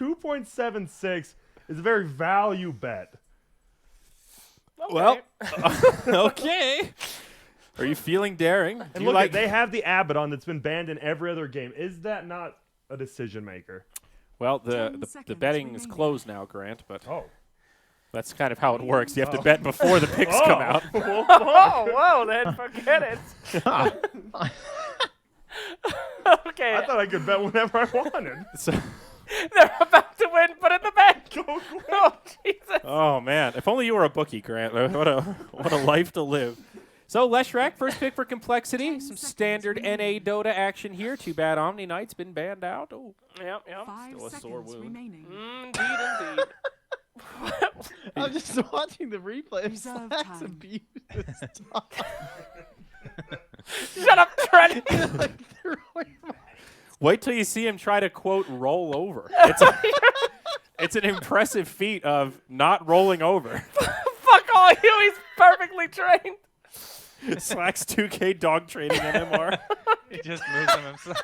2.76 is a very value bet. Okay. Well, okay. Are you feeling daring? And look, they have the Abaddon that's been banned in every other game. Is that not a decision maker? Well, the betting is remaining. closed now, Grant, but Oh. that's kind of how it works. You have to bet before the picks come out. Oh, whoa, then forget it. Okay. I thought I could bet whenever I wanted. So, They're about to win. Put in the bank. Oh, Jesus. oh man, if only you were a bookie, Grant. What a life to live. So Leshrac, first pick for complexity. Some standard NA Dota action here. Too bad Omni Knight's been banned out. Oh, Yep. 5 Still a sore seconds wound. remaining. Indeed. I'm just watching the replay of Reserve Slacks time. abuse this dog. Shut up, Trent. Like, throwing my- wait till you see him try to quote roll over. It's an impressive feat of not rolling over. Fuck all you. He's perfectly trained. Slacks 2K dog training MMR. He just moves him himself.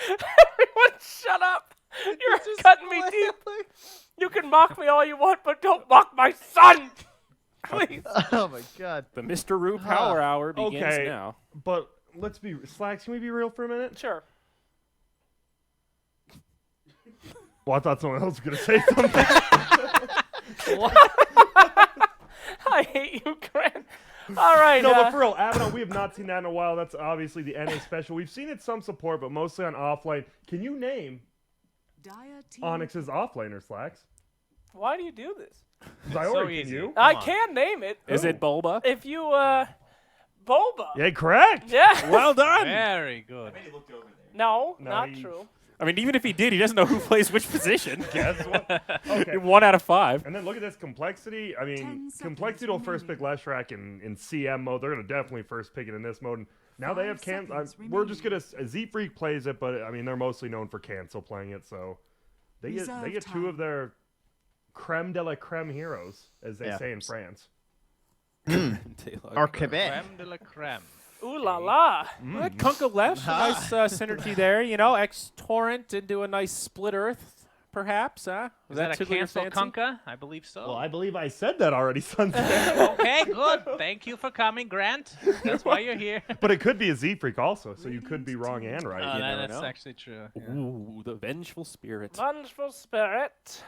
Everyone, shut up. You're cutting me deep. You can mock me all you want, but don't mock my son. Please. Oh my god. The Mr. Roo Power Hour begins Okay. now. But let's be Slacks. Can we be real for a minute? Sure. Well, I thought someone else was gonna say something. I hate you, Grant. All right. No, but for real, Abaddon, we have not seen that in a while. That's obviously the NA special. We've seen it some support, but mostly on offlane. Can you name Dire team Onyx's offlaner, Slacks? why do you do this? 'Cause I So already easy. can you. I Come on. can name it. Is it Bulba? If you, Boba. Yeah, correct. Yeah. Well done. Very good. No, No, not he- true. I mean, even if he did, he doesn't know who plays which position. Guess what? Okay. 1 out of 5. And then look at this complexity. I 10 mean, seconds complexity will first pick Leshrac in CM mode. They're gonna definitely first pick it in this mode. And now they 5 have seconds we're just gonna remaining. Z-Freak plays it, but I mean they're mostly known for cancel playing it. So they Reserve get two time. of their creme de la creme heroes, as they Yeah. say in France. Or Quebec. Creme de la creme. Ooh la la. Kunka left. Nice synergy there. You know, X-Torrent into a nice split Earth, perhaps. Huh? Was that a tickle your cancel fancy? Kunka? I believe so. Well, I believe I said that already, Sunset. Okay, good. Thank you for coming, Grant. That's why you're here. But it could be a Z-Freak also, so you could be wrong and right. Oh, never that's know. actually true. Yeah. Ooh, the vengeful spirit. Vengeful spirit.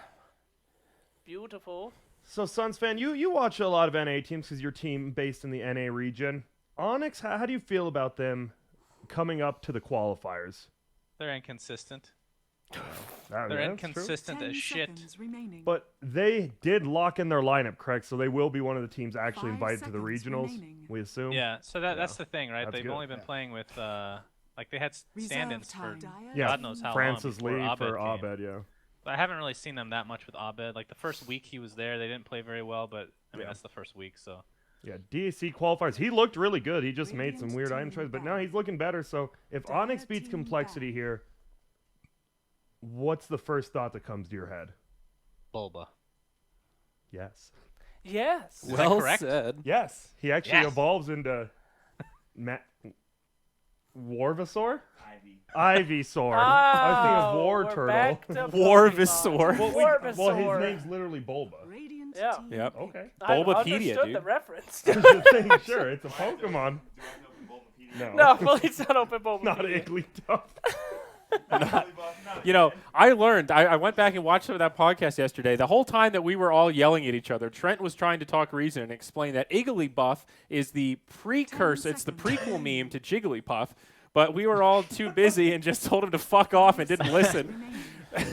Beautiful. So, Suns fan, you watch a lot of NA teams because your team based in the NA region. Onyx, how do you feel about them coming up to the qualifiers? They're inconsistent. Ah, They're yeah, that's true. inconsistent 10 as shit. seconds remaining. But they did lock in their lineup, correct? So they will be one of the teams actually 5 invited to the seconds regionals, remaining. we assume. Yeah, so that's the thing, right? That's They've good. only been playing with, like, they had Reserve stand-ins for time. Yeah, God knows how Francis long Lee before for Abed came. Abed, yeah. But I haven't really seen them that much with Abed. Like, the first week he was there, they didn't play very well, but, I mean, Yeah. that's the first week, so. Yeah, DAC qualifiers. He looked really good. He just made some Radiant weird item team choices, but now back. he's looking better. So if Dire Onyx beats team complexity back. here, what's the first thought that comes to your head? Bulba. Yes. Yes. that Well correct? said. Yes. He actually Yes. evolves into Warvisaur? Ivysaur. I was thinking of War we're Turtle. back to Warvisaur. Pokemon. Well, his Warvisaur. name's literally Bulba. Radiant Yeah. team Yep. pick. Okay. I Bulbapedia, understood dude. the reference. Just saying, sure, it's a Pokemon. No. No, please don't open Bulbapedia. Not Igglybuff. You know, I learned. I went back and watched some of that podcast yesterday. The whole time that we were all yelling at each other, Trent was trying to talk reason and explain that Igglybuff is the precursor. It's the prequel meme to Jigglypuff. But we were all too busy and just told him to fuck off and didn't listen. Remaining.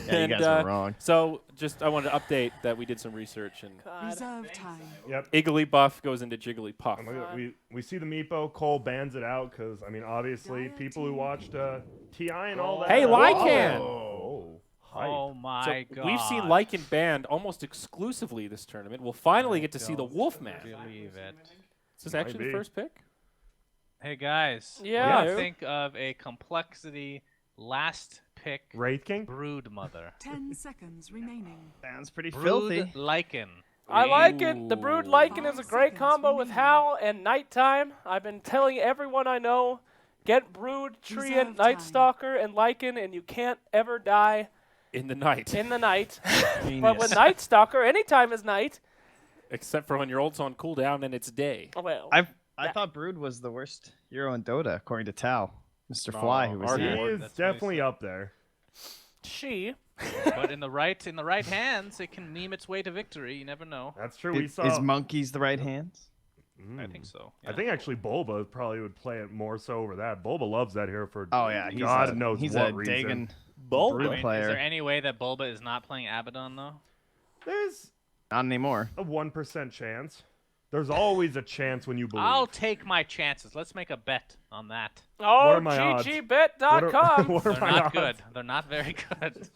Yeah, you guys were wrong. So just I wanted to update that we did some research and God. Reserve time. Yep. Igglybuff goes into Jigglypuff. And look at- we see the Meepo. Cole bans it out because, I mean, obviously, people who watched TI and all that. Hey, Lycan! Lycan! Oh, hype. Oh my So god. we've seen Lycan banned almost exclusively this tournament. We'll finally get to see the Don't Wolfman. believe it. Is this actually Maybe. the first pick? Hey guys. Yeah. What do you think of a complexity last pick Wraith King? Brood Mother? 10 seconds remaining. Sounds pretty Brood filthy. Lycan. I like it. The Brood Ooh. Lycan is a 5 great seconds combo with remaining. Hal and Nighttime. I've been telling everyone I know, get Brood, Tree, and Reserve Night time. Stalker and Lycan, and you can't ever die. In the night. in the night. But Genius. with Night Stalker, anytime is night. Except for when your ult's on cooldown and it's day. Well, I that- thought Brood was the worst hero in Dota, according to Tao. Mr. Fly, who was our He here. lord. is That's what he definitely said. up there. she. But in the right hands, it can meme its way to victory. You never know. That's true. We Is saw. monkeys the right hands? I think so. I think actually Bulba probably would play it more so over that. Bulba loves that hero for Oh yeah, he's God a, knows he's what a reason. Dagon Bulba. Brood I mean, player. is there any way that Bulba is not playing Abaddon though? There's Not anymore. a 1% chance. There's always a chance when you believe. I'll take my chances. Let's make a bet on that. Oh, What are my odds? GGBet.com. What are They're my not odds? good. They're not very good.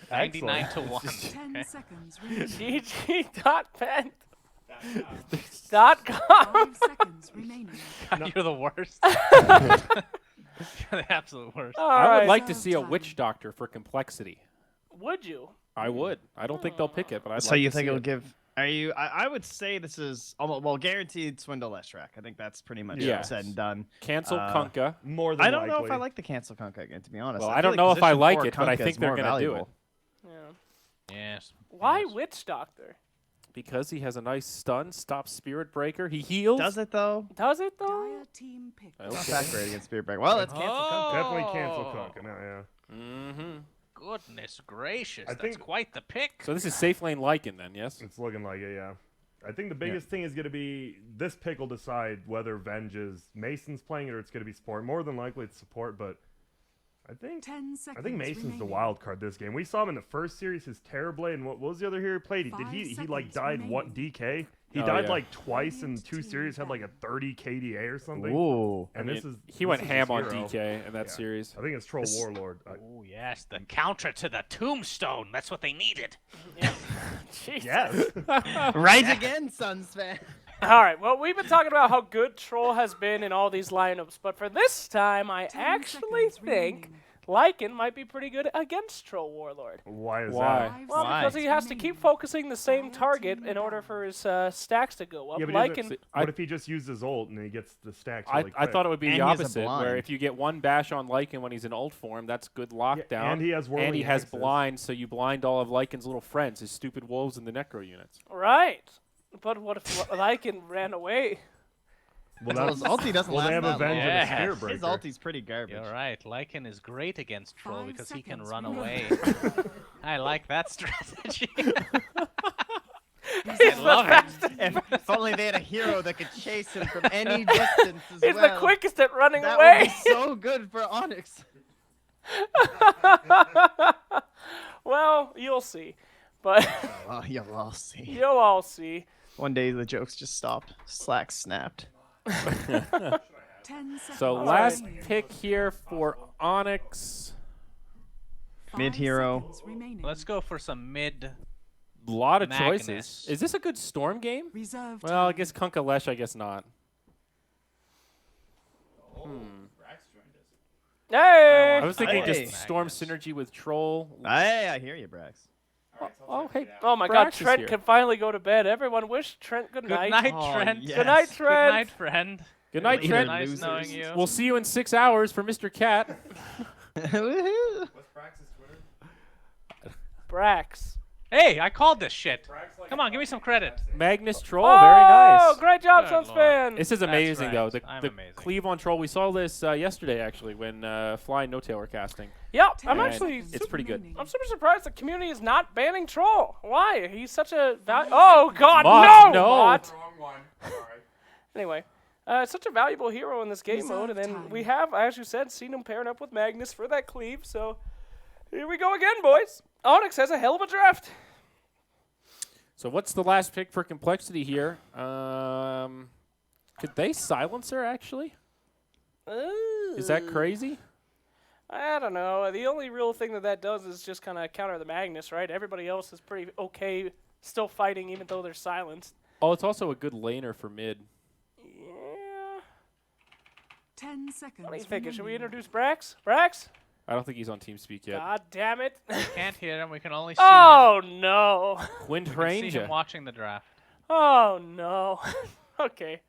99 to 1. 10 Okay. seconds remaining. GG.bet.com. 5 seconds remaining. God, you're the worst. You're the absolute worst. All I would right. like to see a Time. witch doctor for complexity. Would you? I would. I don't think they'll pick it, but I'd So like you to think see it'll it. give? Are you? I would say this is almost guaranteed swindle Leshrac. I think that's pretty much Yes. said and done. Cancel Uh, Kunkka. More than I don't know if likely. I like the cancel Kunkka again, to be honest. Well, I feel don't know if I position like 4 it, but I Kunkka think is they're more gonna do it. valuable. Yeah. Yes. Why yes. Witch Doctor? Because he has a nice stun, stops Spirit Breaker. He heals. Does it though? Does it though? Dire team pick. Okay. Not that great against Spirit Breaker. Well, let's cancel Kunkka. Definitely cancel Oh. Kunkka now, yeah. Mm-hmm. Goodness gracious, I that's think- quite the pick. So this is safe lane Lycan then, yes? It's looking like it, yeah. I think the biggest thing is going to be this pick will decide whether Venge is Mason's playing it or it's going to be support. More than likely it's support, but I think 10 seconds Mason's the remaining. wild card this game. We saw him in the first series, his Terrorblade, and what was the other hero he played? Did he 5 like seconds died what remaining. DK? He Oh, died yeah. like twice in Radiant 2 team series, had like a down. 30 KDA or something. Ooh. And I this mean, is he went this is ham his on hero. DK in that Yeah. series. I think it's Troll Warlord. Oh yes, the counter to the tombstone. That's what they needed. Jeez. Yes. Right again, Suns fan. All right. Well, we've been talking about how good Troll has been in all these lineups, but for this time, I 10 actually seconds think remaining. Lycan might be pretty good against Troll Warlord. Why is Why? that? 5 Well, Why? because he has to seconds keep remaining. focusing the same Dire target team in order down. for his stacks to go up. Yeah, but he doesn't- Lycan, I- what if he just used his ult and he gets the stacks I, really I quick? thought it would be And the he has a opposite, where blind. if you get one bash on Lycan when he's in ult form, that's good lockdown. and he has whirling and he has axes. blind, so you blind all of Lycan's little friends, his stupid wolves and the necro units. right? But what if Lycan ran away? Well, Well, that's, his ulti doesn't well, last they have that Avenge long. and a Yes. Spear His Breaker. ulti's pretty garbage. You're right. Lycan is great against Troll 5 because he can seconds run remaining. away. I like that strategy. He's I love it. If only they had a hero that could chase him from any distance as He's well. the quickest at running That away. would be so good for Onyx. Well, you'll see. But Well, you'll all see. you'll all see. One day the jokes just stopped. Slack snapped. 10 seconds So All last remaining. pick here for Onyx. 5 Mid-hero. seconds remaining. Let's go for some mid. Lot of Magnus. choices. Is this a good Storm game? Reserve Well, I time. guess Kunkka Lesh, I guess not. Hey! I was thinking Hey. just Storm synergy with Troll. Hey, I hear you, Brax. Oh, hey. Oh my Brax God, is Trent here. can finally go to bed. Everyone wish Trent good Good night. night, Oh, Trent. yes. Good night, Good Trent. night, friend. Good night, Either Trent. Nice losers. knowing you. We'll see you in 6 hours for Mr. Cat. Woohoo. Brax. Hey, I called this shit. Come on, give me some credit. Magnus Troll, Oh, very nice. great job, Good Suns lord. fan. This is That's amazing, though. right. The, I'm the amazing. cleave on Troll. We saw this yesterday, actually, when Fly and No Tail were casting. Yep, I'm And actually. it's pretty good. I'm super surprised the community is not banning Troll. Why? He's such a Oh God, Mott, no! no. Mott. Wrong one. Sorry. Anyway, such a valuable hero in this game mode, and then Reserve we time. have, as you said, seen him pairing up with Magnus for that cleave. So here we go again, boys. Onyx has a hell of a draft. So what's the last pick for complexity here? Could they silence her, actually? Is that crazy? I don't know. The only real thing that does is just kind of counter the Magnus, right? Everybody else is pretty okay, still fighting even though they're silenced. Oh, it's also a good laner for mid. Yeah. 10 seconds What are you thinking? Should we remaining. introduce Brax? Brax? I don't think he's on TeamSpeak yet. God damn it. Can't hear him. We can only see Oh no. Wind him. We can see him Ranger. watching the draft. Oh no. Okay.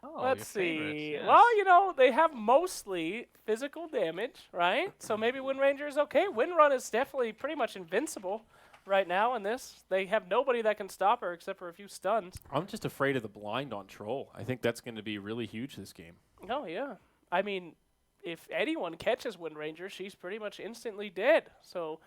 Oh, Let's your favorites, see. yes. Well, you know, they have mostly physical damage, right? So maybe Wind Ranger is okay. Windrun is definitely pretty much invincible right now in this. They have nobody that can stop her except for a few stuns. I'm just afraid of the blind on Troll. I think that's going to be really huge this game. Oh, yeah. I mean, if anyone catches Wind Ranger, she's pretty much instantly dead. So,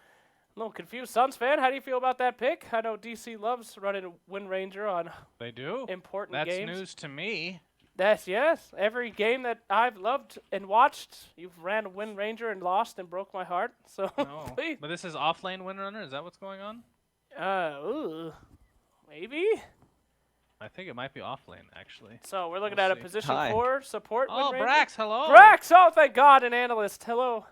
a little confused. Suns fan, how do you feel about that pick? I know DC loves running Wind Ranger on They do. important That's games. news to me. Yes. Every game that I've loved and watched, you've ran a Wind Ranger and lost and broke my heart. So, No. please. But this is offlane Windrunner. Is that what's going on? Maybe? I think it might be offlane, actually. So, we're looking We'll at a see. position Hi. 4 support Oh, Wind Ranger. Brax, hello. Brax! Oh, thank God, an analyst. Hello.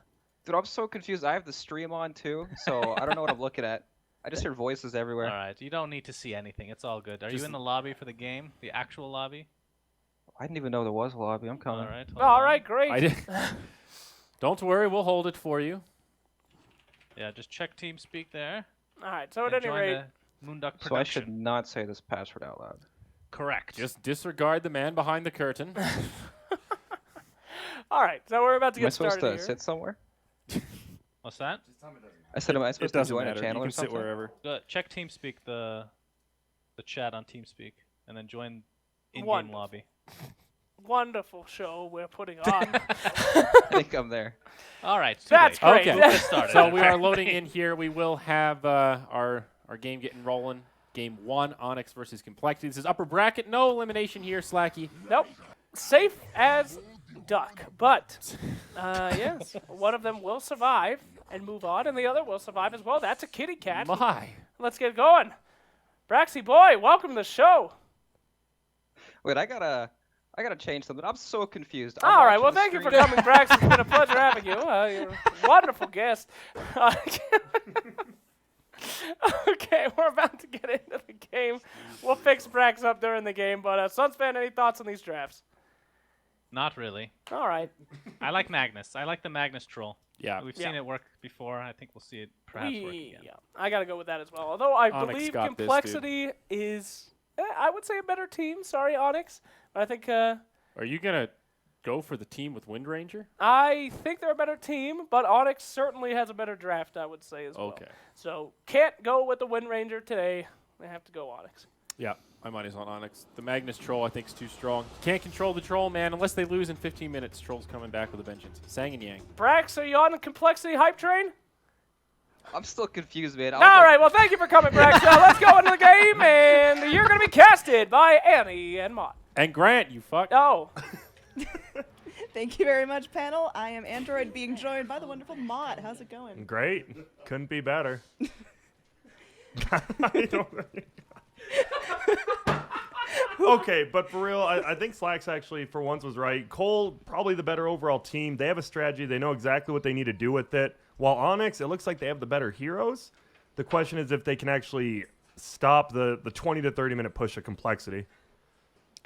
Dude, I'm so confused. I have the stream on too, so I don't know what I'm looking at. I just hear voices everywhere. All right, you don't need to see anything. It's all good. Are you Just- in the lobby for the game? The actual lobby? I didn't even know there was a lobby. I'm coming. All right. hold All on. right, great. I did. Don't worry, we'll hold it for you. Yeah, just check TeamSpeak there. All right, so at and any join rate, the Moonduck production. So I should not say this password out loud. Correct. Just disregard the man behind the curtain. all right, so we're about to Am I get supposed started to here. sit somewhere? What's that? I said, am I It supposed to doesn't join matter. a channel You or can sit something? wherever. Check TeamSpeak, the chat on TeamSpeak, and then join in-game Wonderful. lobby. Wonderful show we're putting on. I think I'm there. All right. too That's late. great. Okay. We'll get started. So we are loading in here. We will have our game getting rolling. Game 1, Onyx versus Complexity. This is upper bracket. No elimination here, Slacky. Nope. Safe as duck. But, yes, one of them will survive and move on, and the other will survive as well. That's a kitty cat. My. Let's get going. Braxy boy, welcome to the show. Wait, I gotta change something. I'm so confused. All right, well, thank you for coming, Brax. It's been a pleasure having you. You're a wonderful guest. Okay, we're about to get into the game. We'll fix Brax up during the game, but Suns fan, any thoughts on these drafts? Not really. All right. I like Magnus. I like the Magnus troll. Yeah. We've Yeah. seen it work before. I think we'll see it perhaps work again. Yeah, I got to go with that as well. Although I Onyx believe got this, dude. Complexity is, I would say, a better team. Sorry, Onyx. But I think Are you going to go for the team with Wind Ranger? they're a better team, but Onyx certainly has a better draft, I would say, as well. Okay. So can't go with the Wind Ranger today. They have to go Onyx. Yeah, my money's on Onyx. The Magnus Troll, I think, is too strong. Can't control the Troll, man. Unless they lose in 15 minutes, Troll's coming back with a vengeance. Sang and Yang. Brax, are you on the Complexity hype train? I'm still confused, man. All right, well, thank you for coming, Brax. Let's go into the game, and you're going to be casted by Annie and Mott. And Grant, you fuck. Oh, Thank you very much, panel. I am Android being joined by the wonderful Mott. How's it going? Great. Couldn't be better. I don't Okay, but for real, I think Slacks actually, for once, was right. Cole, probably the better overall team. They have a strategy. They know exactly what they need to do with it. While Onyx, it looks like they have the better heroes. The question is if they can actually stop the 20 to 30-minute push of Complexity.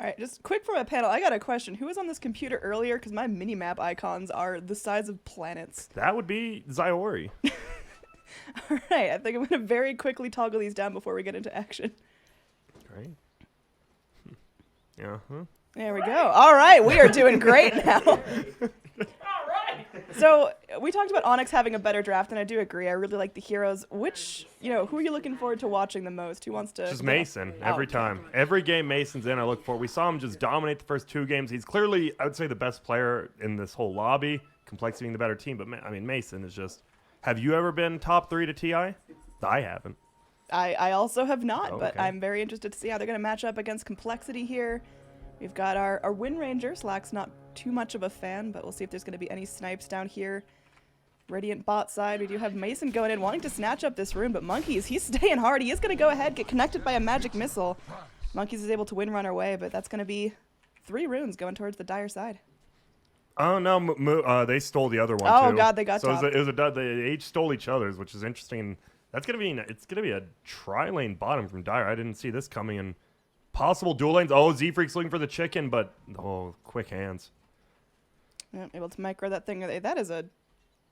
All right, just quick from a panel. I got a question. Who was on this computer earlier? Because my mini-map icons are the size of planets. That would be Zyori. All right, I think I'm going to very quickly toggle these down before we get into action. Right? Yeah, huh? There we go. All right, we are doing great now. So we talked about Onyx having a better draft, and I do agree. I really like the heroes. Who are you looking forward to watching the most? Who wants to? Just Mason, every time. Every game Mason's in, I look for. We saw him just dominate the first 2 games. He's clearly, I would say, the best player in this whole lobby. Complexity being the better team, but Mason is just. Have you ever been top 3 to TI? I haven't. I also have not, but Okay. I'm very interested to see how they're going to match up against Complexity here. We've got our Wind Ranger. Slack's not too much of a fan, but we'll see if there's going to be any snipes down here. Radiant bot side, we do have Mason going in, wanting to snatch up this rune, but Monkeys, he's staying hard. He is going to go ahead, get connected by a magic missile. Monkeys is able to win run away, but that's going to be 3 runes going towards the dire side. Oh no, they stole the other one Oh, too. God, they got so top. they each stole each other's, which is interesting. That's it's gonna be a tri-lane bottom from Dire. I didn't see this coming. And possible dual lanes. Oh, Z-Freak's looking for the chicken, but quick hands. Yeah, able to micro that thing. That is a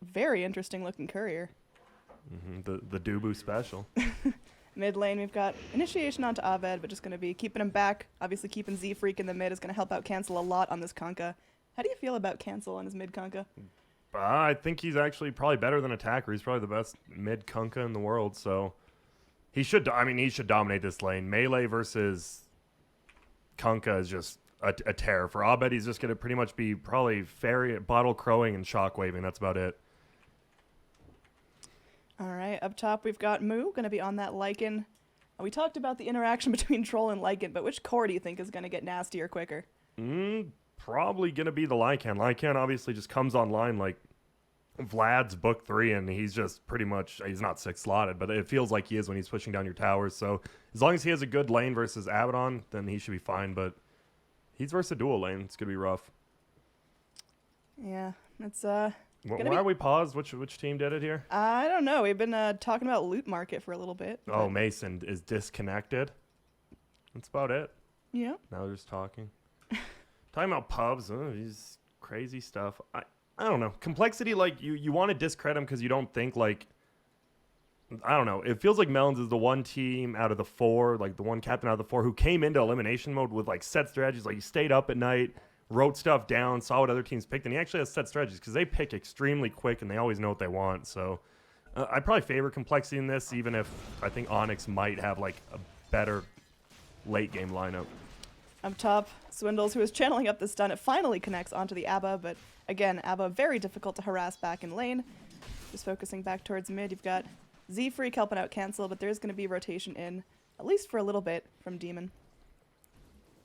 very interesting looking courier. The Dubu special. Mid lane, we've got initiation onto Abed, but just going to be keeping him back. Obviously, keeping Z-Freak in the mid is going to help out Cancel a lot on this Kunkka. How do you feel about Cancel on his mid Kunkka? I think he's actually probably better than attacker. He's probably the best mid Kunkka in the world, so he should. I mean, he should dominate this lane. Melee versus Kunkka is just a terror. For Abed, he's just going to pretty much be probably fairy, bottle crowing, and shockwaving. That's about it. All right, up top we've got Moo going to be on that Lycan. We talked about the interaction between Troll and Lycan, but which core do you think is going to get nastier quicker? Probably going to be the Lycan. Lycan obviously just comes online like Vlad's book 3, and he's just pretty much, he's not 6 slotted, but it feels like he is when he's pushing down your towers. So as long as he has a good lane versus Abaddon, then he should be fine, but he's versus a dual lane. It's going to be rough. Yeah, it's Why are we paused? Which team did it here? I don't know. We've been talking about loot market for a little bit. Oh, Mason is disconnected. That's about it. Yeah. Now they're just talking. Talking about pubs, these crazy stuff. I don't know. Complexity, like, you want to discredit him because you don't think, like, I don't know. It feels like Melons is the one team out of the 4, like the one captain out of the 4 who came into elimination mode with, like, set strategies. Like, he stayed up at night, wrote stuff down, saw what other teams picked, and he actually has set strategies because they pick extremely quick and they always know what they want. So I probably favor Complexity in this, even if I think Onyx might have, like, a better late game lineup. Up top, Swindles, who is channeling up the stun. It finally connects onto the Abba, but again, Abba very difficult to harass back in lane. Just focusing back towards mid, you've got Z-Freak helping out Cancel, but there's going to be rotation in, at least for a little bit, from Demon.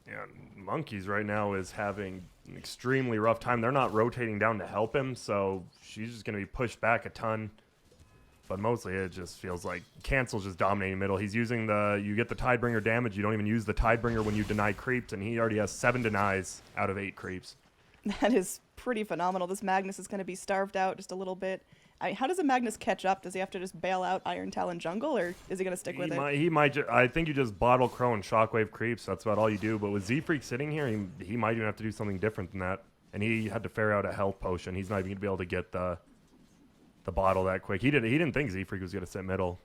Yeah, Monkeys right now is having an extremely rough time. They're not rotating down to help him, so she's just going to be pushed back a ton. But mostly it just feels like Cancel's just dominating middle. He's using you get the Tidebringer damage. You don't even use the Tidebringer when you deny creeps, and he already has 7 denies out of 8 creeps. That is pretty phenomenal. This Magnus is going to be starved out just a little bit. How does a Magnus catch up? Does he have to just bail out Iron Talon jungle, or is he going to stick with it? He might. I think you just bottle crow and shockwave creeps. That's about all you do. But with Z-Freak sitting here, he might even have to do something different than that. And he had to ferry out a health potion. He's not even going to be able to get the bottle that quick. He didn't think Z-Freak was going to sit middle.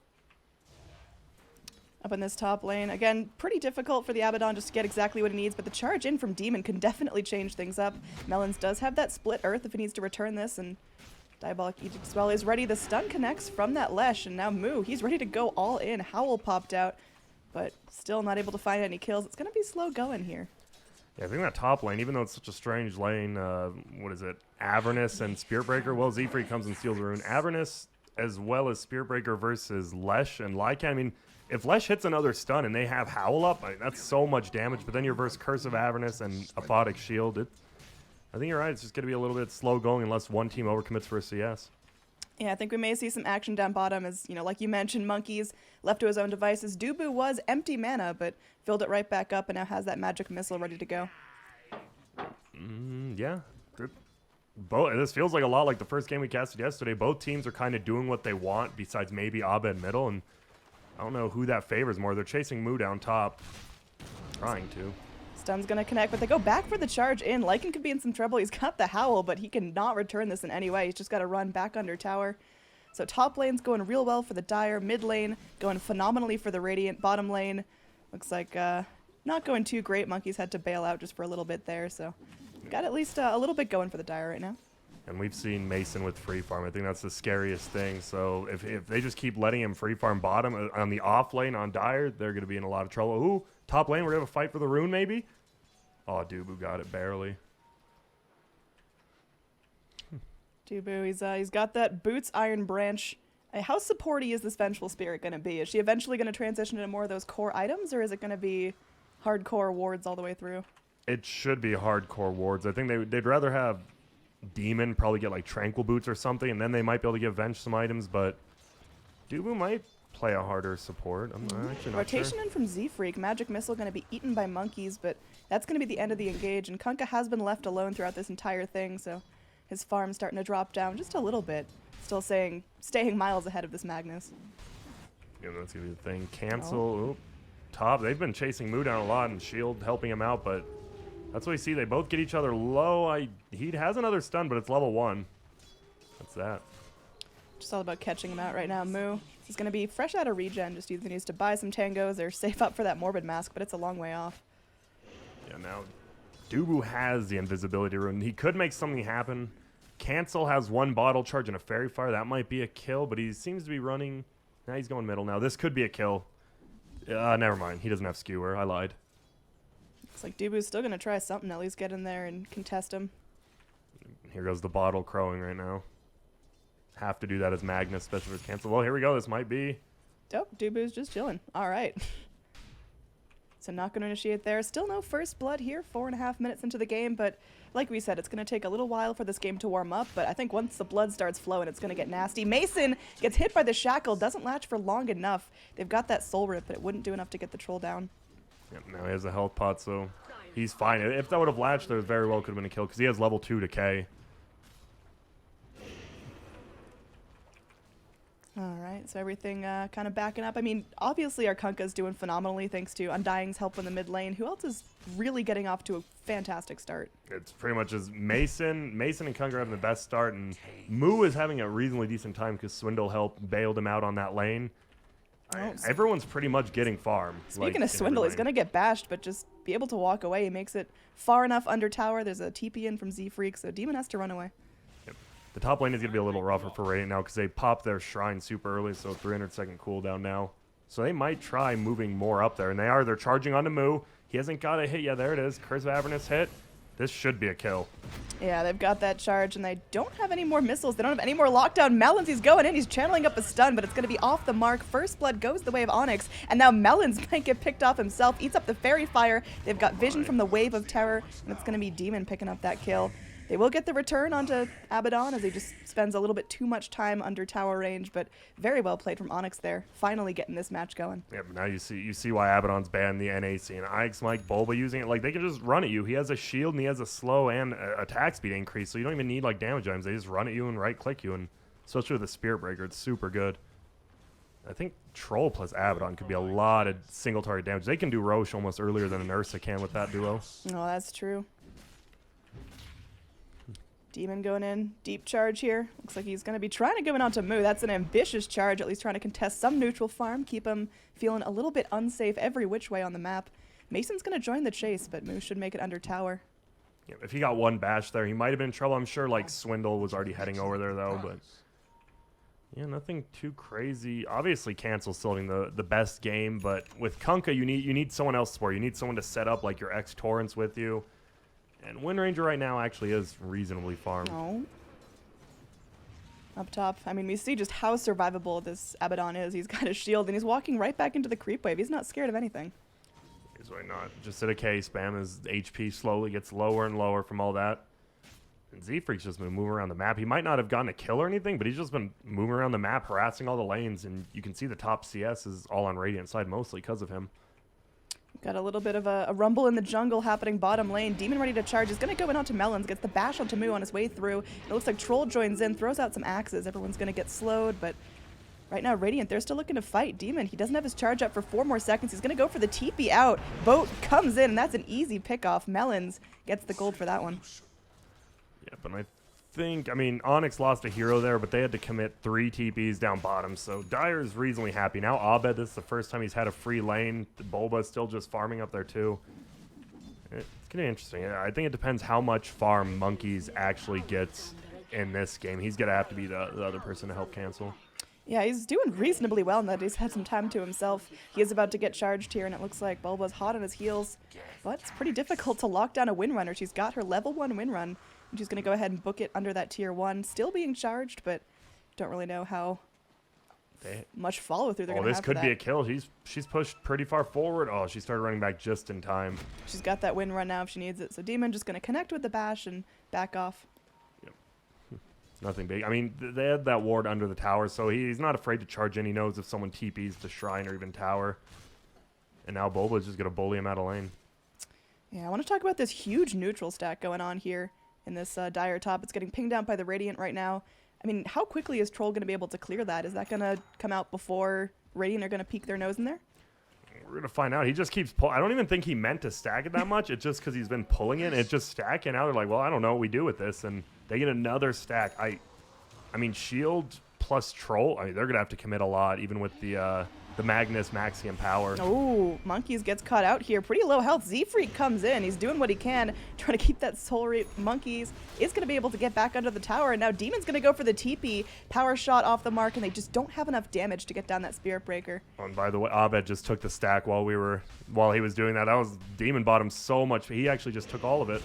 Up in this top lane, again, pretty difficult for the Abaddon just to get exactly what he needs, but the charge in from Demon can definitely change things up. Melons does have that split earth if he needs to return this, and Diabolic Egypt as well is ready. The stun connects from that Lesh, and now Moo, he's ready to go all in. Howl popped out, but still not able to find any kills. It's going to be slow going here. Yeah, I think that top lane, even though it's such a strange lane, what is it? Avernus and Spearbreaker. Well, Z-Freak comes and steals the rune. Avernus as well as Spearbreaker versus Lesh and Lycan. I mean, if Lesh hits another stun and they have Howl up, I mean, that's so much damage. But then you're versus Curse of Avernus and Aphotic Shield. I think you're right. It's just going to be a little bit slow going unless one team overcommits for a CS. Yeah, I think we may see some action down bottom as, like you mentioned, Monkeys left to his own devices. Dubu was empty mana, but filled it right back up and now has that magic missile ready to go. Yeah. This feels like a lot like the first game we casted yesterday. Both teams are kind of doing what they want besides maybe Abba in middle, and I don't know who that favors more. They're chasing Moo down top. Trying to. Stun's going to connect, but they go back for the charge in. Lycan could be in some trouble. He's got the Howl, but he cannot return this in any way. He's just got to run back under tower. So top lane's going real well for the Dire. Mid lane going phenomenally for the Radiant. Bottom lane looks like not going too great. Monkeys had to bail out just for a little bit there. So got at least a little bit going for the Dire right now. And we've seen Mason with free farm. I think that's the scariest thing. So if they just keep letting him free farm bottom on the off lane on Dire, they're going to be in a lot of trouble. Ooh, top lane, we're going to have a fight for the rune maybe? Oh, Dubu got it barely. Dubu, he's got that Boots Iron Branch. How supporty is this Vengeful Spirit going to be? Is she eventually going to transition into more of those core items, or is it going to be hardcore wards all the way through? It should be hardcore wards. I think they'd rather have Demon probably get like Tranquil Boots or something, and then they might be able to give Venge some items, but Dubu might play a harder support. I'm actually not Rotation sure. in from Z-Freak. Magic Missile going to be eaten by Monkeys, but that's going to be the end of the engage, and Kunkka has been left alone throughout this entire thing, so his farm's starting to drop down just a little bit. Still staying miles ahead of this Magnus. Yeah, that's going to be the thing. Cancel. Oop. Top. They've been chasing Moo down a lot, and Shield helping him out, but that's what we see. They both get each other low. He has another stun, but it's level 1. That's that. Just all about catching him out right now. Moo is going to be fresh out of regen, just either needs to buy some tangos or save up for that Morbid Mask, but it's a long way off. Yeah, now Dubu has the invisibility rune. He could make something happen. Cancel has one bottle charge and a Fairy Fire. That might be a kill, but he seems to be running. Now he's going middle now. This could be a kill. Never mind. He doesn't have Skewer. I lied. Looks like Dubu's still going to try something, at least get in there and contest him. Here goes the bottle crowing right now. Have to do that as Magnus, especially with Cancel. Well, here we go. This might be. Oh, Dubu's just chilling. All right. So not going to initiate there. Still no first blood here, 4.5 minutes into the game, but like we said, it's going to take a little while for this game to warm up, but I think once the blood starts flowing, it's going to get nasty. Mason gets hit by the shackle, doesn't latch for long enough. They've got that soul rip, but it wouldn't do enough to get the troll down. Yep, now he has a health pot, so he's fine. If that would have latched, there very well could have been a kill, because he has level 2 decay. All right, so everything kind of backing up. I mean, obviously our Kunkka's doing phenomenally thanks to Undying's help in the mid lane. Who else is really getting off to a fantastic start? It's pretty much just Mason and Kunkka are having the best start, and Moo is having a reasonably decent time because Swindle bailed him out on that lane. Everyone's pretty much getting farm. Speaking of Swindle, he's going to get bashed, but just be able to walk away. He makes it far enough under tower. There's a TP in from Z-Freak, so Demon has to run away. The top lane is going to be a little rougher for Radiant now because they popped their Shrine super early, so 300-second cooldown now. So they might try moving more up there, and they are. They're charging onto Moo. He hasn't got a hit yet. There it is. Curse of Avernus hit. This should be a kill. Yeah, they've got that charge, and they don't have any more missiles. They don't have any more lockdown. Melons, he's going in. He's channeling up a stun, but it's going to be off the mark. First blood goes the way of Onyx, and now Melons might get picked off himself. Eats up the Fairy Fire. They've got vision from the Wave of Terror, and it's going to be Demon picking up that kill. They will get the return onto Abaddon as he just spends a little bit too much time under tower range, but very well played from Onyx there, finally getting this match going. Yeah, but now you see why Abaddon's banned the NAC, and Onyx Mike Bulba using it. Like, they can just run at you. He has a shield, and he has a slow and attack speed increase, so you don't even need, like, damage items. They just run at you and right-click you, and especially with the Spirit Breaker, it's super good. I think Troll plus Abaddon could be a lot of single-target damage. They can do Roche almost earlier than an Ursa can with that duo. Oh, that's true. Demon going in, deep charge here. Looks like he's going to be trying to go in onto Moo. That's an ambitious charge, at least trying to contest some neutral farm, keep him feeling a little bit unsafe every which way on the map. Mason's going to join the chase, but Moo should make it under tower. Yeah, if he got one bash there, he might have been in trouble. I'm sure, like, Swindle was already heading over there, though, but yeah, nothing too crazy. Obviously, Cancel's still having the best game, but with Kunkka, you need someone else for you. You need someone to set up, like, your X-Torrents with you. And Wind Ranger right now actually is reasonably farmed. Oh. Up top, I mean, we see just how survivable this Abaddon is. He's got a shield, and he's walking right back into the creep wave. He's not scared of anything. He's really not. Just at a K spam. His HP slowly gets lower and lower from all that. And Z-Freak's just been moving around the map. He might not have gotten a kill or anything, but he's just been moving around the map, harassing all the lanes. And you can see the top CS is all on Radiant side, mostly because of him. Got a little bit of a rumble in the jungle happening bottom lane. Demon ready to charge. Is going to go in onto Melons. Gets the bash onto Moo on his way through. It looks like Troll joins in. Throws out some axes. Everyone's going to get slowed. But right now, Radiant, they're still looking to fight. Demon, he doesn't have his charge up for 4 more seconds. He's going to go for the TP out. Boat comes in, and that's an easy pickoff. Melons gets the gold for that one. Yeah, but I mean, Onyx lost a hero there, but they had to commit 3 TPs down bottom, so Dyer's reasonably happy. Now Abed, this is the first time he's had a free lane. The Bulba's still just farming up there too. It's gonna be interesting. I think it depends how much farm Monkeys actually gets in this game. He's gonna have to be the other person to help cancel. Yeah, he's doing reasonably well in that he's had some time to himself. He is about to get charged here, and it looks like Bulba's hot on his heels. But it's pretty difficult to lock down a win runner. She's got her level 1 win run, and she's going to go ahead and book it under that tier 1. Still being charged, but don't really know how much follow-through they're going to have. This could be a kill. She's pushed pretty far forward. Oh, she started running back just in time. She's got that win run now if she needs it. So Demon just going to connect with the bash and back off. Nothing big. I mean, they had that ward under the tower, so he's not afraid to charge in. He knows if someone TPs to Shrine or even tower. And now Bulba's just going to bully him out of lane. Yeah, I want to talk about this huge neutral stack going on here in this Dire top. It's getting pinged out by the Radiant right now. I mean, how quickly is Troll going to be able to clear that? Is that going to come out before Radiant are going to peek their nose in there? We're going to find out. He just keeps pulling. I don't even think he meant to stack it that much. It's just because he's been pulling it. It's just stacking. Now they're like, well, I don't know what we do with this. And they get another stack. I mean, shield plus Troll, I mean, they're going to have to commit a lot, even with the Magnus Maxium power. Oh, Monkeys gets caught out here. Pretty low health. Z-Freak comes in. He's doing what he can, trying to keep that soul rate. Monkeys is going to be able to get back under the tower. And now Demon's going to go for the TP. Power shot off the mark, and they just don't have enough damage to get down that Spirit Breaker. Oh, and by the way, Abed just took the stack while he was doing that. That was Demon bought him so much. He actually just took all of it.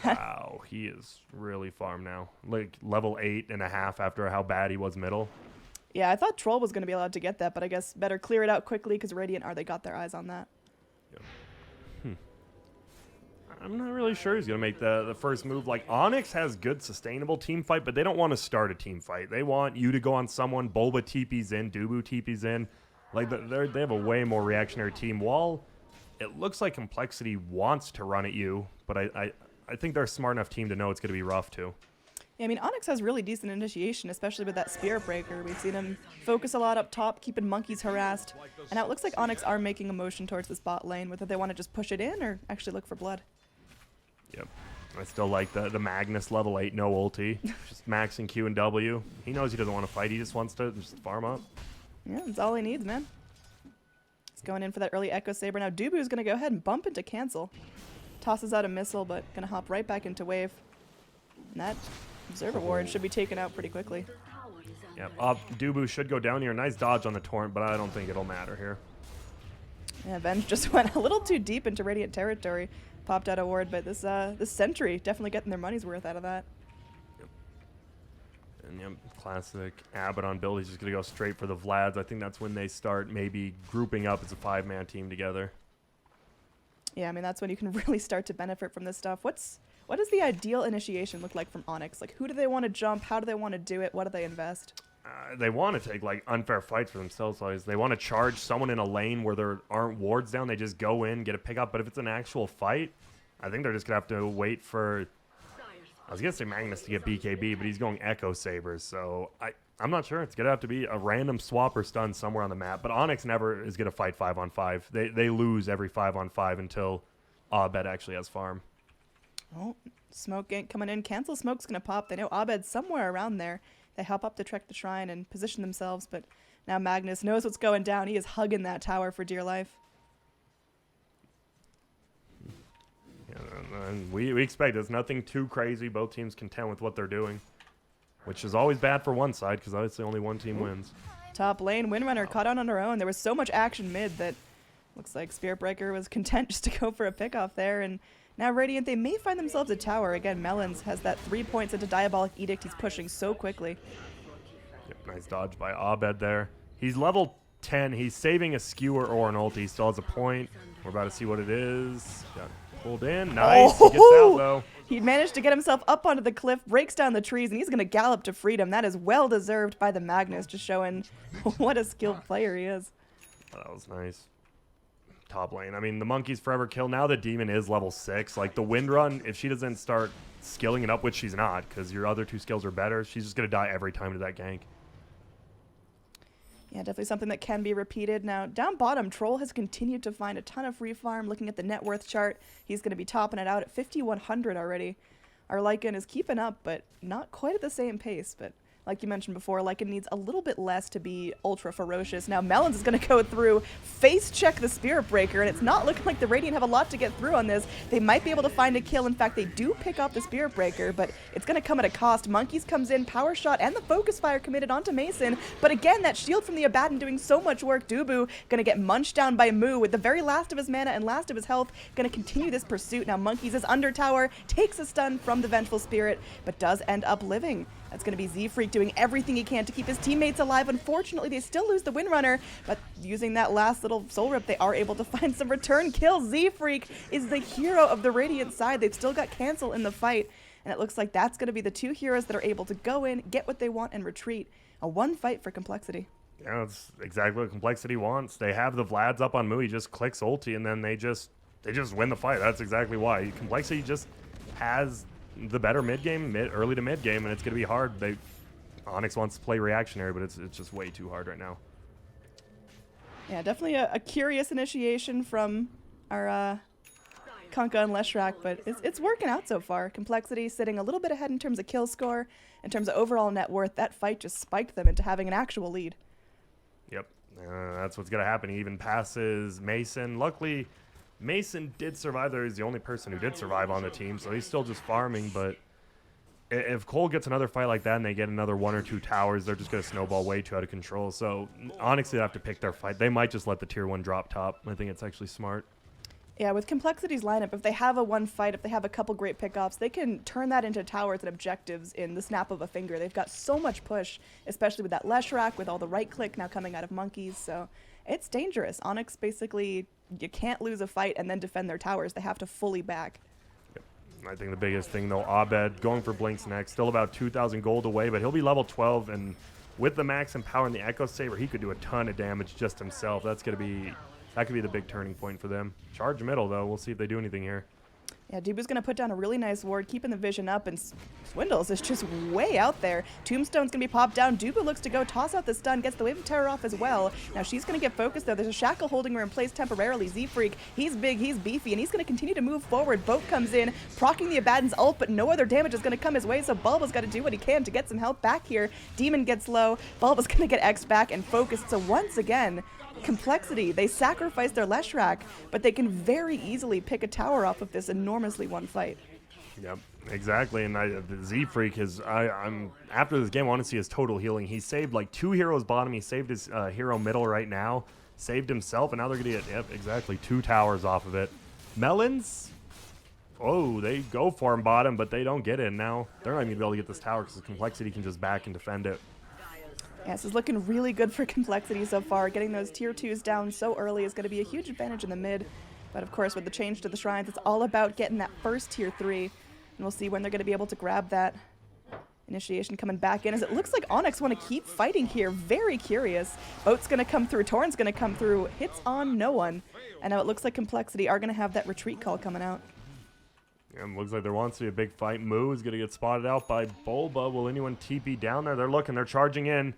Wow, he is really farmed now. Like level 8.5 after how bad he was middle. Yeah, I thought Troll was going to be allowed to get that, but I guess better clear it out quickly because Radiant they got their eyes on that. Yep. I'm not really sure he's going to make the first move. Like, Onyx has good sustainable team fight, but they don't want to start a team fight. They want you to go on someone. Bulba TP's in, Dubu TP's in. Like, they have a way more reactionary team. While it looks like Complexity wants to run at you, but I think they're a smart enough team to know it's going to be rough, too. Yeah, I mean, Onyx has really decent initiation, especially with that Spirit Breaker. We've seen him focus a lot up top, keeping Monkeys harassed. And now it looks like Onyx are making a motion towards this bot lane, whether they want to just push it in or actually look for blood. Yep. I still like the Magnus level 8, no ulti. Just maxing Q and W. He knows he doesn't want to fight. He just wants to just farm up. Yeah, that's all he needs, man. He's going in for that early Echo Saber. Now Dubu's going to go ahead and bump into cancel. Tosses out a missile, but going to hop right back into wave. And that Observer Ward should be taken out pretty quickly. Yep. Dubu should go down here. Nice dodge on the torrent, but I don't think it'll matter here. Yeah, Venge just went a little too deep into Radiant territory. Popped out a ward, but this Sentry definitely getting their money's worth out of that. Yep. And yep, classic Abaddon build. He's just going to go straight for the Vlads. I think that's when they start maybe grouping up as a 5-man team together. Yeah, I mean, that's when you can really start to benefit from this stuff. What does the ideal initiation look like from Onyx? Like, who do they want to jump? How do they want to do it? What do they invest? They want to take, like, unfair fights for themselves. Like, they want to charge someone in a lane where there aren't wards down. They just go in, get a pickup. But if it's an actual fight, I think they're just going to have to wait for... I was going to say Magnus to get BKB, but he's going Echo Sabers. So I'm not sure. It's going to have to be a random swap or stun somewhere on the map. But Onyx never is going to fight 5-on-5. They lose every 5-on-5 until Abed actually has farm. Oh, smoke ain't coming in. Cancel smoke's going to pop. They know Abed's somewhere around there. They hop up to trek the shrine and position themselves, but now Magnus knows what's going down. He is hugging that tower for dear life. Yeah, and we expect it's nothing too crazy. Both teams content with what they're doing, which is always bad for one side because obviously only one team wins. Top lane, Windrunner caught on her own. There was so much action mid that looks like Spirit Breaker was content just to go for a pick-off there, and now Radiant, they may find themselves a tower. Again, Melons has that 3 points into Diabolic Edict. He's pushing so quickly. Yep, nice dodge by Abed there. He's level 10. He's saving a skewer or an ulti. He still has a point. We're about to see what it is. Got pulled in. Nice. He gets out, though. He managed to get himself up onto the cliff, breaks down the trees, and he's going to gallop to freedom. That is well deserved by the Magnus, just showing what a skilled player he is. That was nice. Top lane. I mean, the Monkey's forever kill. Now the Demon is level 6. Like, the Wind Run, if she doesn't start skilling it up, which she's not, because your other two skills are better, she's just going to die every time to that gank. Yeah, definitely something that can be repeated. Now, down bottom, Troll has continued to find a ton of free farm. Looking at the net worth chart, he's going to be topping it out at 5,100 already. Our Lycan is keeping up, but not quite at the same pace, but... like you mentioned before, Lycan needs a little bit less to be ultra ferocious. Now Melons is going to go through, face check the Spirit Breaker, and it's not looking like the Radiant have a lot to get through on this. They might be able to find a kill. In fact, they do pick up the Spirit Breaker, but it's going to come at a cost. Monkeys comes in, power shot, and the focus fire committed onto Mason. But again, that shield from the Abaddon doing so much work. Dubu going to get munched down by Moo with the very last of his mana and last of his health. Going to continue this pursuit. Now Monkeys is under tower, takes a stun from the Vengeful Spirit, but does end up living. That's going to be Z-Freak doing everything he can to keep his teammates alive. Unfortunately, they still lose the Windrunner, but using that last little soul rip, they are able to find some return kills. Z-Freak is the hero of the Radiant side. They've still got Cancel in the fight, and it looks like that's going to be the two heroes that are able to go in, get what they want, and retreat. A one fight for Complexity. Yeah, that's exactly what Complexity wants. They have the Vlads up on Moo. He just clicks ulti, and then they just win the fight. That's exactly why. Complexity just has the better mid game, early to mid game, and it's going to be hard. Onyx wants to play reactionary, but it's just way too hard right now. Yeah, definitely a curious initiation from our Kunkka and Leshrak, but it's working out so far. Complexity sitting a little bit ahead in terms of kill score. In terms of overall net worth, that fight just spiked them into having an actual lead. Yep, that's what's going to happen. He even passes Mason. Luckily, Mason did survive there. He's the only person who did survive on the team, so he's still just farming. But if Cole gets another fight like that and they get another 1 or 2 towers, they're just going to snowball way too out of control. So Onyx, they have to pick their fight. They might just let the tier 1 drop top. I think it's actually smart. Yeah, with Complexity's lineup, if they have a one fight, if they have a couple great pickoffs, they can turn that into towers and objectives in the snap of a finger. They've got so much push, especially with that Leshrak, with all the right click now coming out of monkeys. So it's dangerous. Onyx basically, you can't lose a fight and then defend their towers. They have to fully back. I think the biggest thing, though, Abed going for Blinks next. Still about 2,000 gold away, but he'll be level 12. And with the max and power and the Echo Saber, he could do a ton of damage just himself. That could be the big turning point for them. Charge middle, though. We'll see if they do anything here. Yeah, Dubu's going to put down a really nice ward, keeping the vision up, and Swindles is just way out there. Tombstone's going to be popped down. Dubu looks to go toss out the stun, gets the Wave of Terror off as well. Now she's going to get focused, though. There's a shackle holding her in place temporarily. Z-Freak, he's big, he's beefy, and he's going to continue to move forward. Boat comes in, proccing the Abaddon's ult, but no other damage is going to come his way, so Bulba's got to do what he can to get some help back here. Demon gets low. Bulba's going to get X'd back and focused, so once again, Complexity, they sacrifice their Leshrak, but they can very easily pick a tower off of this enormously won fight. Yep, exactly. And the Z-Freak is, I'm after this game, I want to see his total healing. He saved like 2 heroes bottom. He saved his hero middle right now, saved himself, and now they're going to get, yep, exactly 2 towers off of it. Melons, oh, they go for him bottom, but they don't get it. Now they're not even going to be able to get this tower because Complexity can just back and defend it. Yeah, this is looking really good for Complexity so far. Getting those tier 2s down so early is going to be a huge advantage in the mid. But of course, with the change to the shrines, it's all about getting that first tier 3. And we'll see when they're going to be able to grab that. Initiation coming back in as it looks like Onyx want to keep fighting here. Very curious. Boat's going to come through. Torrent's going to come through. Hits on no one. And now it looks like Complexity are going to have that retreat call coming out. And looks like there wants to be a big fight. Moo is going to get spotted out by Bulba. Will anyone TP down there? They're looking. They're charging in.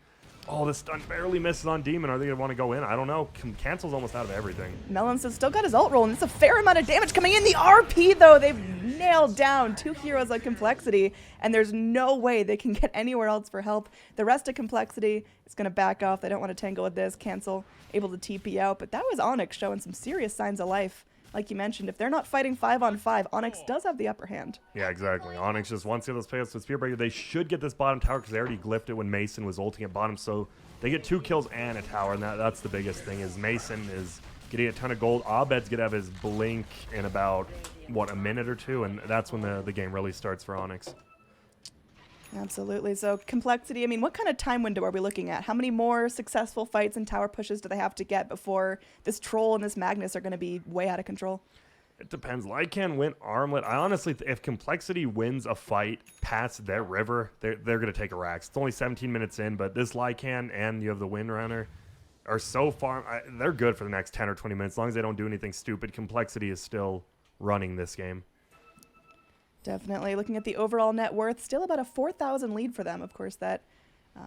Oh, the stun barely misses on Demon. Are they going to want to go in? I don't know. Cancel's almost out of everything. Melons has still got his ult roll, and it's a fair amount of damage coming in. The RP, though, they've nailed down 2 heroes on Complexity, and there's no way they can get anywhere else for help. The rest of Complexity is going to back off. They don't want to tangle with this. Cancel, able to TP out, but that was Onyx showing some serious signs of life. Like you mentioned, if they're not fighting 5-on-5, Onyx does have the upper hand. Yeah, exactly. Onyx just wants to get those pickups with Spear Breaker. They should get this bottom tower because they already glyphed it when Mason was ulting at bottom. So they get 2 kills and a tower, and that's the biggest thing is Mason is getting a ton of gold. Abed's going to have his blink in about, what, a minute or 2, and that's when the game really starts for Onyx. Absolutely. So Complexity, I mean, what kind of time window are we looking at? How many more successful fights and tower pushes do they have to get before this Troll and this Magnus are going to be way out of control? It depends. Lycan win Armlet. I honestly, if Complexity wins a fight past their river, they're going to take a Rax. It's only 17 minutes in, but this Lycan and you have the Windrunner are so far, they're good for the next 10 or 20 minutes. As long as they don't do anything stupid, Complexity is still running this game. Definitely. Looking at the overall net worth, still about a 4,000 lead for them. Of course, that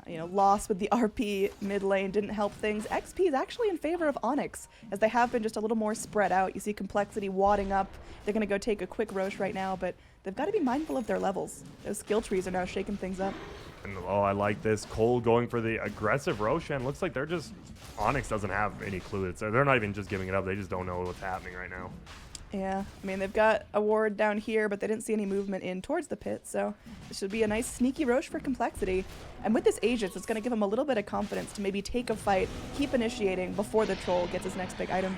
loss with the RP mid lane didn't help things. XP is actually in favor of Onyx, as they have been just a little more spread out. You see Complexity wadding up. They're going to go take a quick Roche right now, but they've got to be mindful of their levels. Those skill trees are now shaking things up. And, oh, I like this. Cole going for the aggressive Roshan. Looks like they're just... Onyx doesn't have any clue. They're not even just giving it up. They just don't know what's happening right now. Yeah, I mean, they've got a ward down here, but they didn't see any movement in towards the pit, so this should be a nice sneaky Roche for Complexity. And with this Aegis, it's going to give them a little bit of confidence to maybe take a fight, keep initiating before the Troll gets his next big item.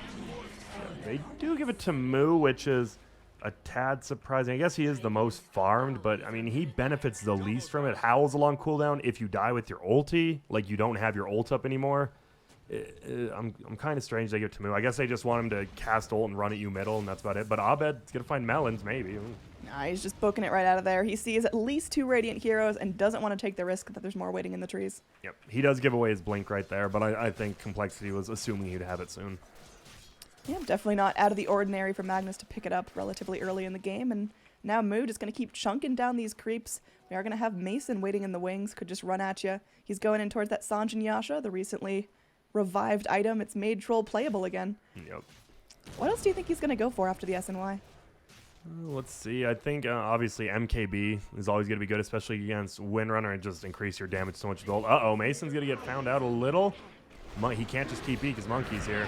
They do give it to Moo, which is a tad surprising. I guess he is the most farmed, but, I mean, he benefits the least from it. Howl's a long cooldown. If you die with your ulti, like you don't have your ult up anymore, I'm kind of strange they give it to Moo. I guess they just want him to cast ult and run at you middle, and that's about it. But Abed's going to find Melons, maybe. Nah, he's just booking it right out of there. He sees at least 2 Radiant heroes and doesn't want to take the risk that there's more waiting in the trees. Yep, he does give away his blink right there, but I think Complexity was assuming he'd have it soon. Yeah, definitely not out of the ordinary for Magnus to pick it up relatively early in the game. And now Moo just going to keep chunking down these creeps. We are going to have Mason waiting in the wings, could just run at you. He's going in towards that Sanjin Yasha, the recently revived item. It's made Troll playable again. Yep. What else do you think he's going to go for after the SNY? Let's see. I think obviously MKB is always going to be good, especially against Windrunner, and just increase your damage so much. Uh-oh, Mason's going to get found out a little. He can't just TP because Monkey's here.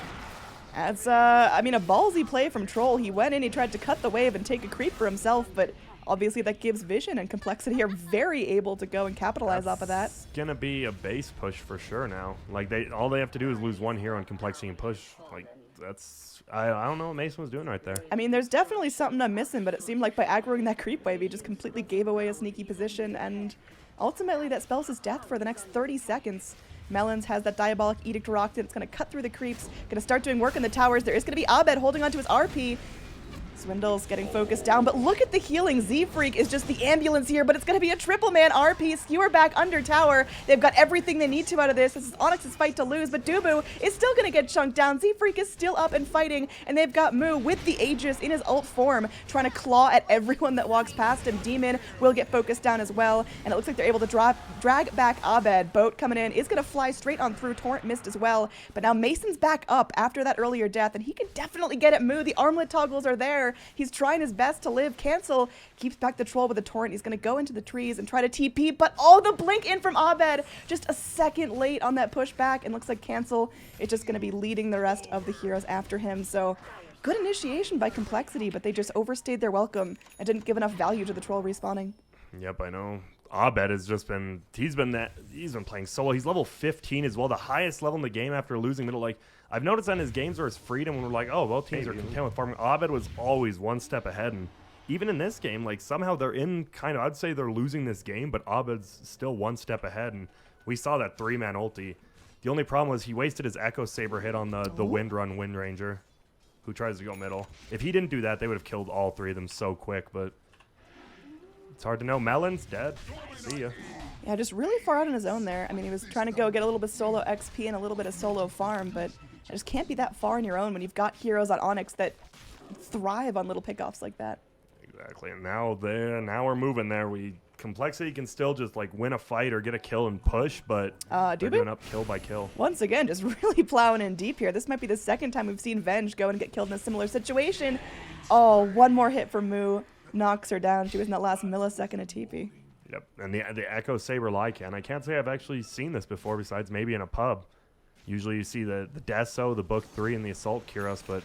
That's, I mean, a ballsy play from Troll. He went in, he tried to cut the wave and take a creep for himself, but obviously that gives Vision and Complexity are very able to go and capitalize off of that. It's going to be a base push for sure now. Like, all they have to do is lose one hero on Complexity and push. Like, that's... I don't know what Mason was doing right there. I mean, there's definitely something I'm missing, but it seemed like by aggroing that creep wave, he just completely gave away a sneaky position, and ultimately that spells his death for the next 30 seconds. Melons has that Diabolic Edict rocked in. It's going to cut through the creeps. Going to start doing work in the towers. There is going to be Abed holding onto his RP. Swindle's getting focused down, but look at the healing. Z-Freak is just the ambulance here, but it's going to be a triple man RP. Skewer back under tower. They've got everything they need to out of this. This is Onyx's fight to lose, but Dubu is still going to get chunked down. Z-Freak is still up and fighting, and they've got Moo with the Aegis in his ult form, trying to claw at everyone that walks past him. Demon will get focused down as well, and it looks like they're able to drag back Abed. Boat coming in is going to fly straight on through. Torrent missed as well, but now Mason's back up after that earlier death, and he can definitely get at Moo. The armlet toggles are there. He's trying his best to live. Cancel keeps back the Troll with a Torrent. He's going to go into the trees and try to TP, but the blink in from Abed just a second late on that pushback, and looks like Cancel is just going to be leading the rest of the heroes after him. So good initiation by Complexity, but they just overstayed their welcome and didn't give enough value to the Troll respawning. Yep, I know. Abed has just been he's been playing solo. He's level 15 as well, the highest level in the game after losing middle. Like, I've noticed on his games where it's freedom when we're like, oh, both teams are content with farming. Abed was always one step ahead, and even in this game, like, somehow they're in kind of, I'd say they're losing this game, but Abed's still one step ahead, and we saw that 3-man ulti. The only problem was he wasted his Echo Saber hit on the Windrun Wind Ranger, who tries to go middle. If he didn't do that, they would have killed all three of them so quick, but it's hard to know. Melon's dead. See ya. Yeah, just really far out on his own there. I mean, he was trying to go get a little bit solo XP and a little bit of solo farm, but it just can't be that far on your own when you've got heroes on Onyx that thrive on little pickoffs like that. Exactly, and now we're moving there. Complexity can still just like win a fight or get a kill and push, but they're doing up kill by kill. Once again, just really plowing in deep here. This might be the second time we've seen Venge go and get killed in a similar situation. Oh, one more hit from Moo knocks her down. She was in that last millisecond of TP. Yep, and the Echo Saber Lycan. I can't say I've actually seen this before, besides maybe in a pub. Usually you see the Deso, the Book 3, and the Assault Kyros, but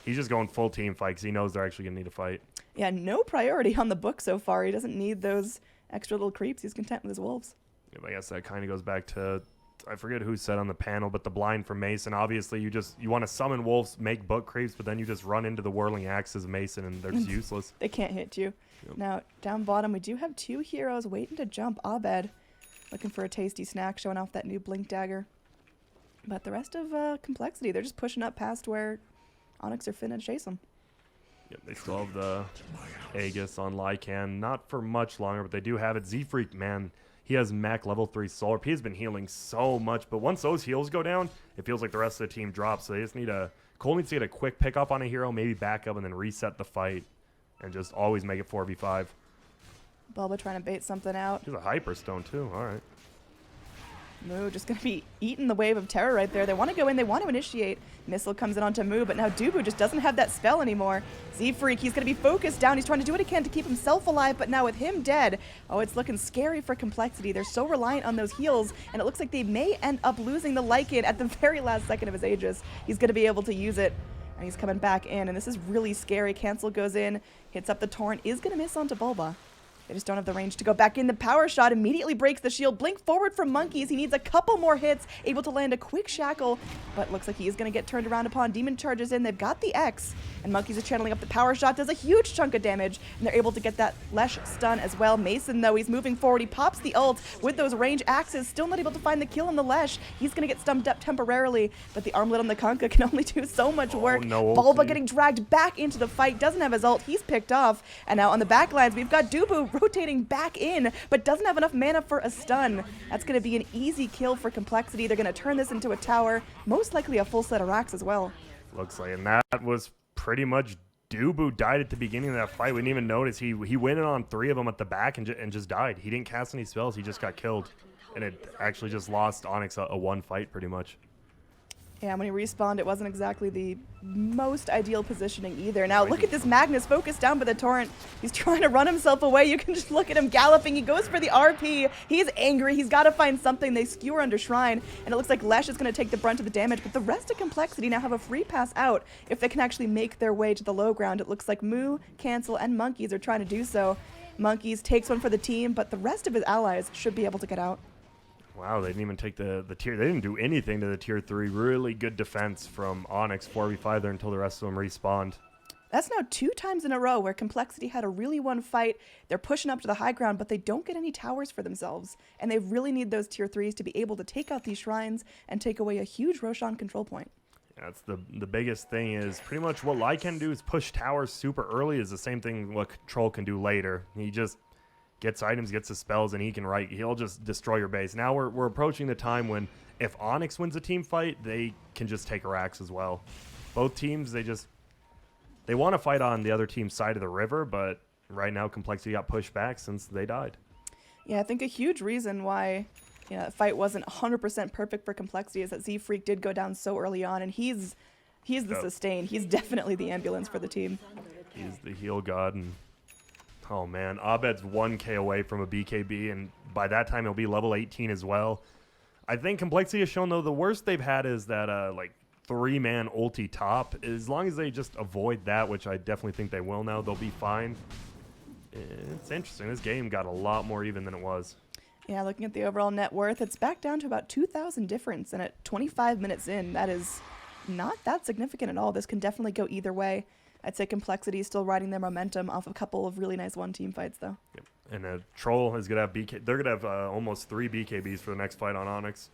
he's just going full team fight because he knows they're actually going to need a fight. Yeah, no priority on the Book so far. He doesn't need those extra little creeps. He's content with his wolves. Yeah, I guess that kind of goes back to, I forget who said on the panel, but the blind from Mason. Obviously, you want to summon wolves, make book creeps, but then you just run into the whirling axes of Mason, and they're just useless. They can't hit you. Yep. Now, down bottom, we do have two heroes waiting to jump. Abed looking for a tasty snack, showing off that new Blink Dagger. But the rest of Complexity, they're just pushing up past where Onyx are finna chase them. Yep, they still have the Aegis on Lycan. Not for much longer, but they do have it. Z-Freak, man, he has mech level 3 Solar. He has been healing so much, but once those heals go down, it feels like the rest of the team drops. So they just need Cole needs to get a quick pick up on a hero, maybe back up, and then reset the fight, and just always make it 4v5. Bulba trying to bait something out. There's a Hyperstone, too. All right. Moo just going to be eating the wave of terror right there. They want to go in. They want to initiate. Missile comes in onto Moo, but now Dubu just doesn't have that spell anymore. Z-Freak, he's going to be focused down. He's trying to do what he can to keep himself alive, but now with him dead, it's looking scary for Complexity. They're so reliant on those heals, and it looks like they may end up losing the Lycan at the very last second of his Aegis. He's going to be able to use it, and he's coming back in, and this is really scary. Cancel goes in, hits up the Torrent, is going to miss onto Bulba. They just don't have the range to go back in. The power shot immediately breaks the shield. Blink forward from Monkeys. He needs a couple more hits, able to land a quick shackle, but looks like he is going to get turned around upon. Demon charges in. They've got the X, and Monkeys is channeling up the power shot. Does a huge chunk of damage, and they're able to get that Lesh stun as well. Mason, though, he's moving forward. He pops the ult with those range axes. Still not able to find the kill on the Lesh. He's going to get stumped up temporarily, but the armlet on the Kunkka can only do so much work. No Bulba getting dragged back into the fight. Doesn't have his ult. He's picked off, and now on the backlines, we've got Dubu rotating back in, but doesn't have enough mana for a stun. That's going to be an easy kill for Complexity. They're going to turn this into a tower, most likely a full set of racks as well. Looks like, and that was pretty much Dubu died at the beginning of that fight. We didn't even notice. He went in on 3 of them at the back and just died. He didn't cast any spells. He just got killed, and it actually just lost Onyx a one fight pretty much. Yeah, when he respawned, it wasn't exactly the most ideal positioning either. Now, look at this Magnus focused down by the Torrent. He's trying to run himself away. You can just look at him galloping. He goes for the RP. He's angry. He's got to find something. They skewer under Shrine, and it looks like Lesh is going to take the brunt of the damage, but the rest of Complexity now have a free pass out if they can actually make their way to the low ground. It looks like Moo, Cancel, and Monkeys are trying to do so. Monkeys takes one for the team, but the rest of his allies should be able to get out. Wow, they didn't even take the tier. They didn't do anything to the tier 3. Really good defense from Onyx 4v5 there until the rest of them respawned. That's now 2 times in a row where Complexity had a really won fight. They're pushing up to the high ground, but they don't get any towers for themselves. And they really need those tier 3s to be able to take out these shrines and take away a huge Roshan control point. Yeah, that's the biggest thing is pretty much what Lai can do is push towers super early is the same thing what Control can do later. He just gets items, gets the spells, and he'll just destroy your base. Now we're approaching the time when if Onyx wins a team fight, they can just take Arax as well. Both teams, they want to fight on the other team's side of the river, but right now Complexity got pushed back since they died. Yeah, I think a huge reason why the fight wasn't 100% perfect for Complexity is that Z-Freak did go down so early on, and he's the sustain. He's definitely the ambulance for the team. He's the heal god, and oh man, Abed's 1k away from a BKB, and by that time he'll be level 18 as well. I think Complexity has shown, though, the worst they've had is that like 3-man ulti top. As long as they just avoid that, which I definitely think they will now, they'll be fine. It's interesting. This game got a lot more even than it was. Yeah, looking at the overall net worth, it's back down to about 2,000 difference, and at 25 minutes in, that is not that significant at all. This can definitely go either way. I'd say Complexity is still riding their momentum off a couple of really nice one-team fights, though. Yep. And Troll is gonna have They're gonna have almost 3 BKBs for the next fight on Onyx.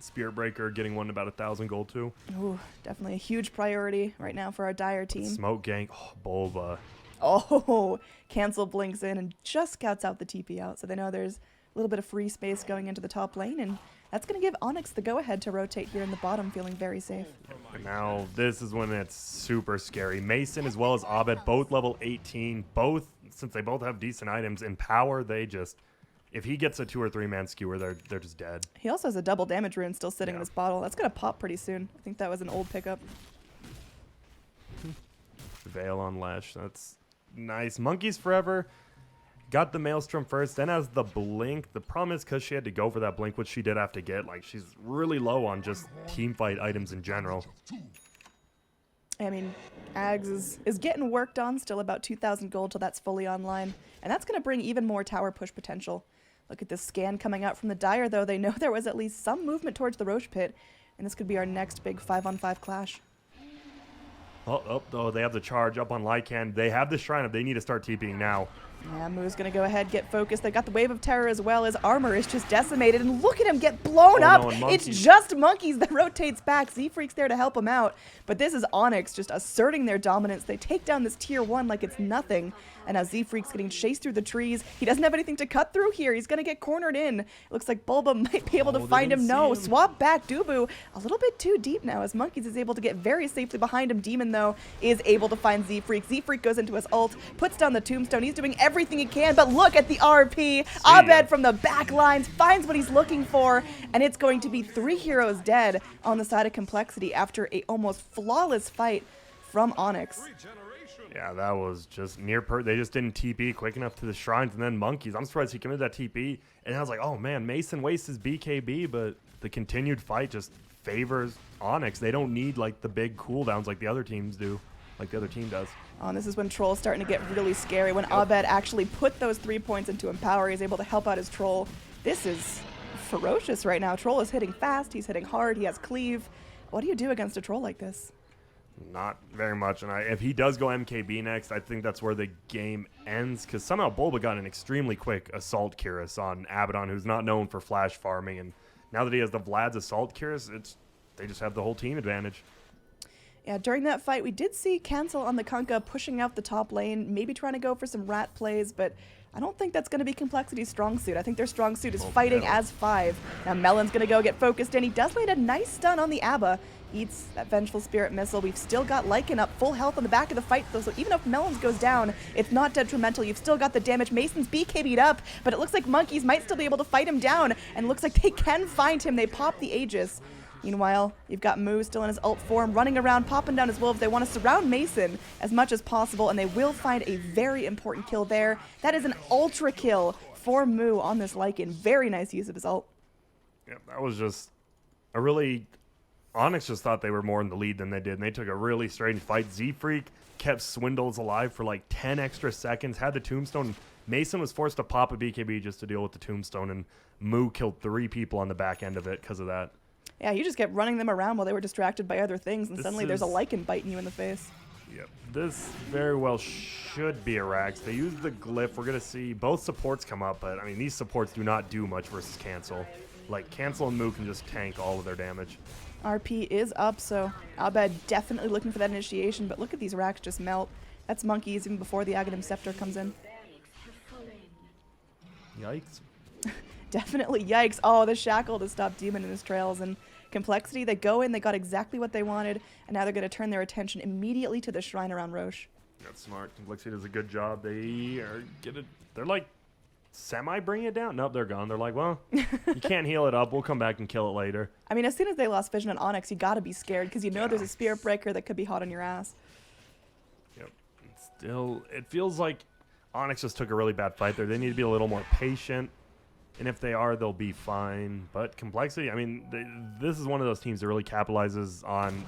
Spirit Breaker getting one about 1,000 gold too. Ooh, definitely a huge priority right now for our Dire team. Smoke Gang, Bulba. Oh, Cancel blinks in and just scouts out the TP out, so they know there's a little bit of free space going into the top lane, and that's going to give Onyx the go-ahead to rotate here in the bottom, feeling very safe. And now this is when it's super scary. Mason as well as Abed, both level 18. Both, since they both have decent items in power, they just, if he gets a 2 or 3-man skewer, they're just dead. He also has a double damage rune still sitting in his bottle. That's going to pop pretty soon. I think that was an old pickup. Veil on Lesh. That's nice. Monkeys Forever got the Maelstrom first, then has the Blink. The problem is because she had to go for that Blink, which she did have to get. Like, she's really low on just teamfight items in general. I mean, Ags is getting worked on, still about 2,000 gold till that's fully online. And that's going to bring even more tower push potential. Look at this scan coming out from the Dire, though. They know there was at least some movement towards the Roche Pit, and this could be our next big 5-on-5 clash. Oh, they have the charge up on Lycan. They have the Shrine up. They need to start TPing now. Yeah, Moo's going to go ahead, get focused. They got the Wave of Terror as well. His armor is just decimated, and look at him get blown up. No, it's just Monkeys that rotates back. Z-Freak's there to help him out, but this is Onyx just asserting their dominance. They take down this tier 1 like it's nothing, and now Z-Freak's getting chased through the trees. He doesn't have anything to cut through here. He's going to get cornered in. It looks like Bulba might be able to find him. No, swap back. Dubu a little bit too deep now as Monkeys is able to get very safely behind him. Demon, though, is able to find Z-Freak. Z-Freak goes into his ult, puts down the tombstone. He's doing everything he can, but look at the RP. Abed from the back lines finds what he's looking for, and it's going to be 3 heroes dead on the side of Complexity after a almost flawless fight from Onyx. Yeah, that was just they just didn't TP quick enough to the shrines, and then Monkeys. I'm surprised he committed that TP, and I was like, oh man, Mason wastes his BKB, but the continued fight just favors Onyx. They don't need like the big cooldowns like the other teams do, like the other team does. Oh, and this is when Troll's starting to get really scary. When Abed actually put those 3 points into Empower, he's able to help out his Troll. This is ferocious right now. Troll is hitting fast, he's hitting hard, he has cleave. What do you do against a Troll like this? Not very much, and if he does go MKB next, I think that's where the game ends, because somehow Bulba got an extremely quick Assault Cuirass on Abaddon, who's not known for flash farming, and now that he has the Vlad's Assault Cuirass, they just have the whole team advantage. Yeah, during that fight, we did see Cancel on the Kunkka pushing out the top lane, maybe trying to go for some rat plays, but I don't think that's going to be Complexity's strong suit. I think their strong suit is fighting as 5. Now Melon's going to go get focused in. He does land a nice stun on the Abba. Eats that Vengeful Spirit missile. We've still got Lycan up full health on the back of the fight, though, so even if Melons goes down, it's not detrimental. You've still got the damage. Mason's BKB'd up, but it looks like Monkeys might still be able to fight him down, and looks like they can find him. They pop the Aegis. Meanwhile, you've got Moo still in his ult form, running around, popping down his wolves. They want to surround Mason as much as possible, and they will find a very important kill there. That is an ultra kill for Moo on this Lycan. Very nice use of his ult. Yeah, that was just a really... Onyx just thought they were more in the lead than they did, and they took a really strange fight. Z-Freak kept Swindles alive for like 10 extra seconds, had the tombstone. Mason was forced to pop a BKB just to deal with the tombstone, and Moo killed 3 people on the back end of it because of that. Yeah, he just kept running them around while they were distracted by other things, and suddenly there's a Lycan biting you in the face. Yep, this very well should be a Rax. They use the glyph. We're going to see both supports come up, but I mean, these supports do not do much versus Cancel. Like, Cancel and Moo can just tank all of their damage. RP is up, so Abed definitely looking for that initiation, but look at these racks just melt. That's monkeys even before the Aghanim Scepter comes in. Yikes. Definitely yikes. Oh, the shackle to stop Demon in his trails, and Complexity, they go in, they got exactly what they wanted, and now they're going to turn their attention immediately to the shrine around Roche. That's smart. Complexity does a good job. They're like semi bringing it down. Nope, they're gone. They're like, well, you can't heal it up. We'll come back and kill it later. I mean, as soon as they lost vision on Onyx, you got to be scared because you know there's a Spirit Breaker that could be hot on your ass. Yep. Still, it feels like Onyx just took a really bad fight there. They need to be a little more patient. And if they are, they'll be fine. But Complexity, I mean, this is one of those teams that really capitalizes on...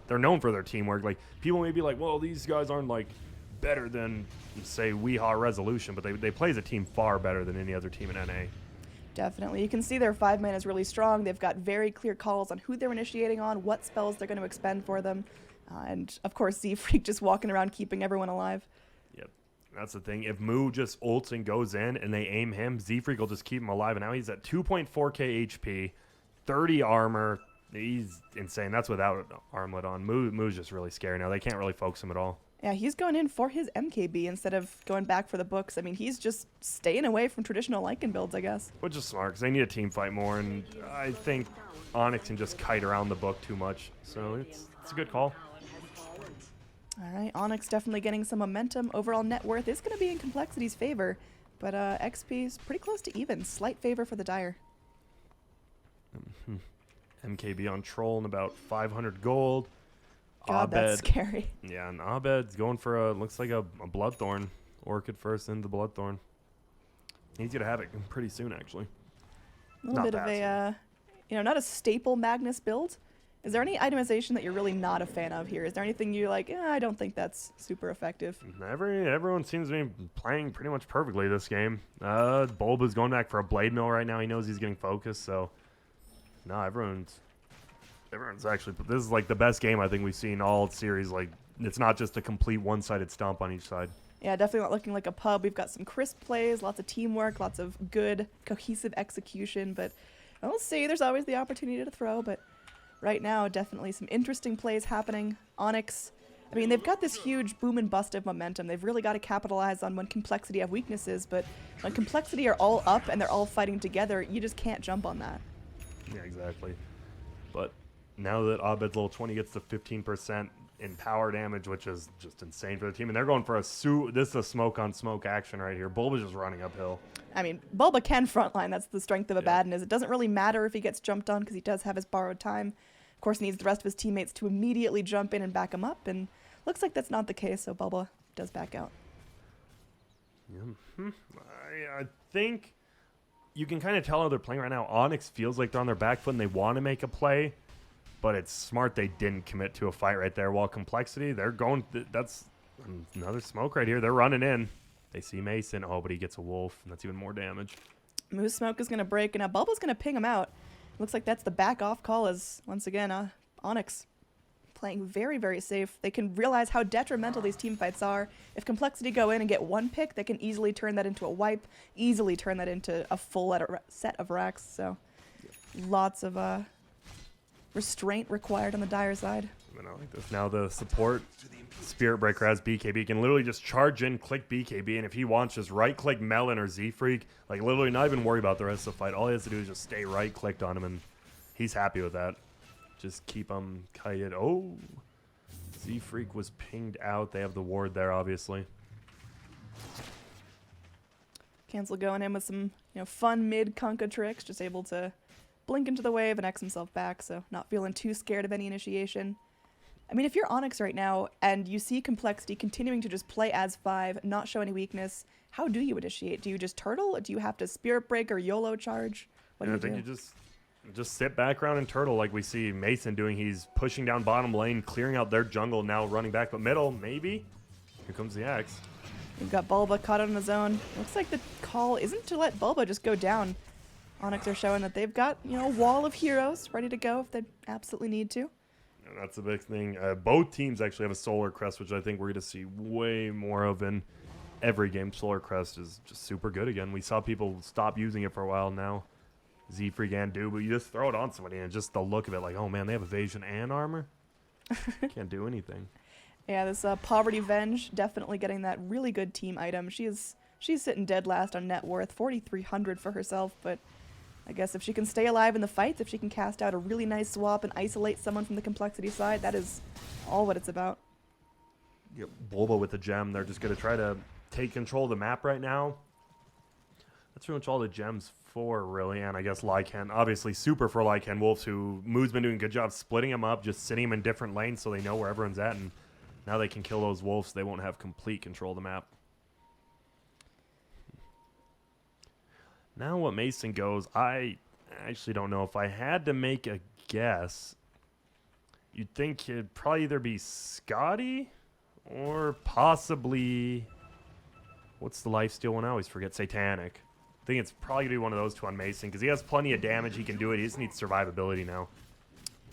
They're known for their teamwork. Like, people may be like, well, these guys aren't, like, better than, say, Weehaw Resolution. But they play as a team far better than any other team in NA. Definitely. You can see their 5-man is really strong. They've got very clear calls on who they're initiating on, what spells they're going to expend for them. And, of course, Z-Freak just walking around keeping everyone alive. Yep. That's the thing. If Moo just ults and goes in and they aim him, Z-Freak will just keep him alive. And now he's at 2.4k HP, 30 armor. He's insane. That's without armlet on. Moo's just really scary now. They can't really focus him at all. Yeah, he's going in for his MKB instead of going back for the books. I mean, he's just staying away from traditional Lycan builds, I guess. Which is smart, because they need a team fight more, and I think Onyx can just kite around the book too much. So it's a good call. All right, Onyx definitely getting some momentum. Overall net worth is going to be in Complexity's favor, but XP is pretty close to even. Slight favor for the Dire. MKB on Troll and about 500 gold. God, that's scary. Yeah, and Abed's going for looks like a Bloodthorn. Orchid first, then the Bloodthorn. He's going to have it pretty soon, actually. A little bit of a, not a staple Magnus build. Is there any itemization that you're really not a fan of here? Is there anything you like, I don't think that's super effective? Everyone seems to be playing pretty much perfectly this game. Bulba's going back for a Blade Mill right now. He knows he's getting focused, so... No, everyone's actually... This is like the best game I think we've seen all series. Like, it's not just a complete one-sided stomp on each side. Yeah, definitely not looking like a pub. We've got some crisp plays, lots of teamwork, lots of good, cohesive execution, but we'll see. There's always the opportunity to throw, but... Right now, definitely some interesting plays happening. Onyx, I mean, they've got this huge boom and bust of momentum. They've really got to capitalize on when Complexity have weaknesses, but when Complexity are all up and they're all fighting together, you just can't jump on that. Yeah, exactly. But now that Abed's level 20 gets to 15% in power damage, which is just insane for the team, and they're going for this is a smoke-on-smoke action right here. Bulba's just running uphill. I mean, Bulba can frontline. That's the strength of Abaddon, is it doesn't really matter if he gets jumped on because he does have his borrowed time. Of course, needs the rest of his teammates to immediately jump in and back him up, and looks like that's not the case, so Bulba does back out. Yeah. I think you can kind of tell how they're playing right now. Onyx feels like they're on their back foot and they want to make a play, but it's smart they didn't commit to a fight right there. While Complexity, they're going... That's another smoke right here. They're running in. They see Mason. Oh, but he gets a wolf, and that's even more damage. Moose Smoke is going to break, and now Bulba's going to ping him out. Looks like that's the back-off call as, once again, Onyx playing very, very safe. They can realize how detrimental these team fights are. If Complexity go in and get one pick, they can easily turn that into a wipe, easily turn that into a full set of racks. So lots of restraint required on the Dire side. I like this. Now the support Spirit Breaker has BKB. He can literally just charge in, click BKB, and if he wants, just right-click Melon or Z-Freak. Like, literally not even worry about the rest of the fight. All he has to do is just stay right-clicked on him, and he's happy with that. Just keep him kited. Oh! Z-Freak was pinged out. They have the ward there, obviously. Cancel going in with some, fun mid-Kunkka tricks, just able to blink into the wave and X himself back, so not feeling too scared of any initiation. I mean, if you're Onyx right now and you see Complexity continuing to just play as 5, not show any weakness, how do you initiate? Do you just turtle? Or do you have to Spirit Break or YOLO charge? What do And you I think do? you just sit back around and turtle like we see Mason doing. He's pushing down bottom lane, clearing out their jungle, now running back, but middle, maybe. Here comes the X. We've got Bulba caught on his own. Looks like the call isn't to let Bulba just go down. Onyx are showing that they've got, a wall of heroes ready to go if they absolutely need to. And that's the big thing. Both teams actually have a Solar Crest, which I think we're going to see way more of in every game. Solar Crest is just super good again. We saw people stop using it for a while now. Z-Freak and do, but you just throw it on somebody and just the look of it like, oh man, they have evasion and armor? Can't do anything. Yeah, this Poverty Venge definitely getting that really good team item. She's sitting dead last on net worth, 4,300 for herself, but I guess if she can stay alive in the fights, if she can cast out a really nice swap and isolate someone from the Complexity side, that is all what it's about. Yep, Bulba with the gem. They're just going to try to take control of the map right now. That's pretty much all the gems for, really, and I guess Lycan. Obviously, super for Lycan Wolves, who Moo's been doing a good job splitting them up, just sitting them in different lanes so they know where everyone's at, and now they can kill those wolves. So they won't have complete control of the map. Now what Mason goes, I actually don't know. If I had to make a guess, you'd think it'd probably either be Scotty or possibly, what's the lifesteal one? I always forget. Satanic. I think it's probably going to be one of those two on Mason because he has plenty of damage. He can do it. He just needs survivability now.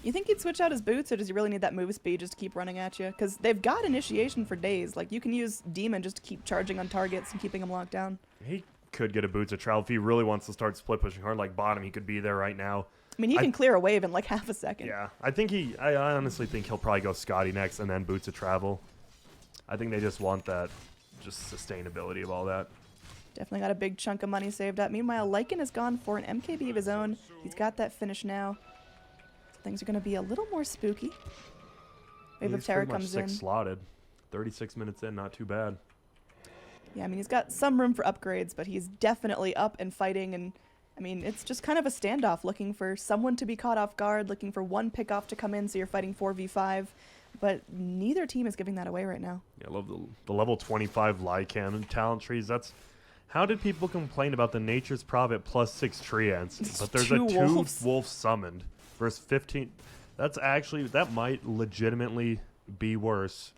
You think he'd switch out his boots, or does he really need that move speed just to keep running at you? Because they've got initiation for days. Like, you can use Demon just to keep charging on targets and keeping them locked down. He could get a boots of travel if he really wants to start split pushing hard like bottom. He could be there right now. I mean, he can clear a wave in like half a second. Yeah, I honestly think he'll probably go Scotty next and then boots of travel. I think they just want that just sustainability of all that. Definitely got a big chunk of money saved up. Meanwhile, Lycan has gone for an MKB of his own. He's got that finish now. So things are going to be a little more spooky. Wave of He's Terror pretty much comes 6 in. slotted. 36 minutes in, not too bad. Yeah, I mean, he's got some room for upgrades, but he's definitely up and fighting. And, I mean, it's just kind of a standoff, looking for someone to be caught off guard, looking for one pickoff to come in so you're fighting 4v5. But neither team is giving that away right now. Yeah, I love the level 25 Lycan and talent trees. That's how did people complain about the Nature's Prophet +6 tree ants? But there's two a 2 wolves. wolf summoned versus 15. That might legitimately be worse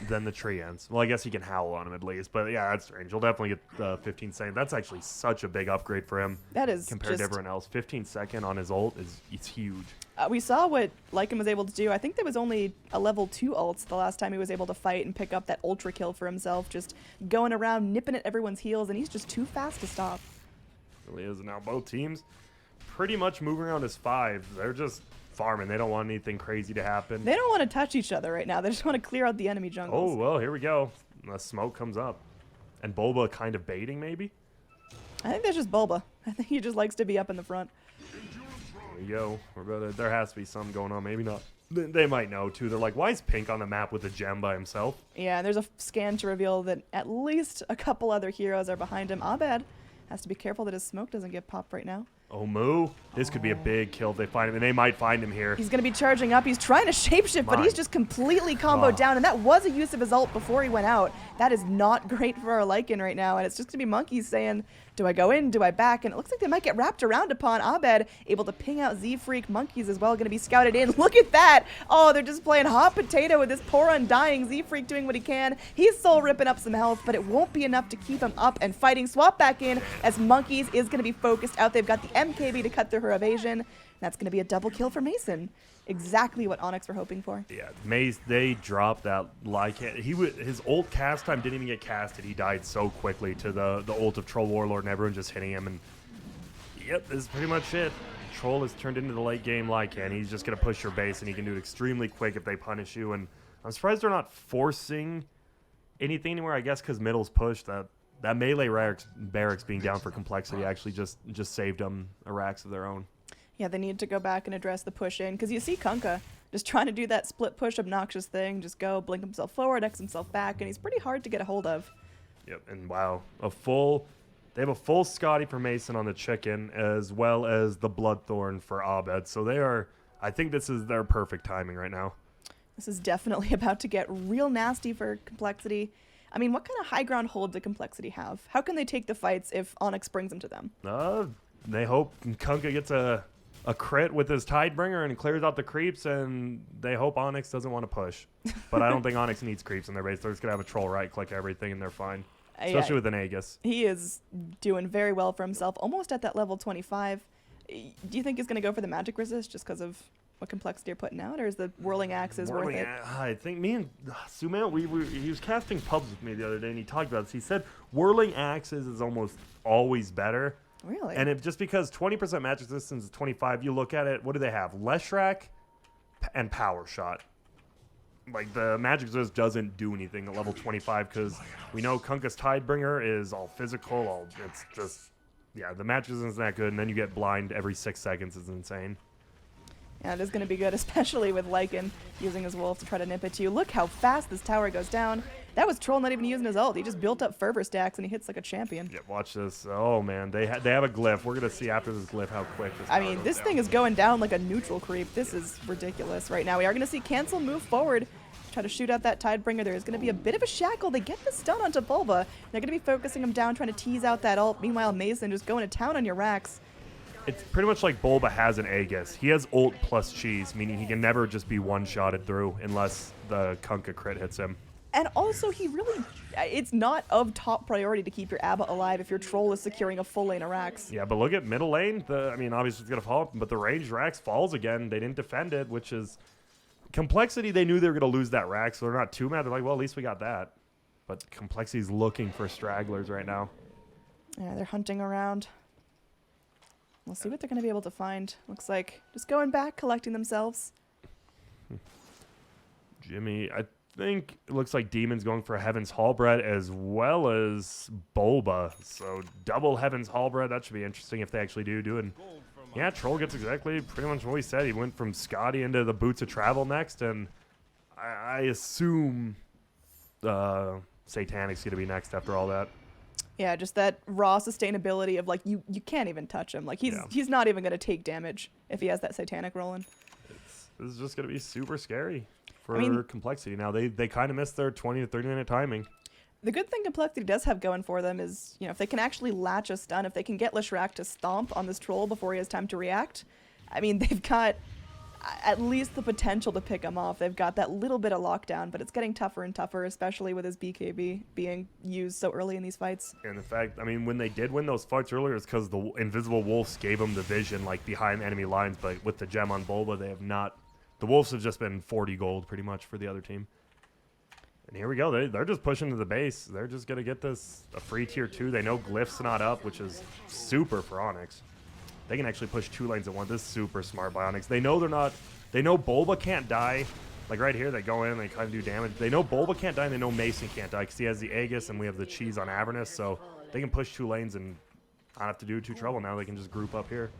than the tree ants. Well, I guess he can howl on him at least. But yeah, that's strange. He'll definitely get 15 second. That's actually such a big upgrade for him That is compared to just- everyone else. 15 second on his ult it's huge. We saw what Lycan was able to do. I think there was only a level 2 ults the last time he was able to fight and pick up that ultra kill for himself, just going around nipping at everyone's heels, and he's just too fast to stop. Really is. Now both teams pretty much moving around as 5. They're just farming. They don't want anything crazy to happen. They don't want to touch each other right now. They just want to clear out the enemy jungles. Oh, well, here we go. The smoke comes up. And Bulba kind of baiting, maybe? I think that's just Bulba. I think he just likes to be up in the front. There you go. There has to be something going on. Maybe not. They might know, too. They're like, why is Pink on the map with a gem by himself? Yeah, there's a scan to reveal that at least a couple other heroes are behind him. Abed has to be careful that his smoke doesn't get popped right now. Oh, Moo. This could be a big kill if they find him. And they might find him here. He's going to be charging up. He's trying to shapeshift, but My he's just completely comboed God. down. And that was a use of his ult before he went out. That is not great for our Lycan right now. And it's just going to be Monkeys saying, do I go in? Do I back? And it looks like they might get wrapped around upon Abed, able to ping out Z-Freak. Monkeys as well, going to be scouted in. Look at that. Oh, they're just playing hot potato with this poor undying Z-Freak doing what he can. He's soul ripping up some health, but it won't be enough to keep him up and fighting. Swap back in as Monkeys is going to be focused out. They've got the MKB to cut through her evasion. That's going to be a double kill for Mason. Exactly what Onyx were hoping for. Yeah, Maze, they dropped that Lycan. His ult cast time didn't even get casted. He died so quickly to the ult of Troll Warlord and everyone just hitting him. And yep, this is pretty much it. Troll has turned into the late game Lycan. He's just going to push your base and he can do it extremely quick if they punish you. And I'm surprised they're not forcing anything anywhere, I guess, because middle's pushed. That melee barracks being down for complexity actually just saved them a racks of their own. Yeah, they need to go back and address the push in, because you see Kunkka just trying to do that split push obnoxious thing, just go blink himself forward, X himself back, and he's pretty hard to get a hold of. Yep, and wow, a full They have a full Scotty for Mason on the chicken, as well as the Bloodthorn for Abed. So they are, I think this is their perfect timing right now. This is definitely about to get real nasty for Complexity. I mean, what kind of high ground hold did Complexity have? How can they take the fights if Onyx brings them to them? They hope Kunkka gets a crit with his Tidebringer and clears out the creeps, and they hope Onyx doesn't want to push. But I don't think Onyx needs creeps in their base. They're just going to have a troll right-click everything, and they're fine. Especially with an Aegis. He is doing very well for himself, almost at that level 25. Do you think he's going to go for the magic resist just because of what Complexity are putting out, or is the Whirling Axes worth it? I think me and Suman, he was casting pubs with me the other day, and he talked about this. He said Whirling Axes is almost always better. Really? And just because 20% magic resistance is 25, you look at it, what do they have? Leshrac and Power Shot. Like, the magic resist doesn't do anything at level 25 because we know Kunkka's Tidebringer is all physical. It's just, yeah, the magic resistance isn't that good, and then you get blind every 6 seconds. It's insane. Yeah, it is going to be good, especially with Lycan using his wolf to try to nip at you. Look how fast this tower goes down. That was Troll not even using his ult. He just built up fervor stacks, and he hits like a champion. Yeah, watch this. Oh, man. They have a glyph. We're going to see after this glyph how quick this I mean, this thing is going down like a neutral creep. This is ridiculous right now. We are going to see Cancel move forward, try to shoot out that Tidebringer. There is going to be a bit of a shackle. They get the stun onto Bulba. They're going to be focusing him down, trying to tease out that ult. Meanwhile, Mason just going to town on your racks. It's pretty much like Bulba has an Aegis. He has ult plus cheese, meaning he can never just be one-shotted through unless the Kunkka crit hits him. And also, it's not of top priority to keep your Abba alive if your Troll is securing a full lane of racks. Yeah, but look at middle lane. I mean, obviously it's going to fall, but the ranged racks falls again. They didn't defend it, which is... Complexity, they knew they were going to lose that rack, so they're not too mad. They're like, well, at least we got that. But Complexity's looking for stragglers right now. Yeah, they're hunting around. We'll see what they're going to be able to find. Looks like just going back, collecting themselves. Jimmy, I think it looks like Demon's going for Heaven's Hallbred as well as Bulba. So double Heaven's Hallbred, that should be interesting if they actually do. And yeah, Troll gets exactly pretty much what he said. He went from Scotty into the Boots of Travel next, and I assume Satanic's going to be next after all that. Yeah, just that raw sustainability of, like, you can't even touch him. Like, he's not even going to take damage if he has that Satanic rolling. This is just going to be super scary for Complexity. Now, they kind of missed their 20 to 30 minute timing. The good thing Complexity does have going for them is, if they can actually latch a stun, if they can get Leshrac to stomp on this Troll before he has time to react, I mean, they've got at least the potential to pick him off. They've got that little bit of lockdown, but it's getting tougher and tougher, especially with his BKB being used so early in these fights. And in fact, I mean, when they did win those fights earlier, it's because the Invisible Wolves gave them the vision, like, behind enemy lines, but with the gem on Bulba, they have not. The Wolves have just been 40 gold, pretty much, for the other team. And here we go. They're just pushing to the base. They're just going to get this a free tier 2. They know Glyph's not up, which is super for Onyx. They can actually push 2 lanes at once. This is super smart by Onyx. They know they're not... They know Bulba can't die. Like right here, they go in, they kind of do damage. They know Bulba can't die, and they know Mason can't die because he has the Aegis, and we have the cheese on Avernus, so they can push 2 lanes and not have to do too trouble now. They can just group up here.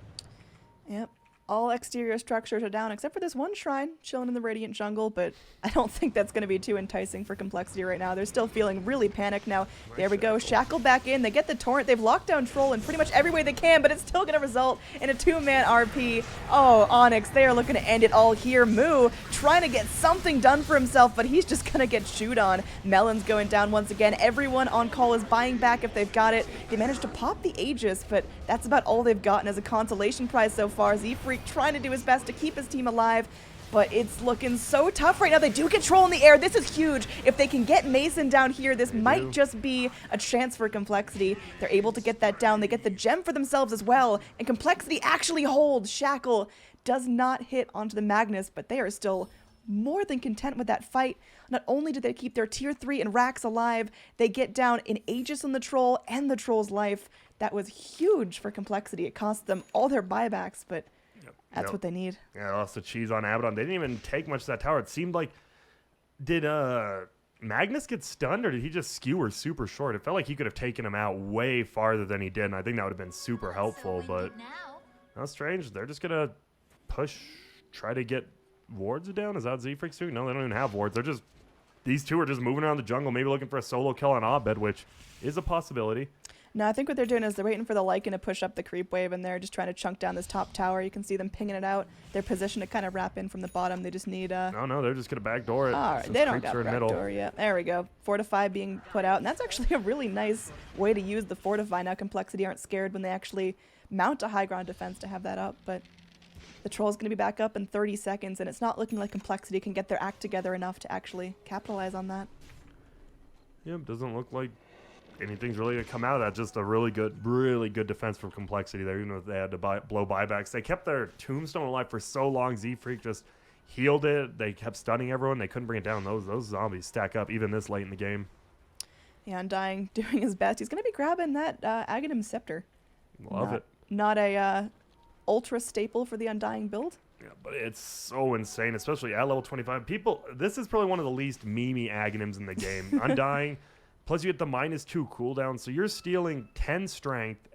Yep. All exterior structures are down except for this one shrine chilling in the Radiant Jungle, but I don't think that's going to be too enticing for Complexity right now. They're still feeling really panicked now. There we go. Shackle back in. They get the Torrent. They've locked down Troll in pretty much every way they can, but it's still going to result in a 2-man RP. Oh, Onyx, they are looking to end it all here. Moo trying to get something done for himself, but he's just going to get chewed on. Melon's going down once again. Everyone on call is buying back if they've got it. They managed to pop the Aegis, but that's about all they've gotten as a consolation prize so far. F.R.I.E trying to do his best to keep his team alive, but it's looking so tough right now. They do get Troll in the air. This is huge. If they can get Mason down here, this might just be a chance for Complexity. They're able to get that down. They get the gem for themselves as well, and Complexity actually holds. Shackle does not hit onto the Magnus, but they are still more than content with that fight. Not only do they keep their tier 3 and racks alive, they get down an Aegis on the Troll and the Troll's life. That was huge for Complexity. It cost them all their buybacks, but that's what they need. Yeah, they lost the cheese on Abaddon. They didn't even take much of that tower. It seemed like, did Magnus get stunned, or did he just skewer super short? It felt like he could have taken him out way farther than he did, and I think that would have been super helpful, but that's strange. They're just going to push, try to get wards down. Is that Z-Freaks too? No, they don't even have wards. They're just, these two are just moving around the jungle, maybe looking for a solo kill on Abed, which is a possibility. No, I think what they're doing is they're waiting for the Lycan to push up the creep wave, and they're just trying to chunk down this top tower. You can see them pinging it out. They're positioned to kind of wrap in from the bottom. They just need No, they're just gonna backdoor it. all right, since they don't creeps got are in middle. backdoor yet. There we go. Fortify being put out, and that's actually a really nice way to use the Fortify. Now Complexity aren't scared when they actually mount a high ground defense to have that up, but the Troll's going to be back up in 30 seconds, and it's not looking like Complexity can get their act together enough to actually capitalize on that. Yep, doesn't look like anything's really gonna come out of that. Just a really good defense from Complexity there, even though they had to blow buybacks. They kept their Tombstone alive for so long. Z-Freak just healed it. They kept stunning everyone. They couldn't bring it down. Those zombies stack up even this late in the game. Yeah, Undying doing his best. He's going to be grabbing that Aghanim Scepter. Love it. Not a ultra staple for the Undying build. Yeah, but it's so insane, especially at level 25. This is probably one of the least memey Aghanims in the game. Undying, plus you get the -2 cooldown, so you're stealing 10 strength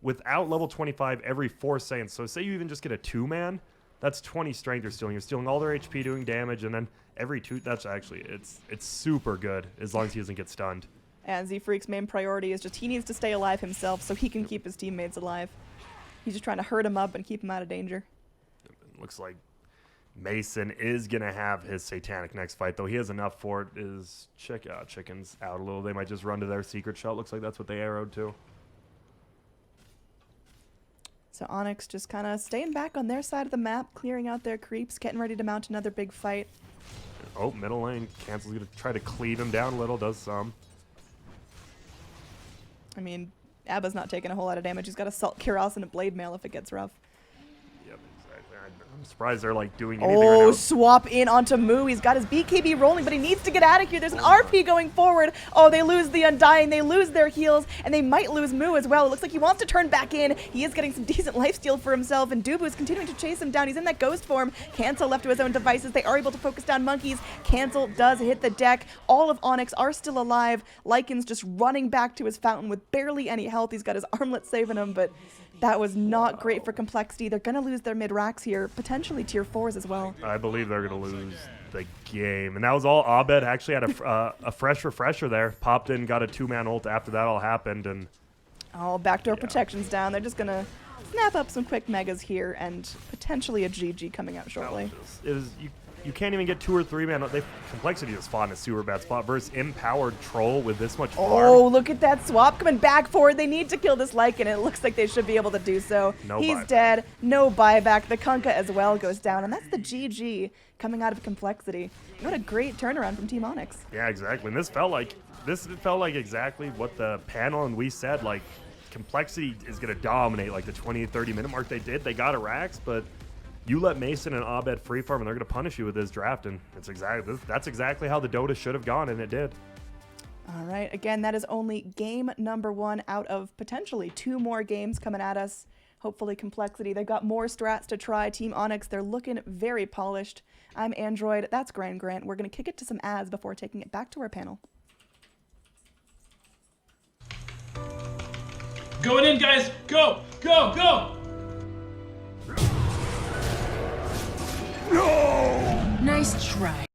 without level 25 every 4 seconds. So say you even just get a 2-man, that's 20 strength you're stealing. You're stealing all their HP doing damage, and then every 2, that's actually, it's super good as long as he doesn't get stunned. And Z-Freak's main priority is just he needs to stay alive himself so he can keep his teammates alive. He's just trying to hurt him up and keep him out of danger. Looks like Mason is going to have his Satanic next fight, though he has enough for it. Chicken's out a little. They might just run to their secret shot. Looks like that's what they arrowed to. So Onyx just kind of staying back on their side of the map, clearing out their creeps, getting ready to mount another big fight. Oh, middle lane. Cancel's going to try to cleave him down a little. Does some. I mean, Abba's not taking a whole lot of damage. He's got Assault Cuirass and a Blade Mail if it gets rough. Yep, exactly. I'm surprised they're like doing anything right Oh, now. swap in onto Moo. He's got his BKB rolling, but he needs to get out of here. There's an RP going forward. Oh, they lose the Undying. They lose their heals, and they might lose Moo as well. It looks like he wants to turn back in. He is getting some decent lifesteal for himself, and Dubu is continuing to chase him down. He's in that ghost form. Cancel left to his own devices. They are able to focus down monkeys. Cancel does hit the deck. All of Onyx are still alive. Lycan's just running back to his fountain with barely any health. He's got his armlet saving him, but that was not great for Complexity. They're going to lose their mid-racks here, potentially tier 4s as well. I believe they're going to lose the game. And that was all. Abed actually had a fresh refresher there. Popped in, got a 2-man ult after that all happened. And oh, backdoor protection's down. They're just going to snap up some quick megas here and potentially a GG coming out shortly. You can't even get 2 or 3 man. Complexity just fought in a super bad spot versus empowered troll with this much farm. Oh, look at that swap coming back forward. They need to kill this Lycan, and it looks like they should be able to do so. No He's buyback. dead. No buyback. The Kunkka as well goes down, and that's the GG coming out of Complexity. What a great turnaround from Team Onyx. Yeah, exactly. And this felt like exactly what the panel and we said. Like, Complexity is going to dominate like the 20, 30 minute mark they did. They got a racks, but you let Mason and Abed free farm, and they're going to punish you with this draft. And that's exactly how the Dota should have gone, and it did. All right. Again, that is only game number 1 out of potentially 2 more games coming at us. Hopefully Complexity. They've got more strats to try. Team Onyx, they're looking very polished. I'm Android. That's Grant. We're going to kick it to some ads before taking it back to our panel. Going in, guys! Go! Go! Go! Nice try.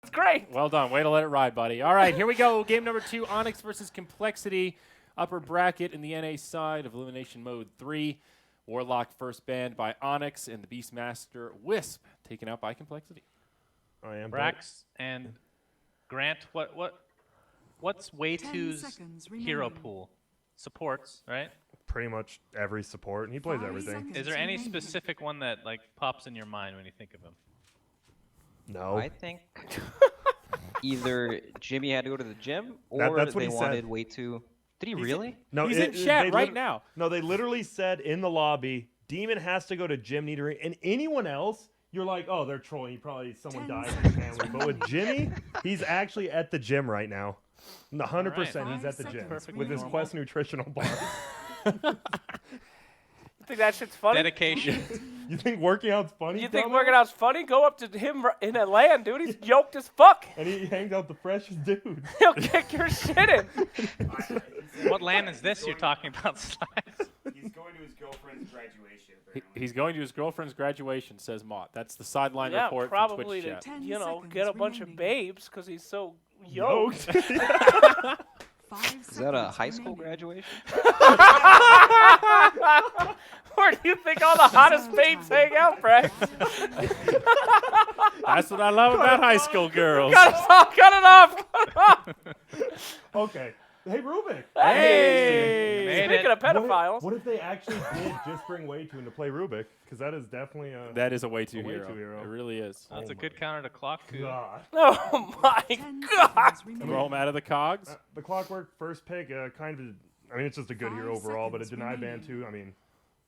It's great. Well done. Way to let it ride, buddy. All right, here we go. Game number 2, Onyx versus Complexity. Upper bracket in the NA side of Elimination Mode 3. Warlock first banned by Onyx, and the Beastmaster Wisp taken out by Complexity. I am Brax and Grant, what's Way 2's hero pool? Supports, right? pretty much every support, and he plays everything. Is there any specific one that like pops in your mind when you think of him? No. I think either Jimmy had to go to the gym, or that's what they he wanted said. way too. Did he really? No, He's in chat they right now. No, they literally said in the lobby, Demon has to go to gym, need to and anyone else, you're like, oh, they're trolling. Someone died in the family. But with Jimmy, he's actually at the gym right now. 100%, he's at the gym with his Quest nutritional bar. You think that shit's funny? Dedication. You think working out's funny? You think dumbass? working out's funny? Go up to him in a LAN, dude. He's yoked as fuck. And he hangs out the freshest dude. He'll kick your shit in. What land is this you're talking about, Slice? He's going to his girlfriend's graduation. He's going to his girlfriend's graduation, says Mott. That's the sideline Yeah, report probably from Twitch to, chat. you know, get a bunch of babes because he's so yoked. Is that a high school graduation? Where do you think all the hottest babes hang out, Brad? That's what I love about high school girls. Cut it off! Cut it off! Cut it off! Okay. Hey, Rubik. Hey! Made Speaking it. of pedophiles, What if they actually did just bring Way Tune to play Rubik? Because that is definitely a. That is a way too A way hero. too hero. It really is. That's Oh a good counter to clock too. God. oh my 10 God! seconds remaining. Throw 'em out of the cogs. The Clockwork first pick, kind of. I mean, it's just a good 5 hero overall, but a seconds deny ban remaining. too. I mean,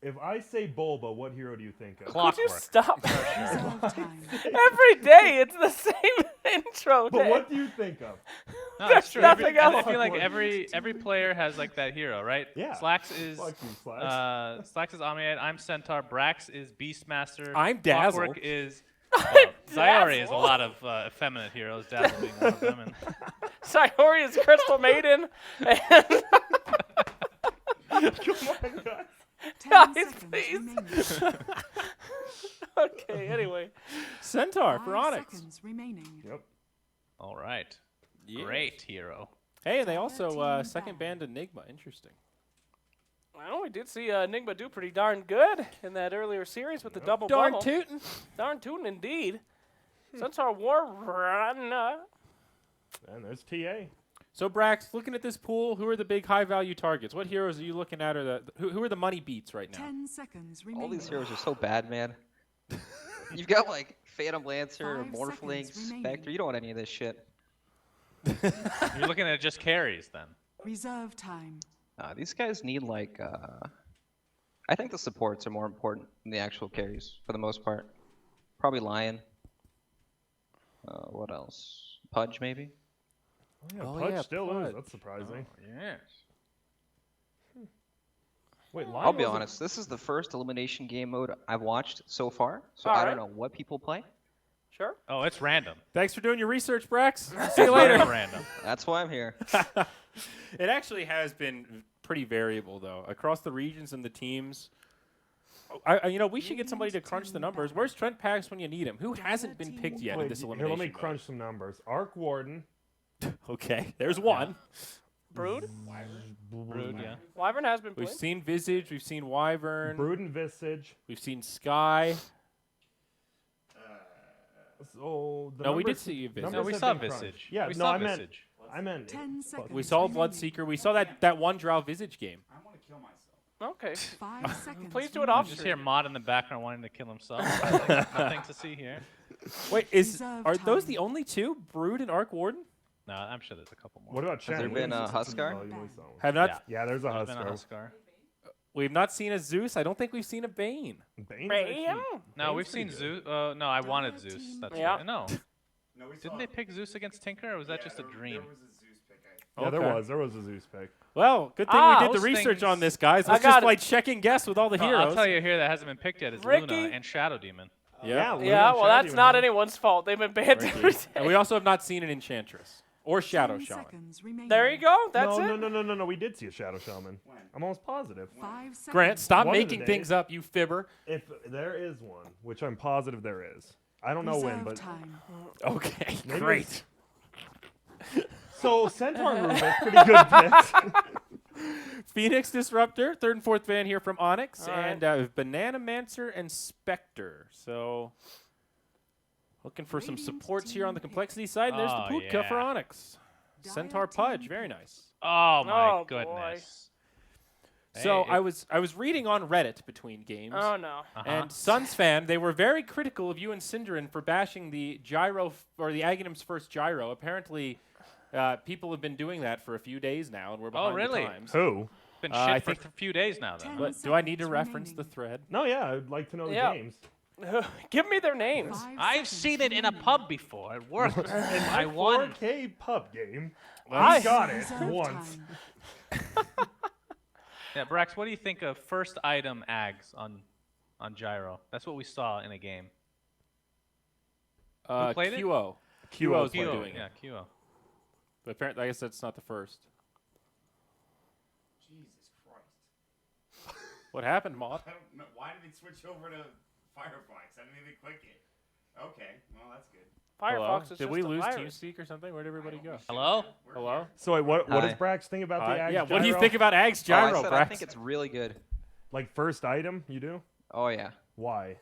if I say Bulba, what hero do you think of? Could you stop? Reserve time. Every day it's the same intro. But day. what do you think of? No, that's true. nothing And I else. feel like every player has like that hero, right? Yeah. Slacks is Fuck you, Slacks. Slacks is Omniad. I'm Centaur. Brax is Beastmaster. I'm Dazzle. Clockwork is. Sayori is a lot of effeminate heroes. Dazzle being one of them. And Sayori is Crystal Maiden. And Come on, guys. 10 Guys, seconds please. remaining. okay, anyway. Centaur for 5 Onyx. seconds remaining. Yep. all right, Yeah. great hero. Hey, and they also Team second banned. banned Enigma. Interesting. Well, we did see Enigma do pretty darn good in that earlier series with the double Darn bubble. tootin'. Darn tootin' indeed. Centaur War Runner. And there's TA. So Brax, looking at this pool, who are the big high value targets? What heroes are you looking at? Or who are the money beats right now? 10 seconds remaining. All these heroes are so bad, man. You've got like Phantom Lancer, 5 Morphling, seconds remaining. Spectre. You don't want any of this shit. You're looking at just carries then. Reserve time. These guys need like. I think the supports are more important than the actual carries for the most part. Probably Lion. What else? Pudge maybe. Oh, yeah, Oh, Pudge yeah, still Pudge. is. That's surprising. Yes. Wait, Lion I'll be wasn't- honest. This is the first elimination game mode I've watched so far, so All I right. don't know what people play. Sure. Oh, it's random. Thanks for doing your research, Brax. See you later. Very random. That's why I'm here. It actually has been pretty variable, though, across the regions and the teams. We should get somebody to crunch the numbers. Where's Trent Pax when you need him? Who hasn't been picked yet in Wait, this here, elimination? let me mode? crunch some numbers. Arc Warden. Okay, there's one. Brood. Brood, yeah. Wyvern has been We've played. seen Visage. We've seen Wyvern. Brood and Visage. We've seen Sky. So the No, we did numbers- see Visage. numbers No, we have saw been crunched. Visage. Yeah, we no, saw I meant. Visage. I meant. 10 seconds. We saw remaining. Bloodseeker. We saw that one draw Visage game. I want to kill myself. Okay. 5 seconds. Please do it remaining. off Just stream. hear Mod in the background wanting to kill himself. Nothing to see here. Wait, Reserve are those time. the only two? Brood and Arc Warden? No, I'm sure there's a couple more. What about there Chen? been a Williams? Huskar? Oh, you only saw one. Have not. Yeah. Yeah, there's a There's been a Huskar. Huskar. We've not seen a Zeus. I don't think we've seen a Bane. Bane's Bam. actually- No, Bane's we've seen pretty good. Zeus. No, I wanted Zeus. That's Yeah. right. No. No, we saw. Didn't they pick Zeus against Tinker, or was that just a dream? There was a Zeus pick. I Yeah, Okay. there was a Zeus pick. Well, good thing Ah, we did the those research things- on this, guys. I Let's got just it. play check and guess with all the Oh, heroes. I'll tell you here that hasn't been picked yet is Ricky? Luna and Shadow Demon. Yeah. Luna Yeah, and well, Shadow that's Demon, not huh? anyone's fault. They've been banned every day. And we also have not seen an Enchantress or Shadow 10 Shaman. seconds remaining. There you go. That's no, it. No. We did see a Shadow Shaman. When? I'm almost positive. 5 seconds. Grant, stop One of the making days. things up, you fibber. If there is one, which I'm positive there is. I don't know when, Reserve but time. Okay, Maybe great. so Centaur Rubik, pretty good picks. Phoenix Disruptor, third and fourth van here from Onyx, All right. and Banana Mancer and Spectre. So, looking for some supports here on the complexity side. And there's the Oh, Putka for yeah. Onyx. Centaur Pudge, very nice. Oh my Oh, boy. goodness. So Hey, I was reading on Reddit between games. Oh no. And Suns fan, they were very critical of you and Synderin for bashing the gyro or the Aghanim's first gyro. Apparently, people have been doing that for a few days now, and we're behind really? the times. Who? Been I shit for think- a few days now, then. 10 But do I need to seconds reference the remaining. thread? No, yeah, I'd like to know Yeah. the games. Give me their names. 5 I've seconds seen it in a remaining. pub before. It worked. I won. 4K pub game. I I got it Reserve once. time. Yeah, Brax, what do you think of first item ags on gyro? That's what we saw in a game. played it? QO. QO's QO's been QO, doing yeah, it. QO. But apparently, I guess that's not the first. Jesus Christ. What happened, Maud? I don't know. Why did it switch over to Firefly? 'Cause I didn't even click it. Okay, well, that's good. Firefox is Did just we a lose virus. TeamSpeak or something? Where'd everybody go? Hello? Hello? So wait, what does Hi. Brax think about the Ags Yeah, what do you gyro? think about Ag's Oh, I gyro, said Brax? I think it's really good. Like first item, you do? Oh yeah. Why?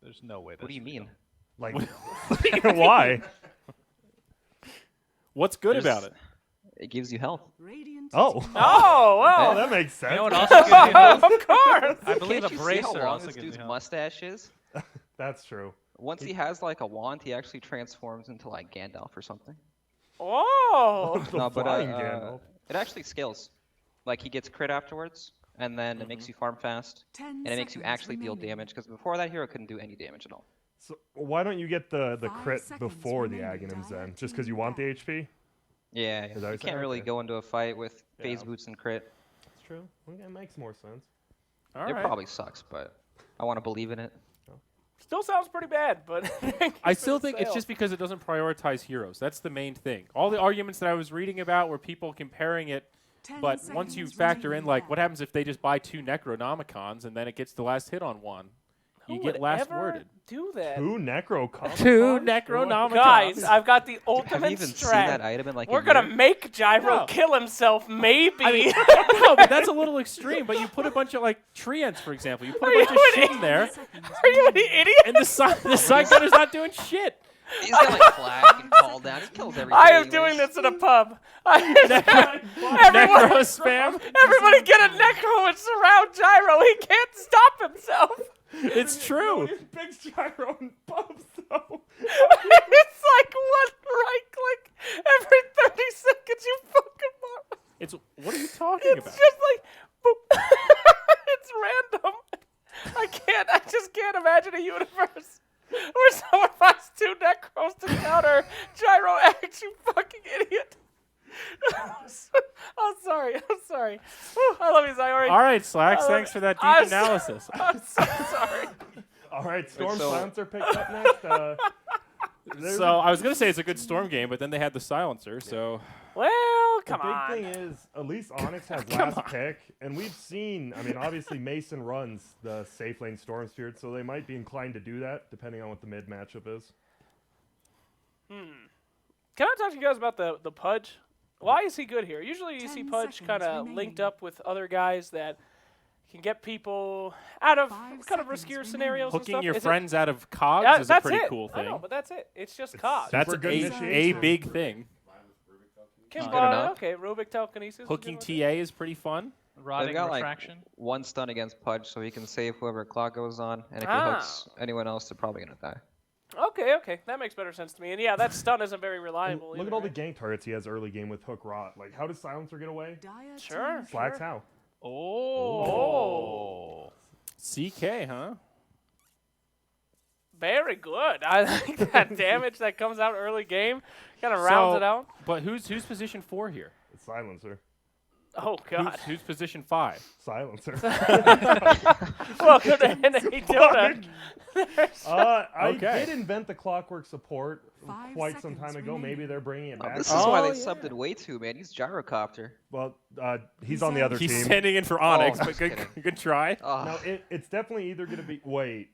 There's no way. What do you mean? Like, why? What's good There's- about it? It gives you health. Radiant Oh. is Oh, Oh, well. that makes sense. You know what else gives you health? Of course. I believe Can't a you see bracer how long also this gives you dude's health. mustache is? That's true. Once he has like a wand, he actually transforms into like Gandalf or something. Whoa. The No, but flying Gandalf. it actually scales. Like he gets crit afterwards, and then it makes you farm fast, 10 and it makes you seconds actually deal remaining. damage. Because before that hero couldn't do any damage at all. So why don't you get the 5 crit seconds before the remaining. Aghanims then? Dire Just because you team want the back. HP? Yeah, Is that what you you're can't saying? really Okay. go into a fight with phase Yeah. boots and crit. That's true. Okay, it makes more sense. All It right. probably sucks, but I want to believe in it. Still sounds pretty bad, but I still think it's just because it doesn't prioritize heroes. That's the main thing. All the arguments that I was reading about were people comparing it, 10 but once you seconds factor in, remaining like, left. what happens if they just buy 2 Necronomicons and then it gets the last hit on one? You get last worded. do that? 2 Necro Comic 2 Cons? Necronomicons. Guys, I've got the Have ultimate you even seen strat. that item in like We're a gonna year? make Gyro No. kill himself, maybe. I mean, no, but that's a little extreme. But you put a bunch of like treants, for example. You put Are a bunch of you shit an in there, Are you an idiot? and the side gunner's not doing shit. He's got like flag and call down. He kills everything. I am anyways. doing this in a pub. Everyone, Necro spam. everybody get a necro and surround Gyro. He can't stop himself. It's true. Big gyro and bubs though. It's like one right click every 30 seconds. You fucking moron. It's what are you talking It's about? just like, boop. It's random. I just can't imagine a universe where someone finds 2 necros to counter Gyro X, you fucking idiot. I'm sorry. Whew, I love you, Zyori. All right, Slacks. I love Thanks it. for that deep I'm so- analysis. I'm so sorry. All right, Storm so- Silencer picked up next. There's So I was gonna say it's a good Storm game, but then they had the silencer. So Well, the come on. big thing is, at least Onyx has last pick, and we've seen. I mean, obviously Mason runs the safe lane Storm Spirit, so they might be inclined to do that, depending on what the mid matchup is. Can I talk to you guys about the Pudge? Why is he good here? Usually you 10 see Pudge seconds kind of linked remaining. up with other guys that can get people out of 5 kind of seconds riskier remaining. scenarios and hooking stuff. your Is it- friends out of cogs Yeah, is a that's pretty it. cool I thing. know, but that's it. It's just It's COD. That's Super good a initiation. big thing. Can Good buy- enough. okay, Rubik telekinesis. is Hooking good with it. TA is pretty fun. Rotting got, like, refraction. One stun against Pudge, so he can save whoever clock goes on, and if he Ah. hooks anyone else, they're probably gonna die. Okay, that makes better sense to me. And yeah, that stun isn't very And reliable. look either, at all the right? gank targets he has early game with Hook Rot. Like, how does Silencer get away? Dire Sure. team Slacks how? Oh. CK, huh? Very good. I like that damage that comes out early game. Kind of rounds So- it out. But who's position 4 here? It's Silencer. Oh God. Who's position 5? Silencer. Welcome to N.D.S. Dota. I Okay. did invent the clockwork support 5 quite some seconds time ago. remaining. Maybe they're bringing it Oh, back. this is why Oh, they yeah. subbed it way too, man. He's gyrocopter. Well, he's on the other He's team. standing in for Onyx, Oh, but just good, kidding. good try. Oh, No, it's definitely either going to be. Wait.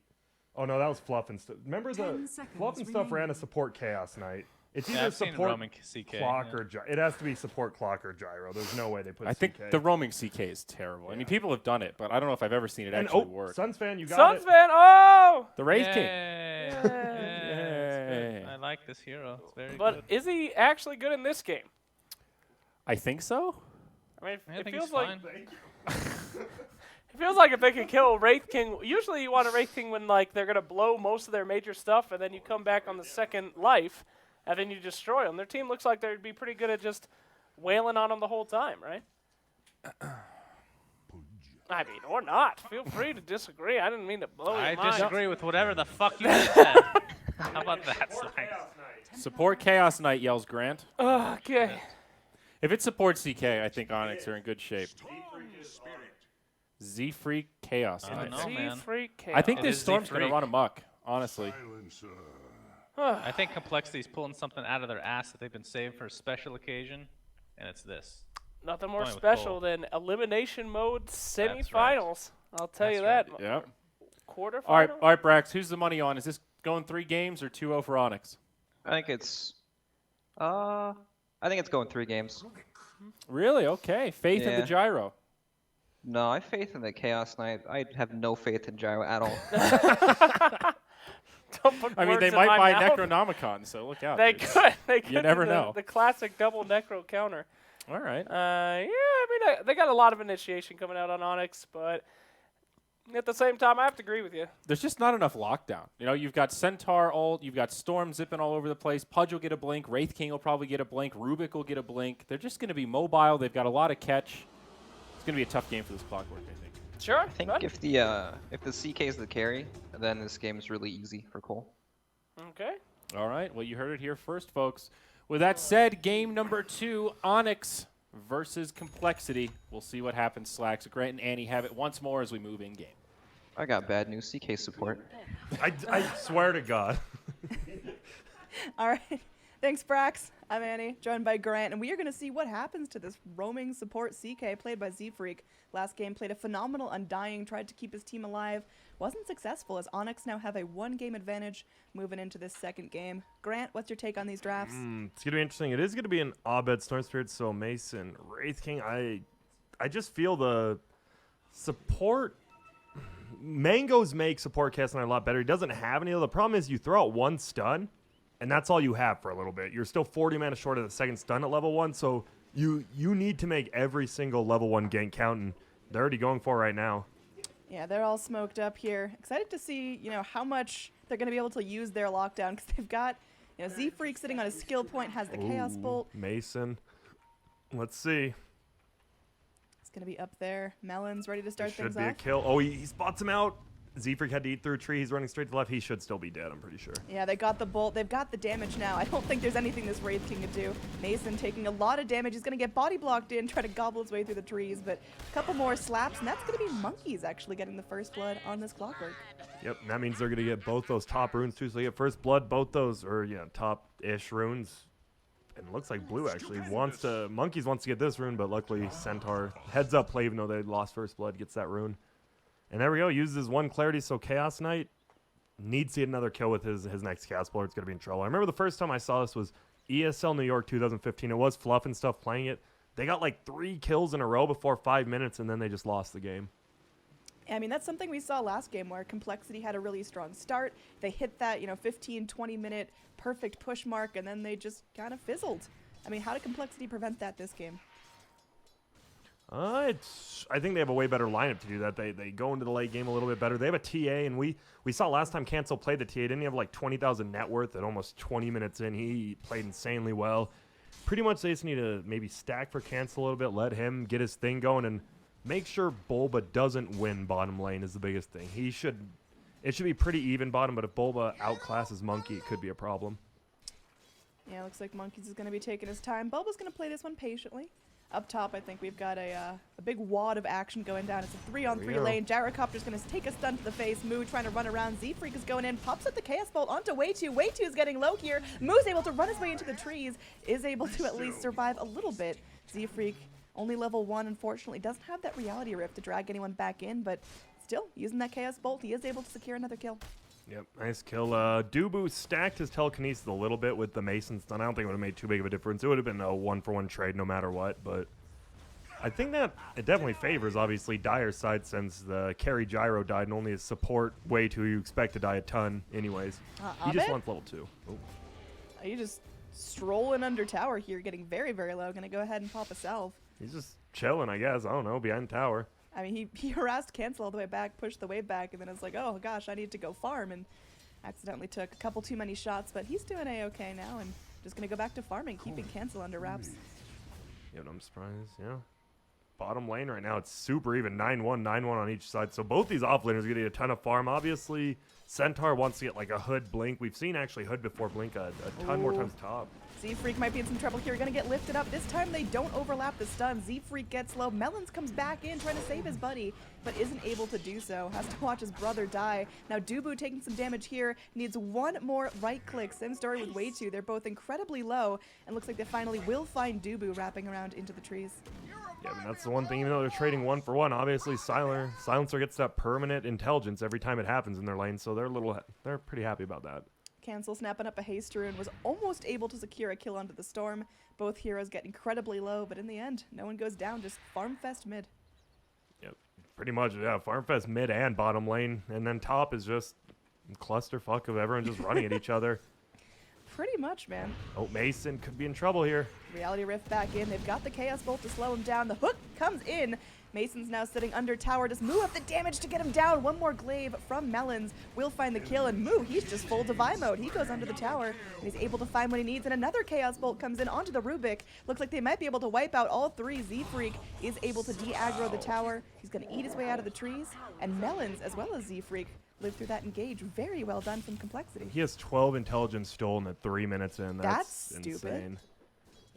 Oh, no, that was Fluff and stuff. Remember 10 the seconds Fluff and stuff ran a remaining. support Chaos Knight. It's Yeah, either I've seen support roaming CK. clock yeah. or it has to be support clock or gyro. There's no way they put I think CK. the roaming CK is terrible. I mean, people have done it, but I don't know if I've ever seen it and actually work. Suns fan, you got Suns it. fan. Oh. The Wraith King. Yay. Yay. It's good. Yay. I like this hero. It's very But good. is he actually good in this game? I think so. I mean, I it think feels he's like fine. it feels like if they could kill Wraith King. Usually, you want a Wraith King when like they're gonna blow most of their major stuff, and then you come back on the second life, and then you destroy them. Their team looks like they'd be pretty good at just wailing on them the whole time, right? I mean, or not. Feel free to disagree. I didn't mean to blow I your mind. disagree with whatever the fuck you just said. How about that, Slacks? Support Chaos Knight, yells Grant. Okay. If it supports CK, I think Onyx are in good shape. Z-Freak Chaos I don't Knight. know, man. Freak Chaos. I think It this is storm's going to Z-Freak. run amok, honestly. I think Complexity's pulling something out of their ass that they've been saving for a special occasion, and it's this. Nothing more Going with special Cole. than elimination mode right. semifinals. I'll tell you that. That's Yeah. Quarterfinal. All right, Brax, who's the money on? Is this going 3 games or 2-0 for Onyx? I think it's going 3 games. Really? Okay. Faith in the Yeah. gyro. No, I have faith in the Chaos Knight. I have no faith in Gyro at all. Don't put I mean, they words in might my buy mouth. Necronomicon, so look out. They dude. could. They could never do the, know. the classic double necro counter. All right. Yeah, I mean, they got a lot of initiation coming out on Onyx, but at the same time, I have to agree with you. There's just not enough lockdown. You know, you've got Centaur ult, you've got Storm zipping all over the place. Pudge will get a blink. Wraith King will probably get a blink. Rubik will get a blink. They're just going to be mobile. They've got a lot of catch. It's going to be a tough game for this Clockwork, I think. Sure. I think if the CK is the carry, then this game is really easy for Cole. Okay. All right. Well, you heard it here first, folks. With that said, game number 2, Onyx versus Complexity. We'll see what happens, Slacks. Grant and Annie have it once more as we move in game. I got bad news. CK support. I swear to God. All right. Thanks, Brax. I'm Annie, joined by Grant, and we are going to see what happens to this roaming support CK played by Z-Freak. Last game played a phenomenal Undying, tried to keep his team alive. Wasn't successful as Onyx now have a 1-game advantage moving into this second game. Grant, what's your take on these drafts? It's going to be interesting. It is going to be an Abed Storm Spirit, so Mason, Wraith King. I just feel the support. Mangoes make support Cast a lot better. He doesn't have any of the problem is you throw out 1 stun, and that's all you have for a little bit. You're still 40 mana short of the second stun at level 1, so you need to make every single level 1 gank count, and they're already going for it right now. Yeah, they're all smoked up here. Excited to see, how much they're going to be able to use their lockdown because they've got, Z-Freak sitting on his skill point, has the Chaos Bolt. Mason. Let's see. It's going to be up there. Melon's ready to start Should things be a off. kill. Oh, he spots him out. Z-Freak had to eat through a tree. He's running straight to the left. He should still be dead, I'm pretty sure. Yeah, they got the bolt. They've got the damage now. I don't think there's anything this Wraith King could do. Mason taking a lot of damage. He's going to get body blocked in, try to gobble his way through the trees, but a couple more slaps, and that's going to be Monkeys actually getting the first blood on this Clockwork. Yep, and that means they're going to get both those top runes too. So they get first blood, both those, or top-ish runes. And it looks like Blue actually Monkeys wants to get this rune, but luckily Centaur heads up play even though they lost first blood, gets that rune. And there we go, uses 1 clarity, so Chaos Knight needs to get another kill with his next cast or it's going to be in trouble. I remember the first time I saw this was ESL New York 2015. It was Fluff and stuff playing it. They got like 3 kills in a row before 5 minutes, and then they just lost the game. I mean, that's something we saw last game where Complexity had a really strong start. They hit that, 15, 20-minute perfect push mark, and then they just kind of fizzled. I mean, how did Complexity prevent that this game? I think they have a way better lineup to do that. They go into the late game a little bit better. They have a TA, and we saw last time Cancel played the TA. Didn't he have like 20,000 net worth at almost 20 minutes in? He played insanely well. Pretty much they just need to maybe stack for Cancel a little bit, let him get his thing going, and make sure Bulba doesn't win bottom lane is the biggest thing. It should be pretty even bottom, but if Bulba outclasses Monkey, it could be a problem. Yeah, looks like Monkeys is going to be taking his time. Bulba's going to play this one patiently. Up top, I think we've got a big wad of action going down. It's a 3-on-3 lane. Gyrocopter's going to take a stun to the face. Moo trying to run around. Z-Freak is going in. Pops up the Chaos Bolt onto Way2. Way2 is getting low here. Moo's able to run his way into the trees. Is able to at least survive a little bit. Z-Freak, only level 1, unfortunately. Doesn't have that Reality Rift to drag anyone back in, but still, using that Chaos Bolt, he is able to secure another kill. Yep, nice kill. Dubu stacked his telekinesis a little bit with the Mason stun. I don't think it would have made too big of a difference. It would have been a 1-for-1 trade no matter what, but I think that it definitely favors, obviously, Dyer's side since the carry Gyro died and only his support Way2 you expect to die a ton anyways. He just wants level 2. Ooh. Are you just strolling under tower here, getting very, very low? Gonna go ahead and pop a salve. He's just chilling, I guess. I don't know, behind tower. I mean, he harassed Cancel all the way back, pushed the wave back, and then it's like, oh gosh, I need to go farm, and accidentally took a couple too many shots, but he's doing A-okay now, and just gonna go back to farming, keeping Cancel under wraps. Yeah, I'm surprised, yeah. Bottom lane right now, it's super even, 9-1, 9-1 on each side, so both these offlaners are getting a ton of farm. Obviously, Centaur wants to get like a Hood Blink. We've seen actually Hood before Blink a ton more times top. Z-Freak might be in some trouble here. Gonna get lifted up. This time they don't overlap the stun. Z-Freak gets low. Melons comes back in trying to save his buddy, but isn't able to do so. Has to watch his brother die. Now Dubu taking some damage here. Needs one more right click. Same story with Way2. They're both incredibly low, and looks like they finally will find Dubu wrapping around into the trees. Yeah, I mean, that's the one thing, even though they're trading 1-for-1, obviously Silencer gets that permanent intelligence every time it happens in their lane, so they're pretty happy about that. Cancel snapping up a haste rune, was almost able to secure a kill onto the Storm. Both heroes get incredibly low, but in the end, no one goes down, just farm fest mid. Yep. Pretty much, yeah. Farm Fest mid and bottom lane. And then top is just clusterfuck of everyone just running at each other. Pretty much, man. Oh, Mason could be in trouble here. Reality Rift back in. They've got the Chaos Bolt to slow him down. The hook comes in. Mason's now sitting under tower. Does Moo have the damage to get him down? One more glaive from Melons will find the kill. And Moo, he's just full Divine mode. He goes under the tower and he's able to find what he needs. And another Chaos Bolt comes in onto the Rubik. Looks like they might be able to wipe out all three. Z-Freak is able to de-aggro the tower. He's going to eat his way out of the trees. And Melons, as well as Z-Freak, live through that engage. Very well done from Complexity. He has 12 intelligence stolen at 3 minutes in. That's stupid. insane.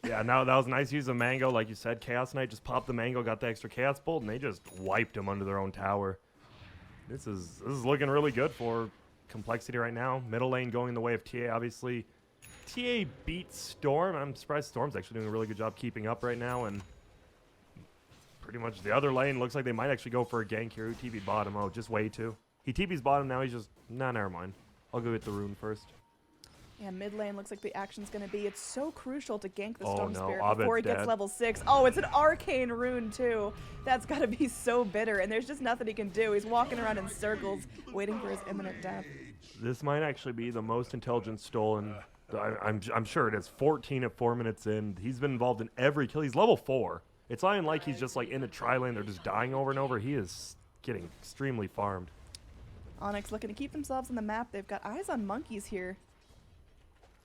Yeah, now that was a nice use of Mango. Like you said, Chaos Knight just popped the Mango, got the extra Chaos Bolt, and they just wiped him under their own tower. This is looking really good for Complexity right now. Middle lane going the way of TA, obviously. TA beat Storm. I'm surprised Storm's actually doing a really good job keeping up right now, and pretty much the other lane looks like they might actually go for a gank here. Who TP'd bottom? Oh, just way too. He TP's bottom now. He's just, nah, never mind. I'll go get the rune first. Yeah, mid lane looks like the action's going to be. It's so crucial to gank the Oh, Storm no, Spirit Abed's before he dead. gets level 6. Oh, it's an arcane rune, too. That's got to be so bitter, and there's just nothing he can do. He's walking around in circles, waiting for his imminent death. This might actually be the most intelligence stolen. I'm sure it is. 14 at 4 minutes in. He's been involved in every kill. He's level 4. It's not even like he's just like in a tri lane. They're just dying over and over. He is getting extremely farmed. Onyx looking to keep themselves on the map. They've got eyes on Monkeys here.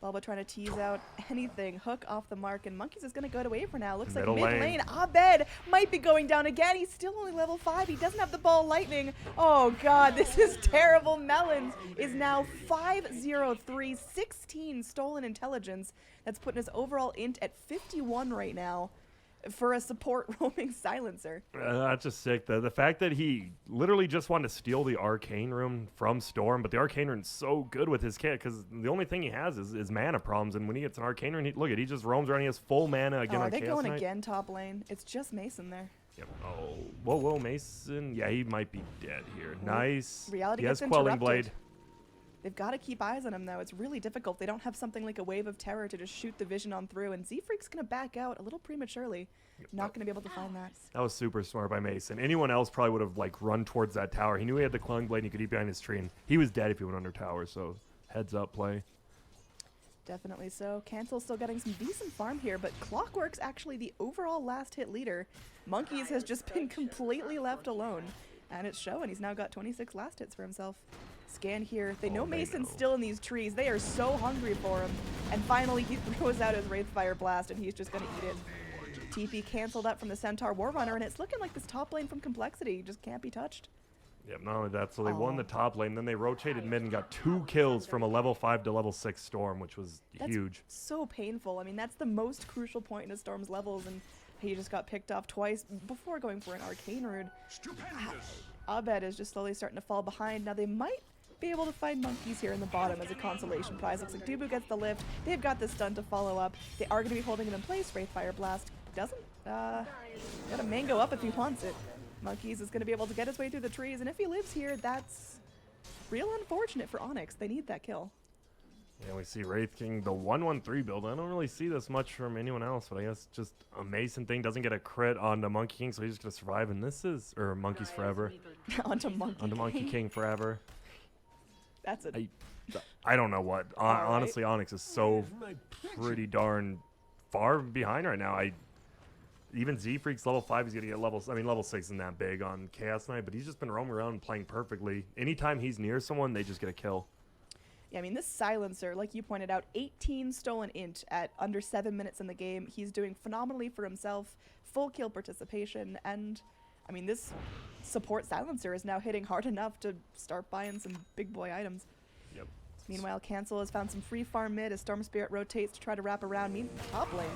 Bulba trying to tease out anything. Hook off the mark, and Monkeys is going to go away for now. Looks like Middle mid lane. lane. Abed might be going down again. He's still only level 5. He doesn't have the ball lightning. Oh, God, this is terrible. Melons is now 503, 16 stolen intelligence. That's putting his overall int at 51 right now for a support roaming silencer. That's just sick. The fact that he literally just wanted to steal the arcane rune from Storm, but the arcane rune's so good with his kit because the only thing he has is mana problems, and when he gets an arcane rune, look at he just roams around. He has full mana again Oh, are on they Chaos going Knight. again top lane? It's just Mason there. Yep. Oh, whoa, Mason. Yeah, he might be dead here. Nice. Reality he has gets Quelling interrupted. Blade. They've got to keep eyes on him, though. It's really difficult. They don't have something like a Wave of Terror to just shoot the vision on through, and Z-Freak's going to back out a little prematurely. Not going to be able to find that. That was super smart by Mason. Anyone else probably would have like run towards that tower. He knew he had the Quelling Blade and he could eat behind his tree, and he was dead if he went under tower, so heads up play. Definitely so. Cancel's still getting some decent farm here, but Clockwork's actually the overall last hit leader. Monkeys has just been completely left alone, and it's showing. He's now got 26 last hits for himself. Scan here. They know Mason's still in these trees. They are so hungry for him. And finally, he throws out his Wraithfire Blast, and he's just going to eat it. TP canceled up from the Centaur Warrunner, and it's looking like this top lane from Complexity just can't be touched. Yep, not only that, so they won the top lane, then they rotated mid and got 2 kills from a level 5 to level 6 Storm, which was That's huge. so painful. I mean, that's the most crucial point in a Storm's levels, and he just got picked off twice before going for an Arcane Rune. Abed is just slowly starting to fall behind. Now they might be able to find Monkeys here in the bottom as a consolation prize. Looks like Dubu gets the lift. They've got the stun to follow up. They are going to be holding him in place. Wraithfire Blast doesn't. Got a Mango up if he wants it. Monkeys is going to be able to get his way through the trees, and if he lives here, that's real unfortunate for Onyx. They need that kill. Yeah, we see Wraith King, the 1-1-3 build. I don't really see this much from anyone else, but I guess just a Mason thing doesn't get a crit on the Monkey King, so he's just going to survive, and this is, or Monkeys Forever. Onto Monkey Onto Monkey King Forever. That's a... I don't know what. Honestly, Onyx is so pretty darn far behind right now. Even Z-Freak's level 5, he's going to get level 6 isn't that big on Chaos Knight, but he's just been roaming around and playing perfectly. Anytime he's near someone, they just get a kill. Yeah, I mean, this Silencer, like you pointed out, 18 stolen int at under 7 minutes in the game. He's doing phenomenally for himself, full kill participation, and, I mean, this support Silencer is now hitting hard enough to start buying some big boy items. Yep. Meanwhile, Cancel has found some free farm mid as Storm Spirit rotates to try to wrap around. Top lane,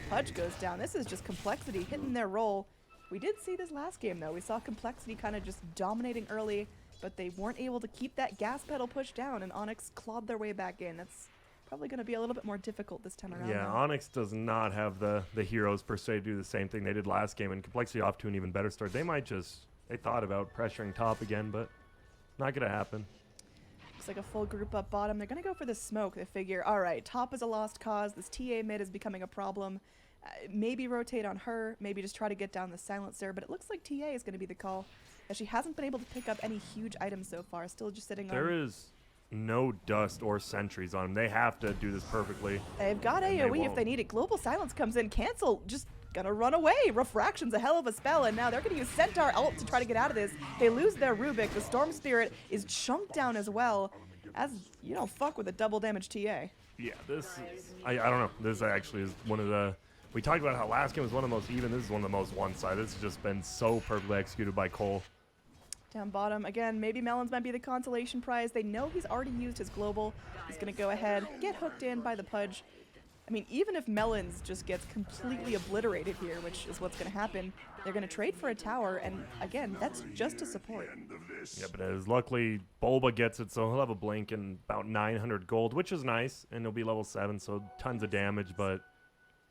Pudge goes down. This is just Complexity hitting their role. We did see this last game, though. We saw Complexity kind of just dominating early, but they weren't able to keep that gas pedal pushed down, and Onyx clawed their way back in. That's probably going to be a little bit more difficult this time around. Yeah, though. Onyx does not have the heroes per se to do the same thing they did last game, and Complexity off to an even better start. They thought about pressuring top again, but not going to happen. Looks like a full group up bottom. They're going to go for the smoke. They figure, all right, top is a lost cause. This TA mid is becoming a problem. Maybe rotate on her. Maybe just try to get down the silencer. But it looks like TA is going to be the call, as she hasn't been able to pick up any huge items so far. Still just sitting There on... is no dust or sentries on them. They have to do this perfectly. They've got And they AoE if won't. they need it. Global Silence comes in. Cancel just gonna run away. Refraction's a hell of a spell, and now they're gonna use Centaur ult to try to get out of this. They lose their Rubik. The Storm Spirit is chunked down as well, as you don't fuck with a double damage TA. Yeah, this is, I don't know. This actually is one of the, we talked about how last game was one of the most even. This is one of the most one-sided. This has just been so perfectly executed by Cole. Down bottom, again, maybe Melons might be the consolation prize. They know he's already used his global. He's gonna go ahead, get hooked in by the Pudge. I mean, even if Melons just gets completely obliterated here, which is what's going to happen, they're going to trade for a tower, and again, that's just a support. Yeah, but as luckily Bulba gets it, so he'll have a blink and about 900 gold, which is nice, and he'll be level 7, so tons of damage, but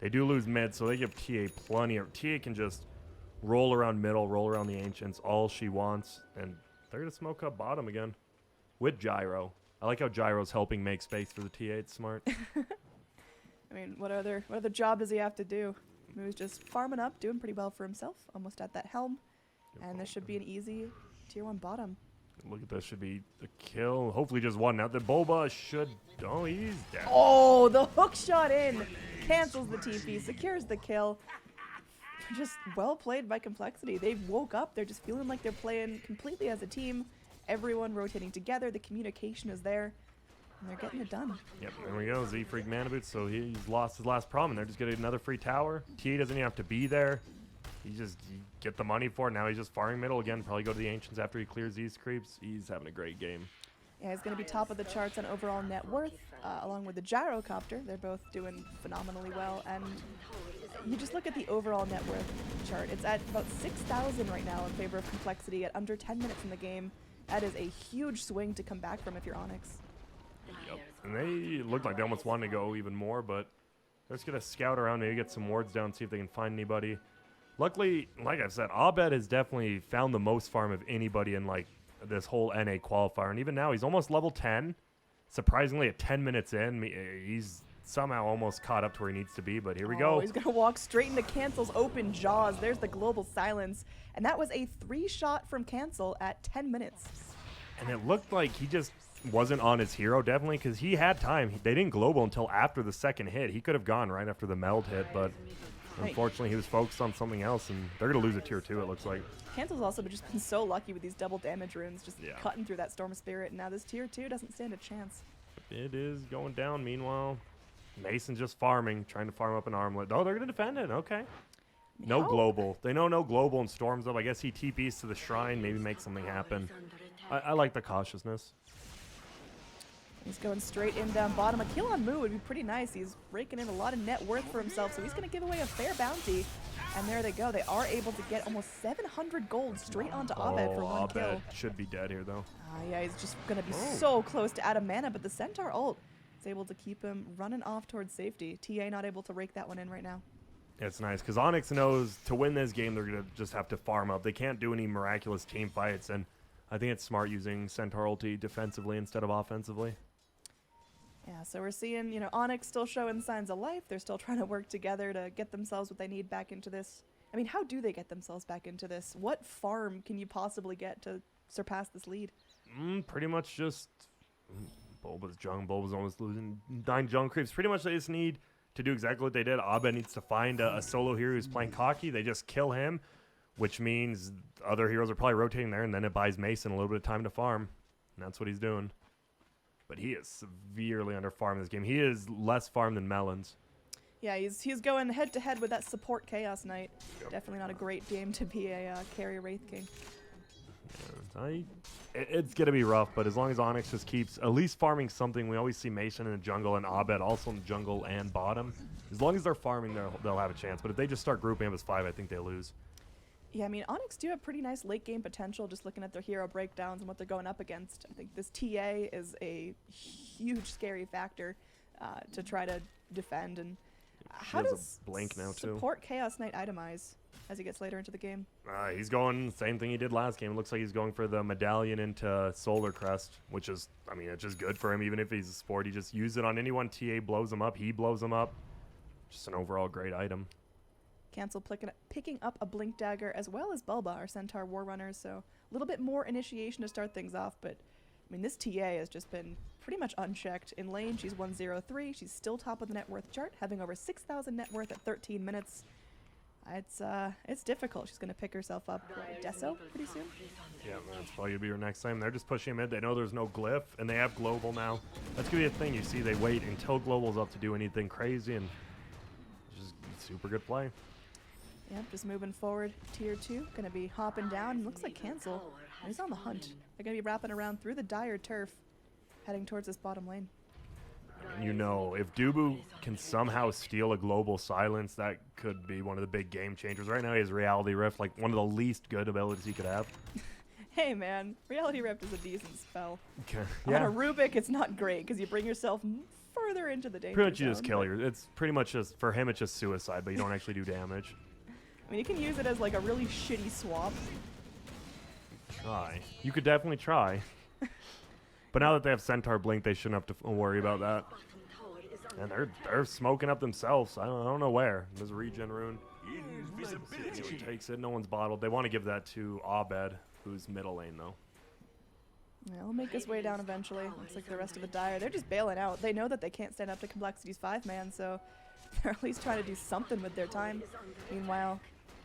they do lose mid, so they give TA plenty of... TA can just roll around middle, roll around the Ancients, all she wants, and they're going to smoke up bottom again with Gyro. I like how Gyro's helping make space for the TA. It's smart. I mean, what other job does he have to do? He was just farming up, doing pretty well for himself, almost at that helm, and this should be an easy tier 1 bottom. Look at this, should be a kill. Hopefully just one. Now the Bulba should... Oh, he's dead. Oh, the hook shot in! Cancels the TP, secures the kill. Just well played by Complexity. They woke up, they're just feeling like they're playing completely as a team. Everyone rotating together, the communication is there, and they're getting it done. Yep, there we go. Z-Freak mana boots, so he's lost his last problem, and they're just getting another free tower. T doesn't even have to be there. You get the money for it. Now he's just farming middle again. Probably go to the Ancients after he clears these creeps. He's having a great game. Yeah, he's going to be top of the charts on overall net worth, along with the Gyrocopter. They're both doing phenomenally well, and you just look at the overall net worth chart. It's at about 6,000 right now in favor of Complexity at under 10 minutes in the game. That is a huge swing to come back from if you're Onyx. Yep. And they look like they almost wanted to go even more, but they're just going to scout around, maybe get some wards down, see if they can find anybody. Luckily, like I said, Abed has definitely found the most farm of anybody in like this whole NA qualifier. And even now, he's almost level 10. Surprisingly, at 10 minutes in, he's somehow almost caught up to where he needs to be. But here we go. He's going to walk straight into Cancel's open jaws. There's the global silence. And that was a 3-shot from Cancel at 10 minutes. And it looked like he just wasn't on his hero, definitely, because he had time. They didn't global until after the second hit. He could have gone right after the meld hit, but unfortunately he was focused on something else, and they're going to lose a tier 2, it looks like. Cancel's also just been so lucky with these double damage runes, just cutting through that Storm Spirit, and now this tier 2 doesn't stand a chance. It is going down. Meanwhile, Mason's just farming, trying to farm up an armlet. Oh, they're going to defend it. Okay. No global. They know no global and storms up. I guess he TPs to the shrine, maybe make something happen. I like the cautiousness. He's going straight in down bottom. A kill on Moo would be pretty nice. He's raking in a lot of net worth for himself, so he's going to give away a fair bounty. And there they go. They are able to get almost 700 gold straight onto Abed for one kill. Abed should be dead here, though. Yeah, he's just going to be so close to out of mana, but the Centaur ult is able to keep him running off towards safety. TA not able to rake that one in right now. It's nice, because Onyx knows to win this game, they're going to just have to farm up. They can't do any miraculous team fights, and I think it's smart using Centaur ulti defensively instead of offensively. Yeah, so we're seeing, you know, Onyx still showing signs of life. They're still trying to work together to get themselves what they need back into this. I mean, how do they get themselves back into this? What farm can you possibly get to surpass this lead? Pretty much just Bulba's jung. Bulba's almost losing 9 jung creeps. Pretty much they just need to do exactly what they did. Abed needs to find a solo hero who's playing cocky. They just kill him, which means other heroes are probably rotating there, and then it buys Mason a little bit of time to farm. And that's what he's doing. But he is severely under farm in this game. He is less farm than Melons. Yeah, he's going head to head with that support Chaos Knight. Definitely not a great game to be a carry Wraith King. Yeah, it's going to be rough, but as long as Onyx just keeps at least farming something, we always see Mason in the jungle and Abed also in the jungle and bottom. As long as they're farming, they'll have a chance. But if they just start grouping up as 5, I think they lose. Yeah, I mean, Onyx do have pretty nice late game potential just looking at their hero breakdowns and what they're going up against. I think this TA is a huge scary factor to try to defend. And how does blink now too. support Chaos Knight itemize? as he gets later into the game. He's going same thing he did last game. It looks like he's going for the medallion into Solar Crest, which is, I mean, it's just good for him. Even if he's a sport, he just use it on anyone. TA blows him up. He blows him up. Just an overall great item. Cancel picking up a Blink Dagger as well as Bulba, our Centaur War Runners, so a little bit more initiation to start things off, but I mean, this TA has just been pretty much unchecked. In lane, she's 103. She's still top of the net worth chart, having over 6,000 net worth at 13 minutes. It's difficult. She's going to pick herself up Deso pretty soon. Yeah, that's probably going to be her next time. They're just pushing him in. They know there's no glyph, and they have global now. That's going to be a thing. You see, they wait until global's up to do anything crazy, and just super good play. Yep, just moving forward. Tier 2, going to be hopping down. Looks like Cancel. He's on the hunt. They're going to be wrapping around through the dire turf, heading towards this bottom lane. You know, if Dubu can somehow steal a global silence, that could be one of the big game changers. Right now, he has Reality Rift, like one of the least good abilities he could have. Hey, man, Reality Rift is a decent spell. Okay. On Yeah. a Rubik, it's not great because you bring yourself further into the danger Pretty much you zone, just kill but- your. It's pretty much just, for him, it's just suicide, but you don't actually do damage. I mean, you can use it as like a really shitty swap. Try. You could definitely try. But now that they have Centaur Blink, they shouldn't have to worry about that. And they're smoking up themselves. I don't know where. There's a regen rune. He takes it. No one's bottled. They want to give that to Abed, who's middle lane though. Yeah, he'll make his way down eventually. Looks like the rest of the Dire, they're just bailing out. They know that they can't stand up to Complexity's 5-man, so they're at least trying to do something with their time. Meanwhile,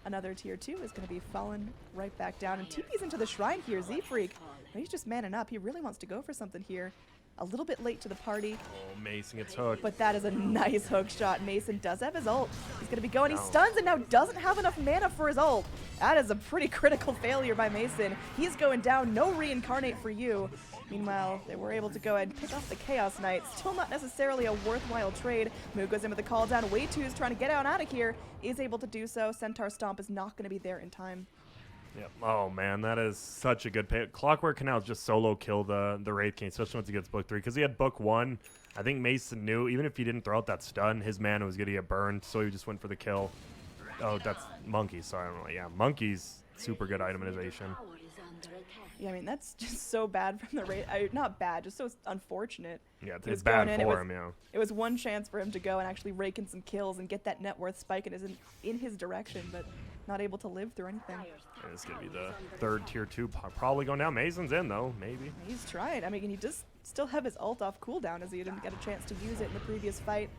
another tier 2 is going to be falling right back down. And TP's into the shrine here. Z-Freak, he's just manning up. He really wants to go for something here. A little bit late to the party, Oh, Mason gets hooked. but that is a nice hook shot. Mason does have his ult. He's going to be going. He No. stuns and now doesn't have enough mana for his ult. That is a pretty critical failure by Mason. He's going down. No reincarnate for you. Meanwhile, they were able to go ahead and pick off the Chaos Knight. Still not necessarily a worthwhile trade. Moog goes in with the call down. Way 2 is trying to get out of here. Is able to do so. Centaur Stomp is not going to be there in time. Yep. Oh man, that is such a good pay. Clockwork Canal just solo kill the Wraith King, especially once he gets book 3, because he had book 1. I think Mason knew even if he didn't throw out that stun, his mana was gonna get burned, so he just went for the kill. Oh, that's Monkey. Sorry, I don't know. Yeah, Monkey's super good itemization. Yeah, I mean, that's just so bad from the Wraith. Not bad, just so unfortunate. Yeah, He was it's bad going in, it for was- him. Yeah. It was one chance for him to go and actually rake in some kills and get that net worth spike and is in his direction, but not able to live through anything. And it's gonna be the third tier 2, probably going down. Mason's in though, maybe. He's trying. I mean, he does still have his ult off cooldown as he didn't get a chance to use it in the previous fight.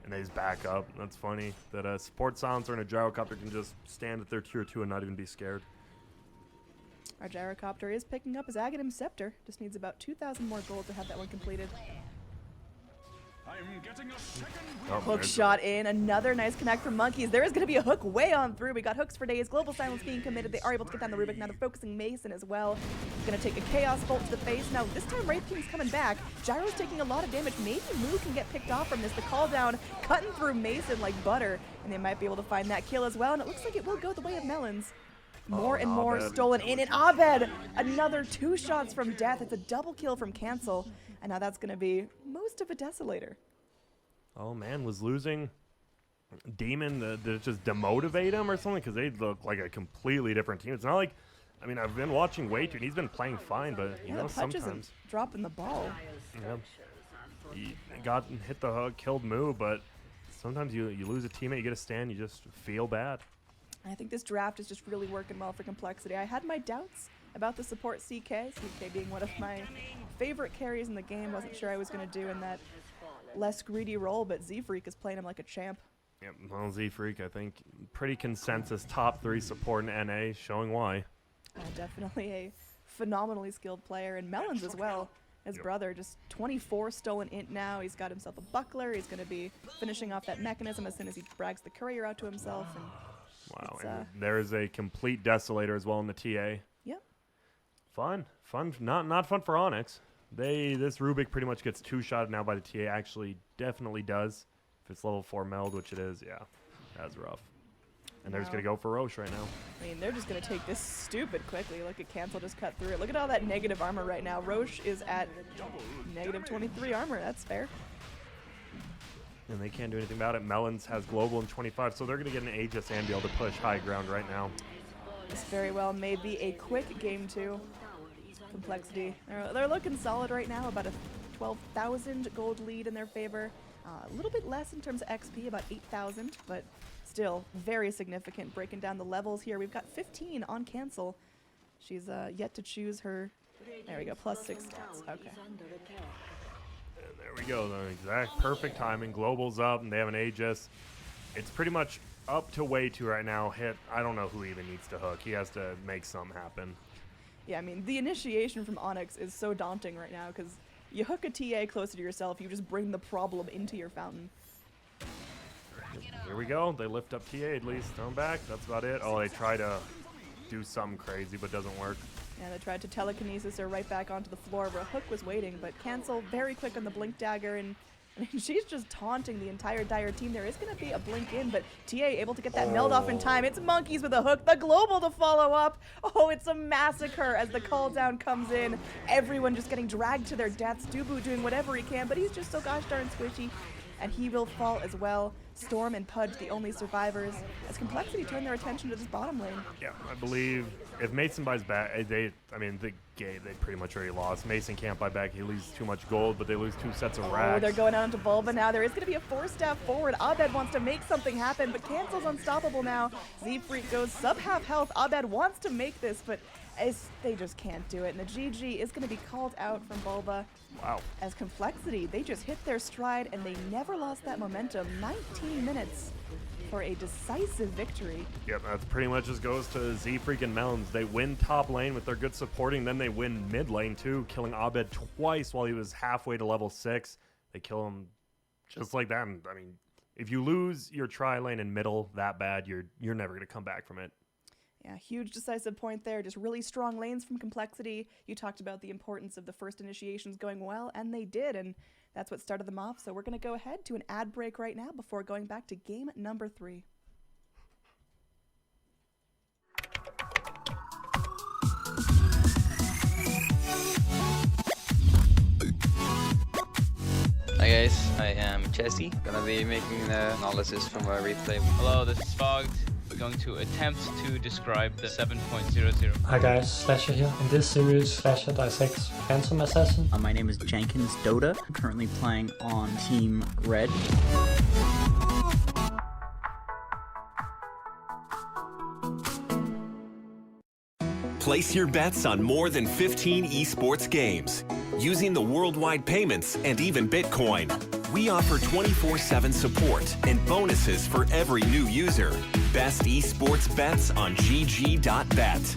And they just back up. That's funny that a support silencer and a gyrocopter can just stand at their tier 2 and not even be scared. Our gyrocopter is picking up his Aghanim Scepter. Just needs about 2,000 more gold to have that one completed. Oh, Hook there's shot in. Another nice connect from Monkeys. There is going to be a hook way on through. We got hooks for days. Global Silence being committed. They are able to get down the Rubik. Now they're focusing Mason as well. He's going to take a Chaos Bolt to the face. Now this time Wraith King's coming back. Gyro's taking a lot of damage. Maybe Moo can get picked off from this. The call down cutting through Mason like butter. And they might be able to find that kill as well. And it looks like it will go the way of Melons. More and more Abed. stolen in. And Abed, another 2 shots from death. It's a double kill from Cancel. And now that's going to be most of a Desolator. Oh man, was losing Demon to just demotivate him or something? Because they look like a completely different team. It's not like, I mean, I've been watching way too, and he's been playing fine, but you know, the punches and sometimes dropping the ball. yeah, he got hit the hook, killed Moo, but sometimes you lose a teammate, you get a stand, you just feel bad. I think this draft is just really working well for Complexity. I had my doubts about the support CK being one of my favorite carries in the game. Wasn't sure I was going to do in that less greedy role, but Z-Freak is playing him like a champ. Yep, well, Z-Freak, I think, pretty consensus top 3 support in NA, showing why. Definitely a phenomenally skilled player, and Melons as well. His brother, just 24 stolen int now. He's got himself a buckler. He's going to be finishing off that mechanism as soon as he brags the courier out to himself. And Wow, it's, and there is a complete Desolator as well in the TA. Yep. Fun, not fun for Onyx. This Rubik pretty much gets 2-shotted now by the TA. Actually, definitely does. If it's level 4 meld, which it is, yeah, that's rough. And they're just gonna go for Roche right now. I mean, they're just going to take this stupid quickly. Look at Cancel just cut through it. Look at all that negative armor right now. Roche is at negative 23 armor. That's fair. and they can't do anything about it. Melons has global in 25, so they're going to get an Aegis and be able to push high ground right now. This very well may be a quick game too. Complexity. They're looking solid right now, about a 12,000 gold lead in their favor. A little bit less in terms of XP, about 8,000, but still very significant. Breaking down the levels here, we've got 15 on cancel. She's yet to choose her. There we go, +6 stats. Okay. And there we go, the exact perfect timing. Global's up, and they have an Aegis. It's pretty much up to way two right now. Hit, I don't know who even needs to hook. He has to make something happen. Yeah, I mean, the initiation from Onyx is so daunting right now because you hook a TA closer to yourself, you just bring the problem into your fountain. Here we go. They lift up TA at least. Throw him back. That's about it. Oh, they try to do something crazy, but doesn't work. Yeah, they tried to telekinesis her right back onto the floor where Hook was waiting, but cancel very quick on the blink dagger, and I mean, she's just taunting the entire Dire team. There is going to be a blink in, but TA able to get that meld off in time. It's Monkeys with a hook, the global to follow up. Oh, it's a massacre as the call down comes in. Everyone just getting dragged to their deaths. Dubu doing whatever he can, but he's just so gosh darn squishy. And he will fall as well. Storm and Pudge, the only survivors, as Complexity turn their attention to this bottom lane. Yeah, I believe if Mason buys back, the game, they pretty much already lost. Mason can't buy back. He loses too much gold, but they lose 2 sets of racks. Oh, they're going out into Volva now. There is going to be a 4-step forward. Abed wants to make something happen, but Cancel's unstoppable now. Z-Freak goes sub-half health. Abed wants to make this, but they just can't do it. And the GG is going to be called out from Volva. Wow. As Complexity, they just hit their stride, and they never lost that momentum. 19 minutes for a decisive victory. Yep, that pretty much just goes to Z-Freak and Melons. They win top lane with their good supporting, then they win mid lane too, killing Abed twice while he was halfway to level 6. They kill him just like that. And, I mean, if you lose your tri lane in middle that bad, you're never going to come back from it. Yeah, huge decisive point there. Just really strong lanes from Complexity. You talked about the importance of the first initiations going well, and they did, and that's what started them off. So we're going to go ahead to an ad break right now before going back to game number 3. Hi guys, I am Jesse. Gonna be making the analysis from a replay. Hello, this is Fogged. We're going to attempt to describe the 7.00. Hi guys, Slasher here. In this series, Slasher dissects Phantom Assassin. My name is Jenkins Dota. I'm currently playing on Team Red. Place your bets on more than 15 esports games. Using the worldwide payments and even Bitcoin. We offer 24/7 support and bonuses for every new user. Best esports bets on gg.bet.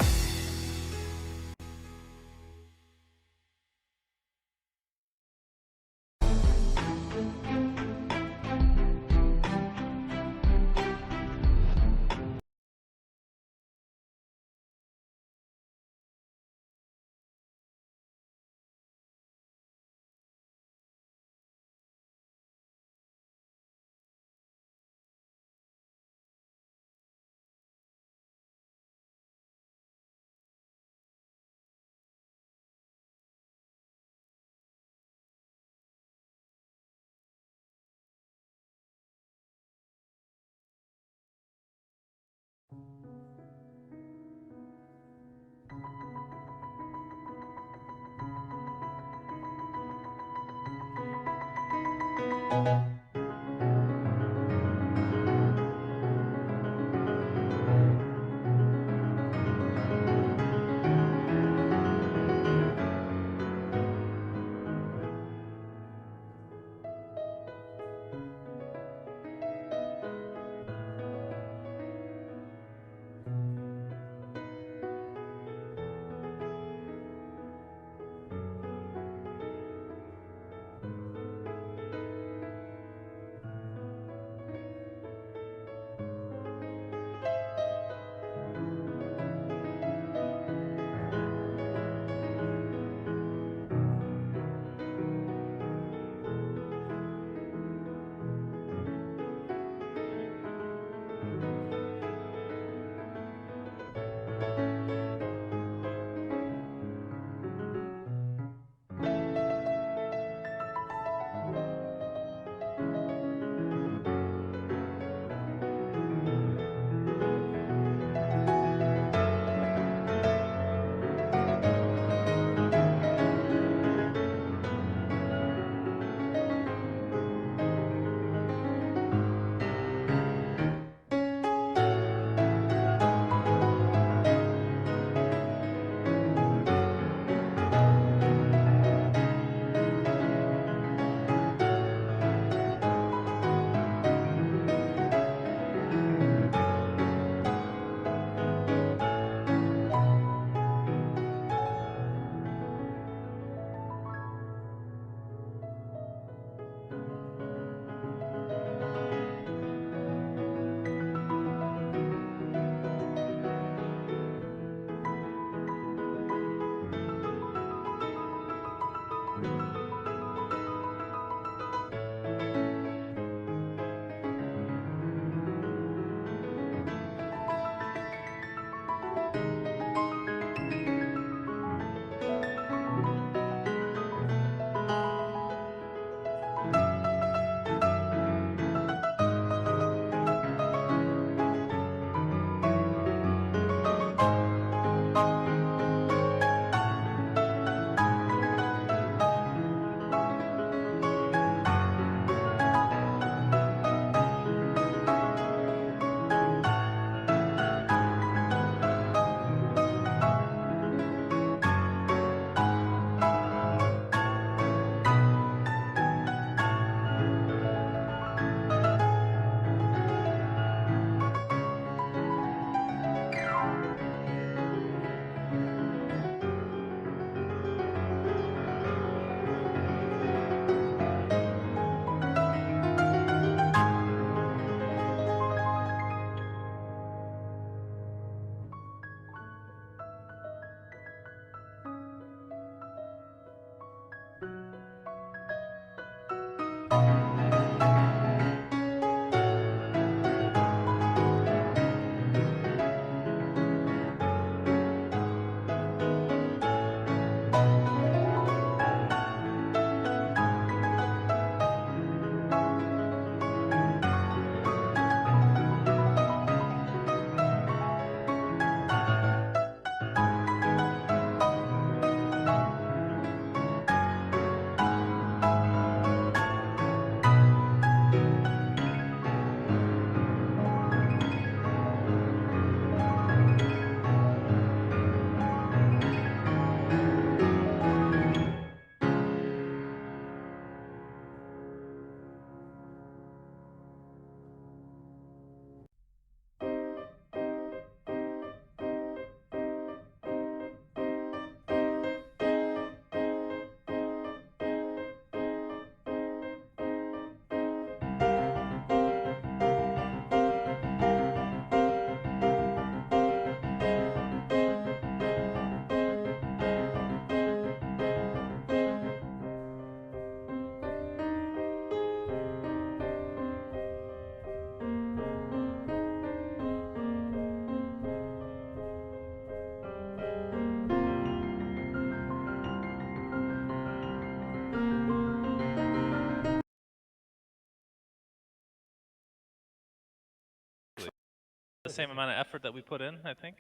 The same amount of effort that we put in, I think.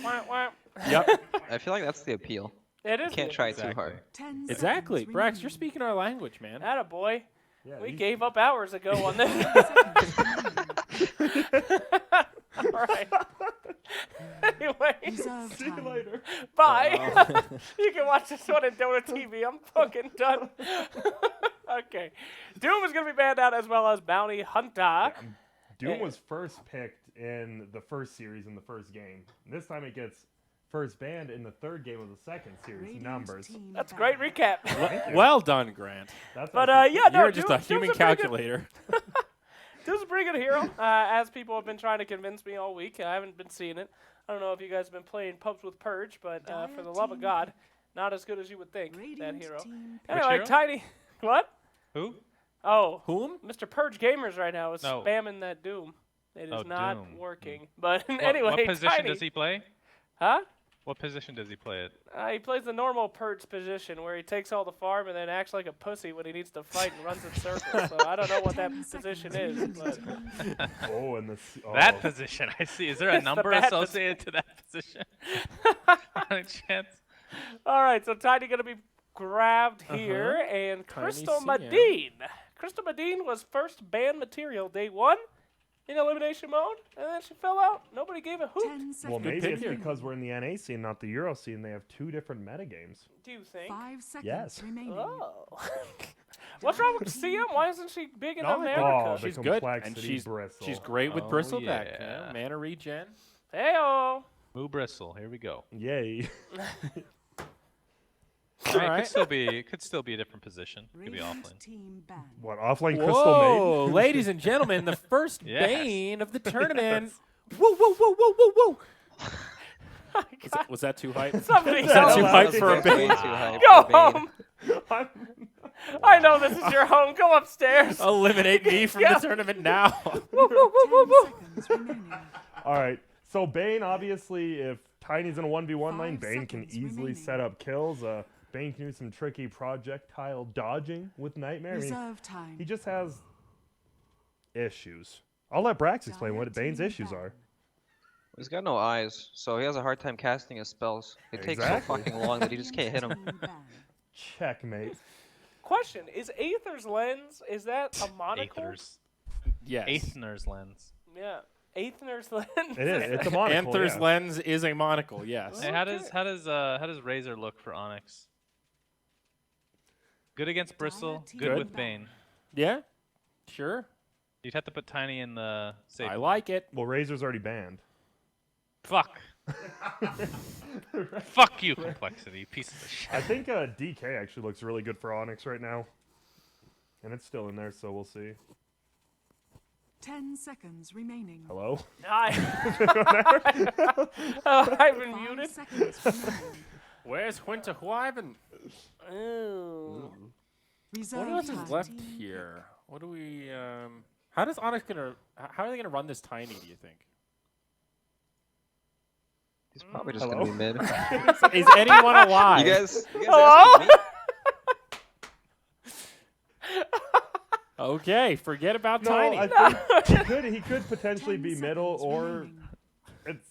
Wah, wah. Yep. I feel like that's the appeal. It is. You can't the- too hard. 10 Exactly. seconds Brax, you're remaining. speaking our language, man. Atta boy. Yeah, We he's- gave up hours ago on this. 10 seconds remaining. All right. Anyway, Reserve See you time. later. bye. You can watch this one in Dota TV. I'm fucking done. Okay. Doom is going to be banned out as well as Bounty Hunter. Doom was first picked in the first series in the first game. This time it gets first banned in the third game of the second series. Radiant Numbers. team That's a banned. great recap. Thank you. Well done, Grant. That's But actually- yeah, no, You're just a Doom's human pretty good- calculator. Doom's a pretty good hero, as people have been trying to convince me all week. I haven't been seeing it. I don't know if you guys have been playing pubs with Purge, but for the love of God, not as good as you would think, that Radiant hero. team Anyway, hero? Tiny. What? Who? Oh, Whom? Mr. Purge Gamers right now is No. spamming that Doom. It is Oh, not Doom. working. But What, anyway, what position Tiny. does he play? Huh? What position does he play it? He plays the normal Purge position where he takes all the farm and then acts like a pussy when he needs to fight and runs in circles. So I don't know what that 10 position seconds is. But remaining. Oh, and this. Oh. That position, I see. Is there a It's the number bad associated to that position? Any chance? all right, so Tiny gonna be grabbed here, and Tiny Crystal CM. Medine. Crystal Medine was first banned material day 1 in elimination mode, and then she fell out. Nobody gave a hoot. 10 seconds Well, maybe pick it's here. because we're in the NA scene, not the Euro scene. They have two different metagames. Do you think? 5 seconds Yes. remaining. Oh. What's wrong with CM? Why isn't she big in No, America? Oh, the She's good, and complexity she's bristle. great with Oh, bristleback. yeah. Mana regen. Heyo. Moo Bristle. Here we go. Yay. I mean, Alright. it could still be a different position. It could be Radiant offlane. team banned. What, offlane Crystal Whoa, Maiden? ladies and gentlemen, the first Yes. Bane of the tournament. Whoa, whoa, whoa, whoa, whoa, whoa. Was that too hype? Somebody Was that else. too hype for a That's way Bane? too high Go for Bane. home. I know this is your home. Go upstairs. Eliminate me from Yeah. the tournament now. 10 seconds remaining. All right. So Bane, obviously, if Tiny's in a 1v1 lane, 5 Bane can seconds easily remaining. set up kills. Bane can do some tricky projectile dodging with Nightmare. I mean, Reserve time. he just has issues. I'll let Brax explain what Bane's Team issues are. banned. He's got no eyes, so he has a hard time casting his spells. It takes so Exactly. fucking long that he just can't hit him. Team banned. Checkmate. Question: is Aether's lens? Is that a monocle? Aether's. Yes. Aethner's lens. Yeah. Aether's lens. It is. It's a monocle. Anther's yeah. lens is a monocle, yes. Hey, how does Razor look for Onyx? Good against Bristle, good Good. with Bane. Yeah, sure. You'd have to put Tiny in the safe. I like it. Well, Razor's already banned. Fuck. Fuck you, complexity, piece of shit. I think DK actually looks really good for Onyx right now. And it's still in there, so we'll see. 10 seconds remaining. Hello? Hi. Oh, I've been 5 muted. seconds remaining. Where's Winter Wyvern? Ooh. Reserve What else time. is left here? What do we? How does Onyx gonna? How are they gonna run this Tiny? Do you think? He's probably just Hello? gonna be mid. Is anyone alive? You guys Hello? asking me? Okay, forget about No, Tiny. I think he could potentially 10 be middle, seconds or remaining.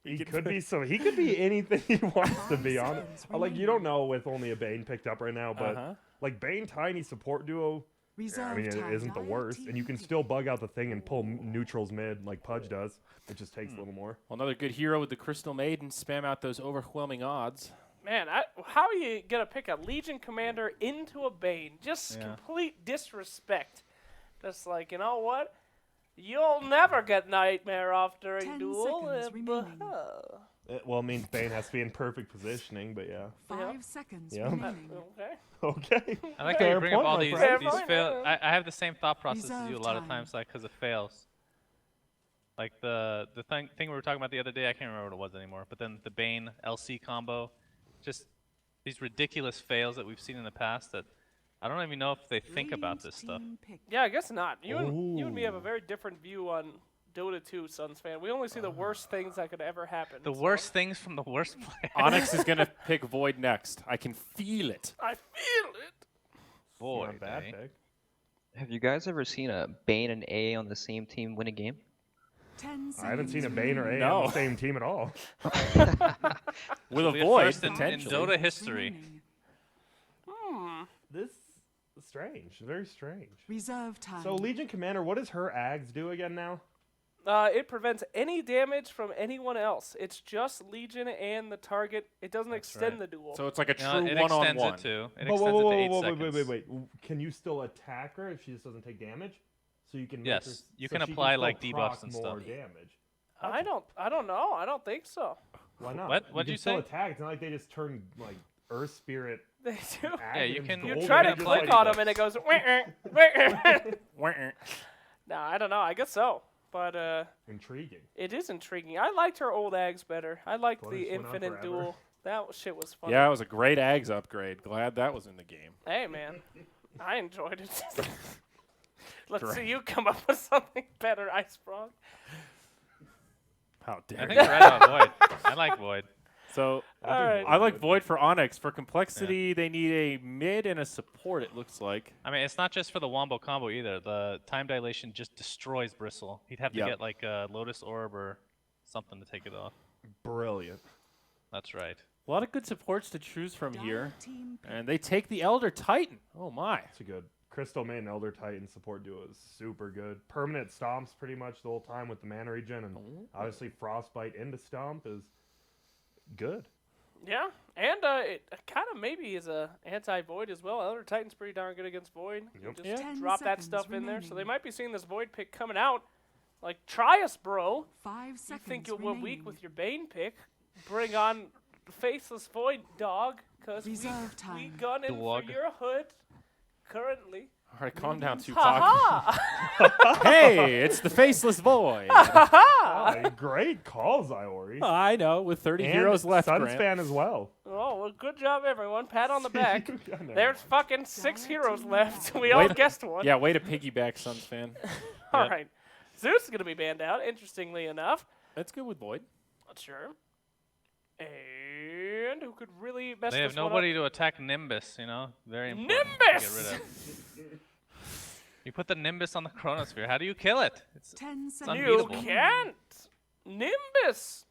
he could be he could be anything he wants to be on. seconds Like you remaining. don't know with only a Bane picked up right now, but Uh-huh. like Bane Tiny support duo. Reserve I mean, it time. isn't the worst, and you can still bug out the thing and pull neutrals mid like Pudge does. It just takes a little more. Well, another good hero with the Crystal Maiden. Spam out those overwhelming odds. Man, how are you gonna pick a Legion commander into a Bane? Just complete disrespect. Just like, you know what? You'll never get Nightmare off during 10 duel. seconds remaining. Well, it means Bane has to be in perfect positioning, but yeah. 5 seconds Yeah. remaining. Okay. Okay. I like how Fair you bring up point, all my these friend. these fail. I have the same thought process as you a Reserve lot of time. times, like because it fails. Like the thing we were talking about the other day, I can't remember what it was anymore. But then the Bane LC combo, just these ridiculous fails that we've seen in the past that I don't even know if they think about this stuff. Team picked. Yeah, I guess not. You and me have a very different view on Dota 2, Suns fan. We only see the worst things that could ever happen. The so- worst things from the worst players. Onyx is gonna pick Void next. I can feel it. I feel it. Boy, Not a bad eh? pick. Have you guys ever seen a Bane and A on the same team win a game? I haven't seen a Bane or A on No. the same team at all. With a Be a void, first in potentially. Dota history. This is strange. Very strange. Reserve time. So Legion Commander, what does her Ags do again now? It prevents any damage from anyone else. It's just Legion and the target. It doesn't extend the duel. So it's like a No, true it one-on-one. extends it too. It But extends it to 8 wait, seconds. wait. Can you still attack her if she just doesn't take damage? So you can make Yes, her, you so can she apply, still like, debuffs proc and more stuff. damage. I don't know. I don't think so. Why not? What'd you you still say? attack. It's not like they just turn like Earth Spirit. They do. Yeah, you can. You gold try to and just, click like, on them and it goes. Wah-uh. No, I don't know. I guess so. But Intriguing. it is intriguing. I liked her old Ags better. I liked Fun the as went on infinite forever. duel. That shit was fun. Yeah, it was a great Ags upgrade. Glad that was in the game. Hey man, I enjoyed it. Let's Great. see you come up with something better, Ice Frog. How dare I you. think you're right about Void. I like Void. So All right. I like Void for Onyx. For complexity, they need a mid and a support, it looks like. I mean, it's not just for the Wombo combo either. The time dilation just destroys Bristle. He'd have to Yep. get like a Lotus Orb or something to take it off. Brilliant. That's right. A lot of good supports to choose from here. Team pick. And they take the Elder Titan. Oh my. It's a good Crystal Main Elder Titan support duo is super good. Permanent stomps pretty much the whole time with the mana regen, and obviously Frostbite into stomp is good. Yeah, and it kind of maybe is a anti-Void as well. Elder Titan's pretty darn good against Void. You Yep. just Yeah. 10 drop that seconds stuff in there. So they remaining. might be seeing this Void pick coming out. Like, try us, bro. 5 You seconds think you're remaining. weak with your Bane pick? Bring on Faceless Void, dog. Because Reserve we time. gunning Dog. for your hood currently. All right, calm down, Tupac. Ha Hey, it's the Faceless Void. Oh, great calls, Iori. I know, with 30 And heroes left, Grant. Sunspan as well. Oh, well, good job, everyone. Pat on the back. I know. There's fucking 6 heroes left. We all guessed one. Yeah, way to piggyback, Suns fan. All right. Zeus is going to be banned out, interestingly enough. That's good with Void. Sure. And who could really mess They have this one nobody up? to attack Nimbus, you know? Very important Nimbus! to get rid of. You put the Nimbus on the Chronosphere. How do you kill it? It's 10 it's seconds. You unbeatable. can't. Nimbus.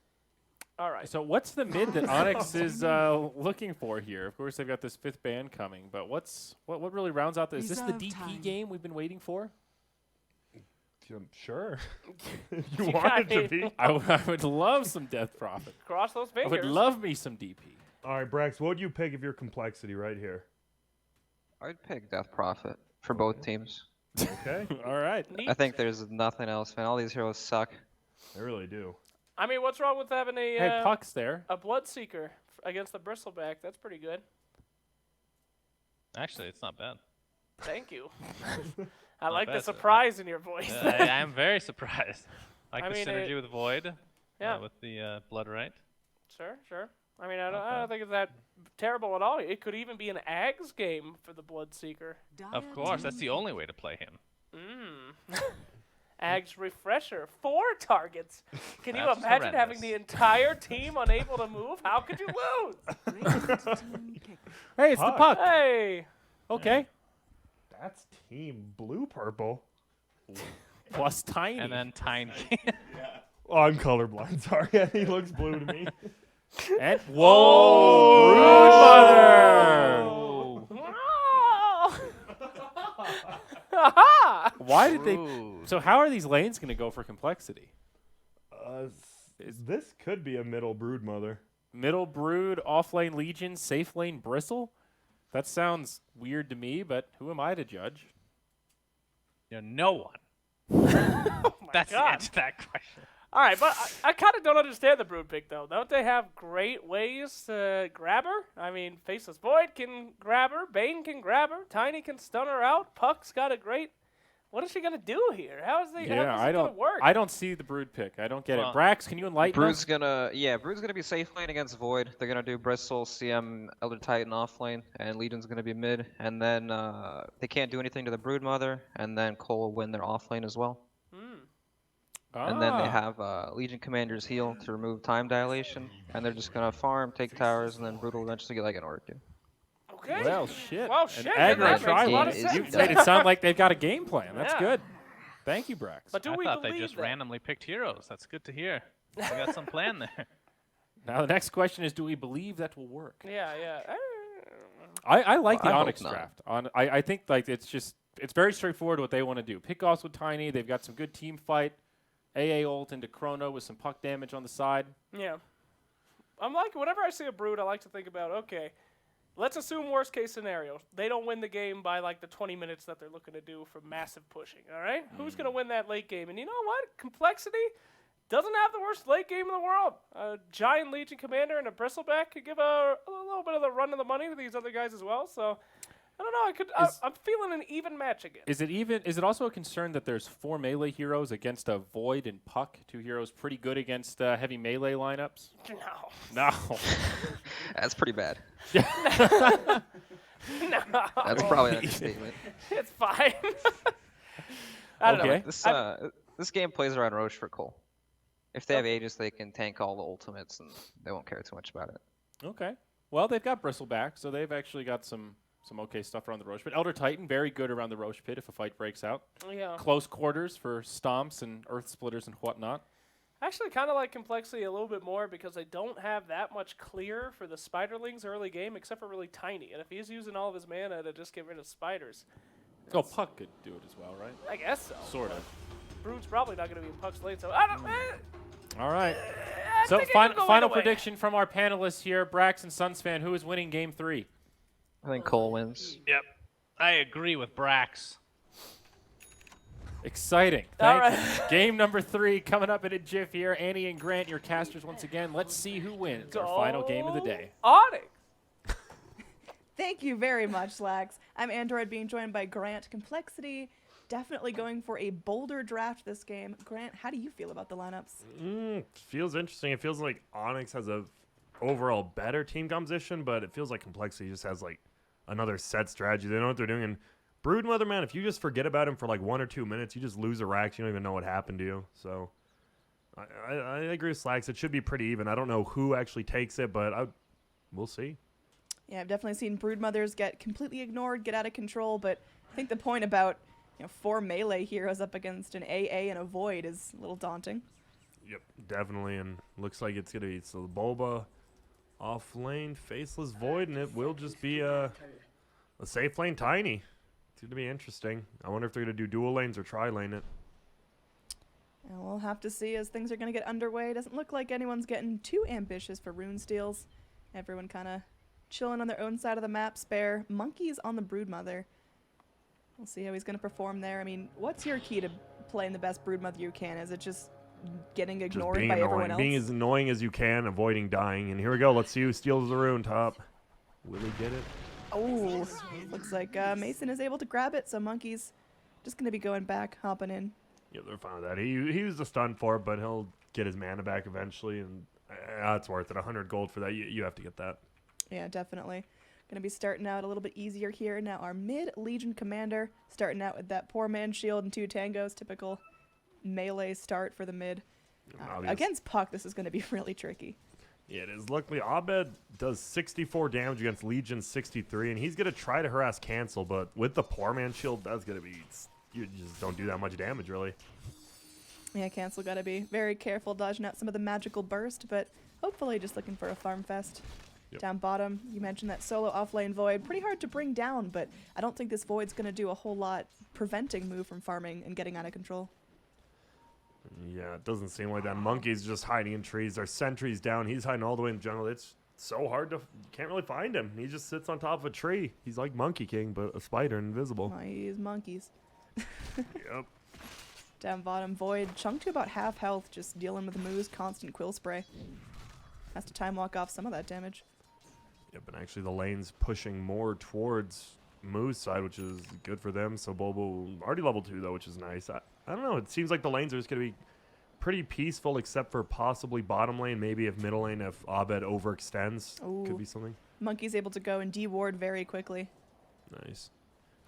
All right. So what's the mid that Onyx is looking for here? Of course, they've got this 5th ban coming, but what really rounds out this? Is this the Reserve DP time. game we've been waiting for? Sure. If you You want it to got be. it. I would love some Death Prophet. Cross those I fingers. would love me some DP. All right, Brax, what would you pick if you're complexity right here? I'd pick Death Prophet for both teams. Okay. All right. Neat. I think there's nothing else, man. All these heroes suck. They really do. I mean, what's wrong with having a Hey, Puck's there. a Bloodseeker against the Bristleback? That's pretty good. Actually, it's not bad. Thank you. I like the bad, sir. surprise in your voice. I am very surprised. Like I the mean, synergy with Void. Yeah. With the Blood Right. Sure. I mean, I don't think it's that terrible at all. It could even be an Ags game for the Bloodseeker. Of course, that's the only way to play him. Ags Refresher, 4 targets. Can you That's imagine having horrendous. the entire team unable to move? How could you lose? Hey, it's the Puck. Puck. Hey. Okay. That's team blue purple. Plus Tiny. And then Tiny. Oh, I'm colorblind. Sorry, he looks blue to me. And whoa, Aha! Why did they? Ooh. So how are these lanes going to go for complexity? This could be a middle brood mother. Middle Brood, off lane Legion, safe lane Bristle? That sounds weird to me, but who am I to judge? You're no one. That's the God. answer to that question. All right, but I kind of don't understand the Brood pick, though. Don't they have great ways to grab her? I mean, Faceless Void can grab her. Bane can grab her. Tiny can stun her out. Puck's got a great... What is she going to do here? How is it going to work? I don't see the Brood pick. I don't get Well, it. Brax, can you enlighten Brood's us? Brood's gonna be safe lane against Void. They're gonna do Bristle, CM, Elder Titan off lane, and Legion's gonna be mid. And then they can't do anything to the Brood Mother, and then Cole will win their off lane as well. And then they have Legion Commander's heal to remove time dilation, and they're just gonna farm, take towers, and then Brood will eventually get like an Orchid. Okay. Well, shit. Well, An shit. aggro That makes a lot tri-lane. of is You sense. made it sound like they've got a game plan. That's Yeah. good. Thank you, Brax. But do I we thought they believe just that? randomly picked heroes. That's good to hear. They got some plan there. Now the next question is, do we believe that will work? Yeah, yeah. I like Well, the I Onyx hope not. draft. I think like it's very straightforward what they want to do. Pickoffs with Tiny. They've got some good team fight. AA ult into Chrono with some puck damage on the side. Yeah. I'm like, whenever I see a Brood, I like to think about, okay, let's assume worst case scenario. They don't win the game by like the 20 minutes that they're looking to do for massive pushing, all right? Who's going to win that late game? And you know what? Complexity doesn't have the worst late game in the world. A giant Legion commander and a Bristleback could give a little bit of the run of the money to these other guys as well. So, I don't know. I'm feeling an even match again. Is it also a concern that there's 4 melee heroes against a Void and Puck? 2 heroes pretty good against heavy melee lineups? No. No. That's pretty bad. No. That's probably an understatement. It's fine. I don't know. This game plays around Roche for Cole. If they have Aegis, they can tank all the ultimates, and they won't care too much about it. Okay. Well, they've got Bristleback, so they've actually got some okay stuff around the Roche Pit. Elder Titan, very good around the Roche Pit if a fight breaks out. Yeah. Close quarters for stomps and earth splitters and whatnot. I actually kind of like Complexity a little bit more because they don't have that much clear for the Spiderlings early game, except for really Tiny. And if he's using all of his mana to just get rid of spiders. Oh, Puck could do it as well, right? I guess so. Sort of. Brood's probably not going to be in Puck's lane, so I don't. All right. I So think it'll go final either way. prediction from our panelists here, Brax and Sunsfan. Who is winning Game 3? I think Cole wins. Yep. I agree with Brax. Exciting. All Thank right. you. Game number 3 coming up in a jiff here. Annie and Grant, your casters once again. Let's see who wins our final game of the day. Onyx. Thank you very much, Lax. I'm Android, being joined by Grant. Complexity, definitely going for a bolder draft this game. Grant, how do you feel about the lineups? Feels interesting. It feels like Onyx has a overall better team composition, but it feels like Complexity just has like another set strategy. They know what they're doing. And Broodmother, man, if you just forget about him for like 1 or 2 minutes, you just lose a rack. You don't even know what happened to you. So I agree with Slacks. It should be pretty even. I don't know who actually takes it, but we'll see. Yeah, I've definitely seen Broodmothers get completely ignored, get out of control, but I think the point about 4 melee heroes up against an AA and a Void is a little daunting. Yep, definitely. And looks like it's going to be so Bulba off lane, Faceless Void, and it will just be a safe lane Tiny. It's going to be interesting. I wonder if they're going to do dual lanes or tri-lane it. And we'll have to see as things are going to get underway. Doesn't look like anyone's getting too ambitious for rune steals. Everyone kind of chilling on their own side of the map. Spare Monkey's on the Broodmother. We'll see how he's going to perform there. I mean, what's your key to playing the best Broodmother you can? Is it just getting ignored Just being by annoying. everyone else? Being as annoying as you can, avoiding dying. And here we go. Let's see who steals the rune top. Will he get it? Oh, looks like Mason is able to grab it, so Monkey's just going to be going back, hopping in. Yeah, they're fine with that. He used a stun for it, but he'll get his mana back eventually, and it's worth it. 100 gold for that. You have to get that. Yeah, definitely. Going to be starting out a little bit easier here. Now our mid-Legion commander, starting out with that poor man shield and 2 tangos, typical melee start for the mid. Against Puck, this is going to be really tricky. Yeah, it is. Luckily, Abed does 64 damage against Legion 63, and he's going to try to harass Cancel, but with the poor man shield, that's going to be... You just don't do that much damage, really. Yeah, Cancel got to be very careful dodging out some of the magical burst, but hopefully just looking for a farm fest. Yep. Down bottom, you mentioned that solo offlane Void. Pretty hard to bring down, but I don't think this Void's going to do a whole lot preventing Moo from farming and getting out of control. Yeah, it doesn't seem like that. Monkey's just hiding in trees. Our sentry's down. He's hiding all the way in the jungle. It's so hard to... You can't really find him. He just sits on top of a tree. He's like Monkey King, but a spider and invisible. Oh, he's monkeys. Yep. Down bottom, Void chunked to about half health, just dealing with Moo's constant quill spray. Has to time walk off some of that damage. Yep, and actually the lane's pushing more towards Moo's side, which is good for them. So Bobo already level 2, though, which is nice. I don't know. It seems like the lanes are just going to be pretty peaceful, except for possibly bottom lane, maybe if middle lane, if Abed overextends. Ooh. Could be something. Monkey's able to go and de-ward very quickly. Nice.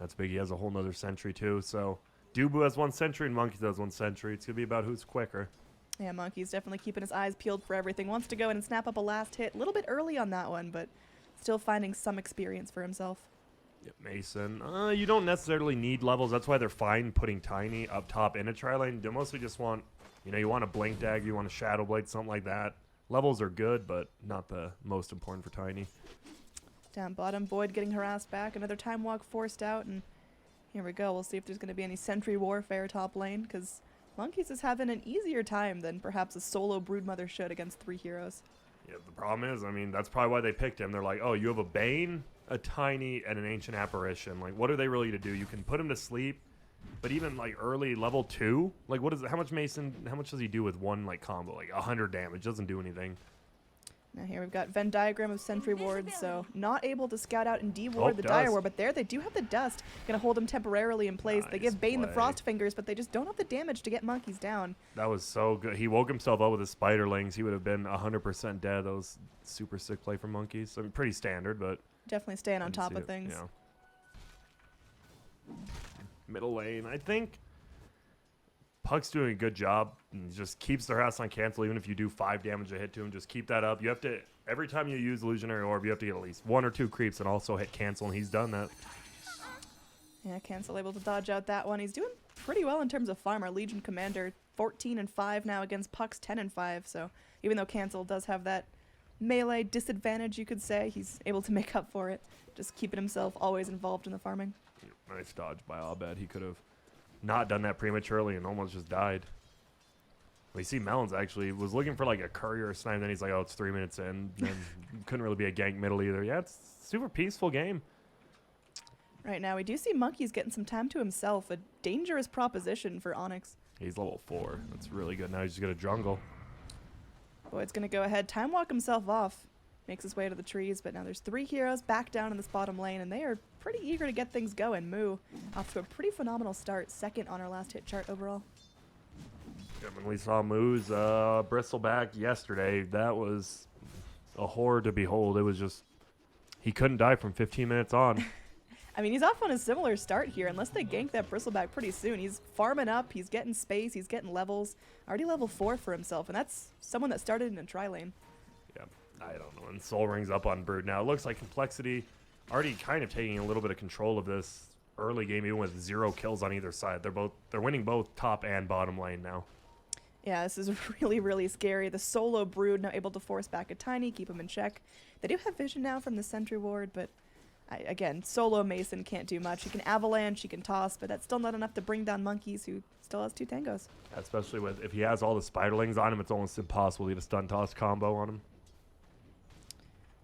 That's big. He has a whole nother sentry, too. So Dubu has 1 sentry and Monkey has 1 sentry. It's going to be about who's quicker. Yeah, Monkey's definitely keeping his eyes peeled for everything. Wants to go in and snap up a last hit. A little bit early on that one, but still finding some experience for himself. Yep, Mason. You don't necessarily need levels. That's why they're fine putting Tiny up top in a tri-lane. They mostly just want, you want a Blink Dagger, you want a Shadow Blade, something like that. Levels are good, but not the most important for Tiny. Down bottom, Void getting harassed back. Another Time Walk forced out, and here we go. We'll see if there's going to be any Sentry Warfare top lane, because Monkeys is having an easier time than perhaps a solo Broodmother should against 3 heroes. Yeah, the problem is, that's probably why they picked him. They're like, oh, you have a Bane, a Tiny, and an Ancient Apparition. Like, what are they really to do? You can put him to sleep, but even, like, early level 2, like, how much does he do with one, like, combo? Like, 100 damage. Doesn't do anything. Now here we've got Venn diagram of Sentry Wards, so not able to scout out and de-ward the Dire Ward, but there they do have the Dust, gonna hold him temporarily in place. They give Bane the Frost Fingers, but they just don't have the damage to get Monkeys down. That was so good. He woke himself up with his Spiderlings. He would have been 100% dead. That was super sick play from Monkeys. Pretty standard, but definitely staying on top of things. Yeah. Middle lane, I think Puck's doing a good job and just keeps their ass on cancel. Even if you do 5 damage a hit to him, just keep that up. You have to, every time you use Illusionary Orb, you have to get at least 1 or 2 creeps and also hit cancel, and he's done that. Yeah, Cancel able to dodge out that one. He's doing pretty well in terms of farm. Our Legion Commander 14-5 now against Puck's 10-5. So even though Cancel does have that melee disadvantage, you could say, he's able to make up for it. Just keeping himself always involved in the farming. Nice dodge by Abed. He could have not done that prematurely and almost just died. We see Melons actually was looking for like a courier or snipe, then he's like, oh, it's 3 minutes in. Then couldn't really be a gank middle either. Yeah, it's super peaceful game. Right now, we do see Monkeys getting some time to himself. A dangerous proposition for Onyx. He's level 4. That's really good. Now he's just going to jungle. Void's going to go ahead, time walk himself off. Makes his way to the trees, but now there's 3 heroes back down in this bottom lane, and they are pretty eager to get things going. Moo off to a pretty phenomenal start, 2nd on our last hit chart overall. Yeah, when we saw Moo's bristleback yesterday, that was a horror to behold. It was just, he couldn't die from 15 minutes on. I mean, he's off on a similar start here. Unless they gank that bristleback pretty soon, he's farming up, he's getting space, he's getting levels. Already level 4 for himself, and that's someone that started in a tri-lane. Yeah, I don't know. And Soul Ring's up on Brood now. It looks like Complexity already kind of taking a little bit of control of this early game, even with 0 kills on either side. They're winning both top and bottom lane now. Yeah, this is really, really scary. The solo Brood now able to force back a Tiny, keep him in check. They do have vision now from the Sentry Ward, but again, solo Mason can't do much. He can avalanche, he can toss, but that's still not enough to bring down Monkeys, who still has 2 tangos. Especially if he has all the Spiderlings on him, it's almost impossible to get a stun toss combo on him.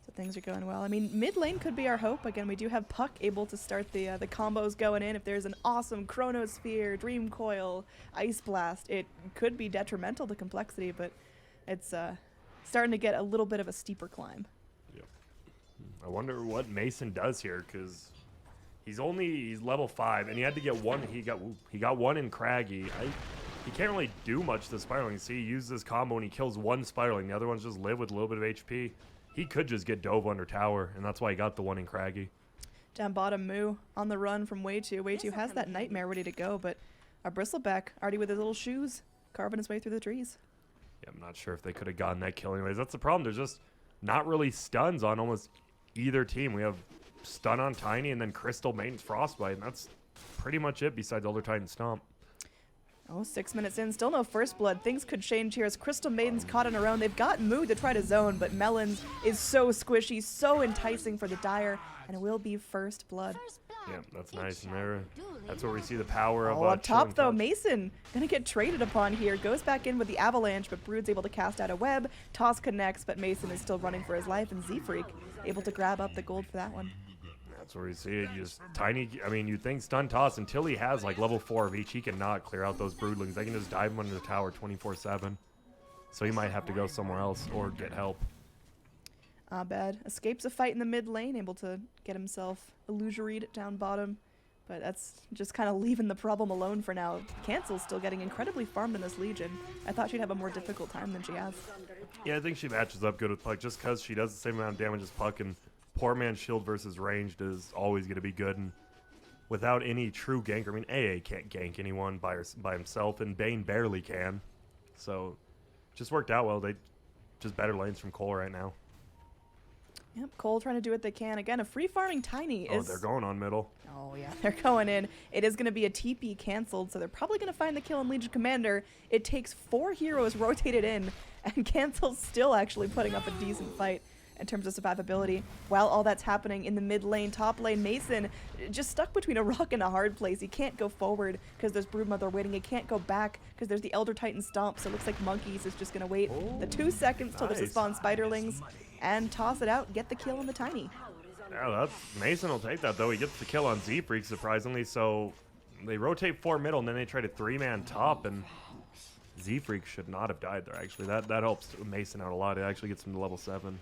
So things are going well. I mean, mid lane could be our hope. Again, we do have Puck able to start the combos going in. If there's an awesome Chronosphere, Dream Coil, Ice Blast, it could be detrimental to Complexity, but it's starting to get a little bit of a steeper climb. I wonder what Mason does here, because he's level 5, and he had to get 1. He got 1 in Craggy. He can't really do much to Spiderling. See, he uses this combo and he kills 1 Spiderling. The other ones just live with a little bit of HP. He could just get dove under tower, and that's why he got the 1 in Craggy. Down bottom, Moo on the run from Way2. Way2 has that Nightmare ready to go, but our Bristleback already with his little shoes, carving his way through the trees. Yeah, I'm not sure if they could have gotten that kill anyways. That's the problem. There's just not really stuns on almost either team. We have stun on Tiny and then Crystal Maiden's Frostbite, and that's pretty much it besides Elder Titan Stomp. Oh, 6 minutes in, still no first blood. Things could change here as Crystal Maiden's caught on her own. They've got Moo to try to zone, but Melons is so squishy, so enticing for the Dire, and it will be first blood. Yeah, that's nice. And there, that's where we see the power of up top, though, touch. Mason gonna get traded upon here. Goes back in with the avalanche, but Brood's able to cast out a web. Toss connects, but Mason is still running for his life, and Z-Freak able to grab up the gold for that one. That's where we see it. Just Tiny, I mean, you think stun toss until he has like level 4 of each, he cannot clear out those Broodlings. They can just dive him under the tower 24/7. So he might have to go somewhere else or get help. Abed escapes a fight in the mid lane, able to get himself illusory down bottom. But that's just kind of leaving the problem alone for now. Cancel's still getting incredibly farmed in this Legion. I thought she'd have a more difficult time than she has. Yeah, I think she matches up good with Puck just because she does the same amount of damage as Puck, and poor man's shield versus ranged is always going to be good. And without any true gank, I mean, AA can't gank anyone by himself, and Bane barely can. So just worked out well. They just better lanes from Cole right now. Yep, Cole trying to do what they can. Again, a free farming Tiny Oh, is... they're going on middle. Oh, yeah, they're going in. It is going to be a TP canceled, so they're probably going to find the kill on Legion Commander. It takes 4 heroes rotated in, and Cancel's still actually putting up a decent fight in terms of survivability. While all that's happening in the mid lane, top lane, Mason just stuck between a rock and a hard place. He can't go forward because there's Broodmother waiting. He can't go back because there's the Elder Titan stomp, so it looks like Monkeys is just going to wait the 2 seconds till there's a nice. spawn Spiderlings and toss it out, get the kill on the Tiny. Yeah, that's Mason will take that though. He gets the kill on Z-Freak surprisingly. So they rotate 4 middle and then they try to 3-man top, and Z-Freak should not have died there. Actually, that helps Mason out a lot. It actually gets him to level 7.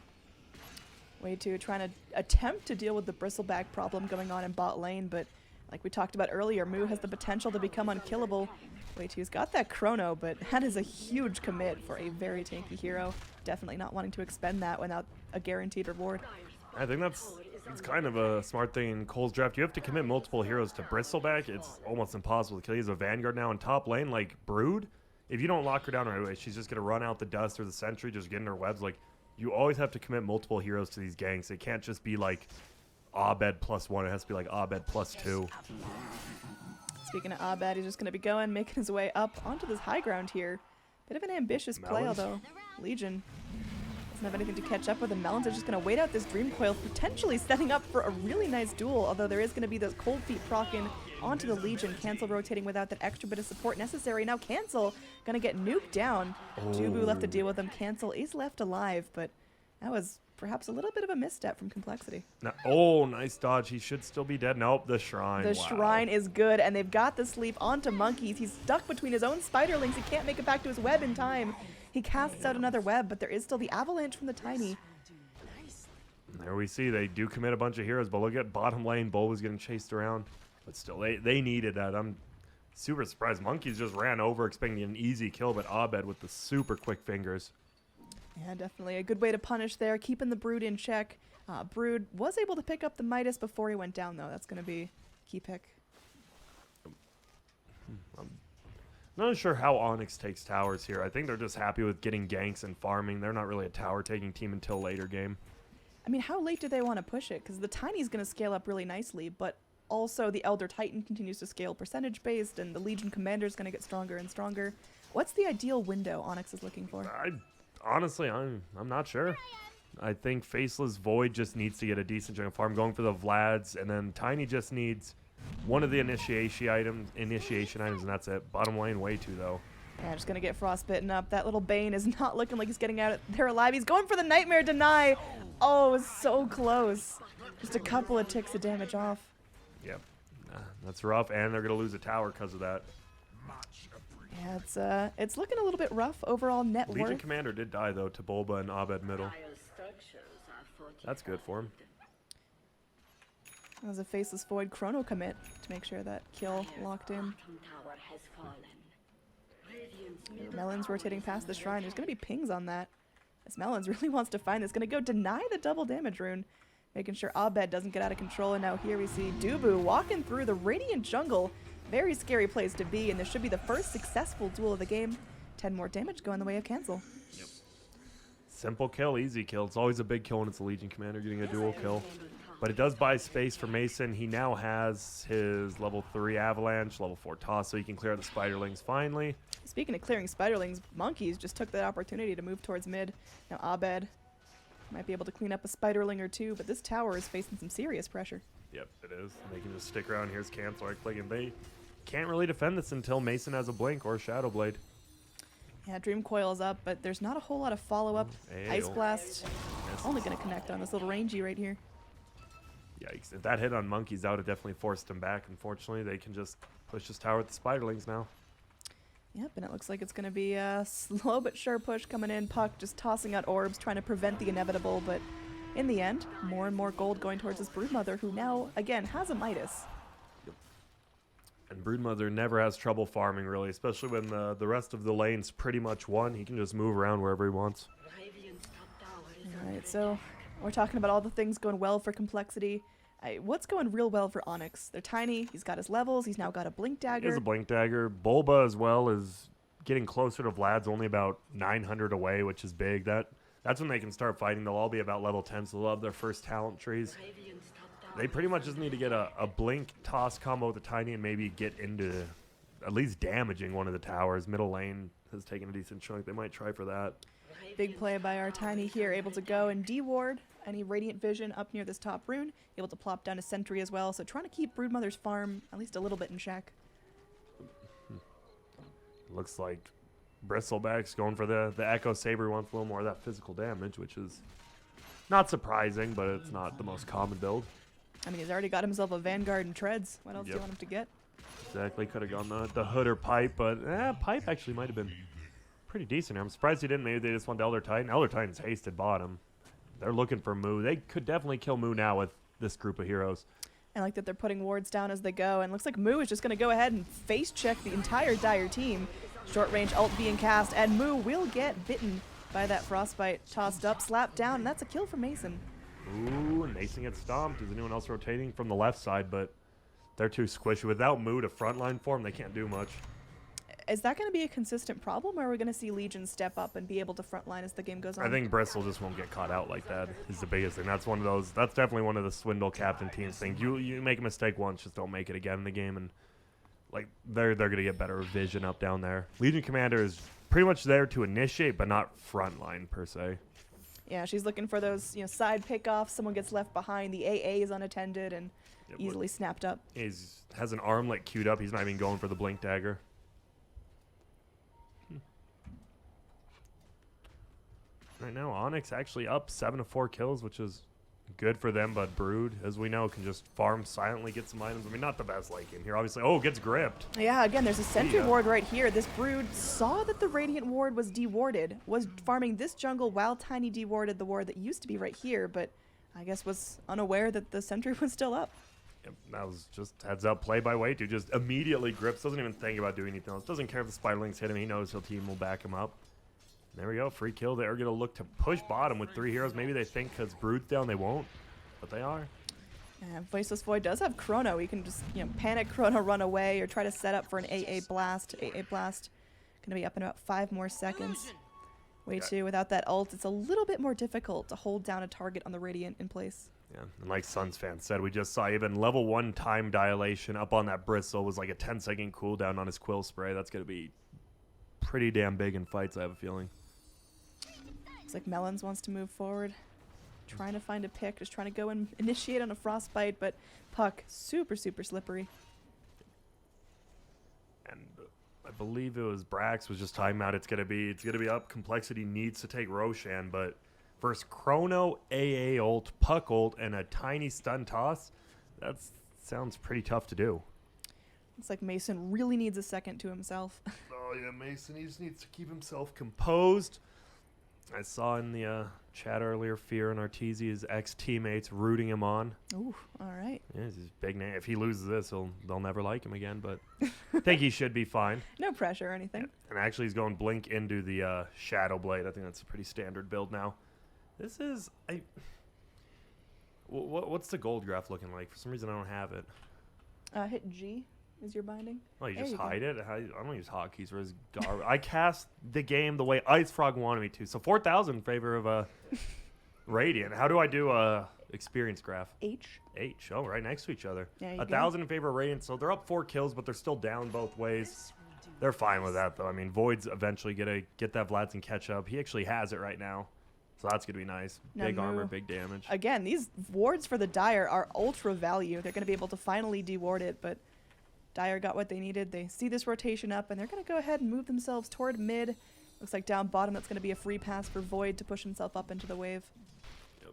Way 2 trying to attempt to deal with the bristleback problem going on in bot lane, but like we talked about earlier, Moo has the potential to become unkillable. Way 2's got that chrono, but that is a huge commit for a very tanky hero. Definitely not wanting to expend that without a guaranteed reward. I think it's kind of a smart thing in Cole's draft. You have to commit multiple heroes to bristleback. It's almost impossible to kill. He's a Vanguard now in top lane, like Brood. If you don't lock her down right away, she's just gonna run out the dust or the sentry, just get in her webs. Like, you always have to commit multiple heroes to these ganks. It can't just be like Abed +1. It has to be like Abed +2. Speaking of Abed, he's just going to be going, making his way up onto this high ground here. Bit of an ambitious play, Melons? although Legion doesn't have anything to catch up with, and Melons are just going to wait out this Dream Coil, potentially setting up for a really nice duel, although there is going to be those Cold Feet proccing onto the Legion. Cancel rotating without that extra bit of support necessary. Now Cancel going to get nuked down. Dubu left to deal with him. Cancel is left alive, but that was perhaps a little bit of a misstep from Complexity. Now, oh, nice dodge. He should still be dead. Nope, the Shrine. The Wow. Shrine is good, and they've got the sleep onto Monkeys. He's stuck between his own Spiderlings. He can't make it back to his web in time. He casts out another web, but there is still the Avalanche from the Tiny. There we see they do commit a bunch of heroes, but look at bottom lane. Bull was getting chased around, but still they needed that. I'm super surprised. Monkeys just ran over expecting an easy kill, but Abed with the super quick fingers. Yeah, definitely a good way to punish there, keeping the Brood in check. Brood was able to pick up the Midas before he went down, though. That's going to be a key pick. I'm not sure how Onyx takes towers here. I think they're just happy with getting ganks and farming. They're not really a tower-taking team until later game. I mean, how late do they want to push it? Because the Tiny's going to scale up really nicely, but also the Elder Titan continues to scale percentage-based, and the Legion Commander is going to get stronger and stronger. What's the ideal window Onyx is looking for? Honestly, I'm not sure. I think Faceless Void just needs to get a decent jungle farm, going for the Vlads, and then Tiny just needs one of the initiation items, and that's it. Bottom lane, way too though. Yeah, just gonna get frostbitten up. That little Bane is not looking like he's getting out there alive. He's going for the Nightmare Deny. Oh, so close. Just a couple of ticks of damage off. Yep, that's rough, and they're gonna lose a tower because of that. Yeah, it's looking a little bit rough overall net Legion worth. Commander did die though to Bulba and Abed middle. That's good for him. That was a Faceless Void chrono commit to make sure that kill locked in. Melon's rotating past the Shrine. There's going to be pings on that. As Melons really wants to find this. Going to go deny the double damage rune. Making sure Abed doesn't get out of control. And now here we see Dubu walking through the Radiant Jungle. Very scary place to be. And this should be the first successful duel of the game. 10 more damage going the way of Cancel. Yep. Simple kill, easy kill. It's always a big kill when it's a Legion Commander getting a dual kill. But it does buy space for Mason. He now has his level 3 Avalanche, level 4 Toss, so he can clear out the Spiderlings finally. Speaking of clearing Spiderlings, Monkeys just took that opportunity to move towards mid. Now Abed might be able to clean up a Spiderling or two, but this tower is facing some serious pressure. Yep, it is. They can just stick around. Here's Cancel right click, and they can't really defend this until Mason has a Blink or Shadow Blade. Yeah, Dream Coil is up, but there's not a whole lot of follow-up. Ice Blast only going to connect on this little rangy right here. Yikes. If that hit on Monkeys, that would have definitely forced him back. Unfortunately, they can just push this tower with the Spiderlings now. Yep, and it looks like it's going to be a slow but sure push coming in. Puck just tossing out orbs, trying to prevent the inevitable, but in the end, more and more gold going towards his Broodmother, who now, again, has a Midas. Yep. And Broodmother never has trouble farming, really, especially when the rest of the lane's pretty much won. He can just move around wherever he wants. Alright, so we're talking about all the things going well for Complexity. What's going real well for Onyx? They're tiny, he's got his levels, he's now got a Blink Dagger. He has a Blink Dagger. Bulba as well is getting closer to Vlad's, only about 900 away, which is big. That That's when they can start fighting. They'll all be about level 10, so they'll have their first talent trees. They pretty much just need to get a blink toss combo with the Tiny and maybe get into at least damaging one of the towers. Middle lane has taken a decent chunk. They might try for that. Big play by our Tiny here, able to go and deward any Radiant Vision up near this top rune. Able to plop down a sentry as well, so trying to keep Broodmother's farm at least a little bit in check. Looks like Bristleback's going for the Echo Saber. Wants a little more of that physical damage, which is not surprising, but it's not the most common build. I mean, he's already got himself a Vanguard and Treads. What else do you want him to get? Exactly. Could have gone the Hood or Pipe, but Pipe actually might have been pretty decent here. I'm surprised he didn't. Maybe they just went to Elder Titan. Elder Titan's hasted bottom. They're looking for Moo. They could definitely kill Moo now with this group of heroes. I like that they're putting wards down as they go, and looks like Moo is just going to go ahead and face check the entire Dire team. Short range ult being cast, and Moo will get bitten by that Frostbite. Tossed up, slapped down, and that's a kill for Mason. Ooh, and Mason gets stomped. Is anyone else rotating from the left side? But they're too squishy. Without Moo to frontline for them, they can't do much. Is that going to be a consistent problem, or are we going to see Legion step up and be able to frontline as the game goes on? I think Bristle just won't get caught out like that is the biggest thing. That's one of those. That's definitely one of the swindle captain teams things. You make a mistake once, just don't make it again in the game, and like they're gonna get better vision up down there. Legion Commander is pretty much there to initiate, but not frontline per se. Yeah, she's looking for those side pickoffs. Someone gets left behind. The AA is unattended and easily snapped up. He's has an armlet queued up. He's not even going for the blink dagger. Right now, Onyx actually up 7 to 4 kills, which is good for them. But Brood, as we know, can just farm silently, get some items. I mean, not the best late game here, obviously. Oh, gets gripped. Yeah, again, there's a sentry ward right here. This Brood saw that the Radiant ward was dewarded, was farming this jungle while Tiny dewarded the ward that used to be right here, but I guess was unaware that the sentry was still up. Yep, that was just heads up play by Wade, who just immediately grips, doesn't even think about doing anything else. Doesn't care if the Spiderlings hit him. He knows his team will back him up. There we go, free kill. They're going to look to push bottom with 3 heroes. Maybe they think because Brood's down they won't, but they are. Yeah, Voiceless Void does have Chrono. He can just panic Chrono, run away, or try to set up for an AA Blast. AA Blast going to be up in about 5 more seconds. Way too, without that ult, it's a little bit more difficult to hold down a target on the Radiant in place. Yeah, and like Suns fan said, we just saw even level 1 time dilation up on that Bristle was like a 10-second cooldown on his Quill Spray. That's going to be pretty damn big in fights, I have a feeling. Looks like Melons wants to move forward. Trying to find a pick, just trying to go and initiate on a Frostbite, but Puck, super, super slippery. And I believe it was Brax was just talking about it's gonna be up. Complexity needs to take Roshan, but first Chrono, AA ult, Puck ult, and a tiny stun toss. That sounds pretty tough to do. Looks like Mason really needs a second to himself. Oh yeah, Mason, he just needs to keep himself composed. I saw in the chat earlier, Fear and Arteezy, his ex-teammates rooting him on. Ooh, all right. Yeah, he's his big name. If he loses this, they'll never like him again, but I think he should be fine. No pressure or anything. Yeah. And actually, he's going Blink into the Shadow Blade. I think that's a pretty standard build now. This is... What's the gold graph looking like? For some reason, I don't have it. Hit G is your binding. Oh, you just hide it? I don't use hotkeys. Whereas I cast the game the way Ice Frog wanted me to. So 4,000 in favor of Radiant. How do I do a experience graph? H. H. Oh, right next to each other. Yeah, 1,000 in favor of Radiant. So they're up 4 kills, but they're still down both ways. They're fine with that, though. I mean, Void's eventually going to get that Vlad and catch up. He actually has it right now. So that's going to be nice. Big armor, big damage. Again, these wards for the Dire are ultra value. They're going to be able to finally deward it, but Dire got what they needed. They see this rotation up, and they're going to go ahead and move themselves toward mid. Looks like down bottom, that's going to be a free pass for Void to push himself up into the wave. Yep.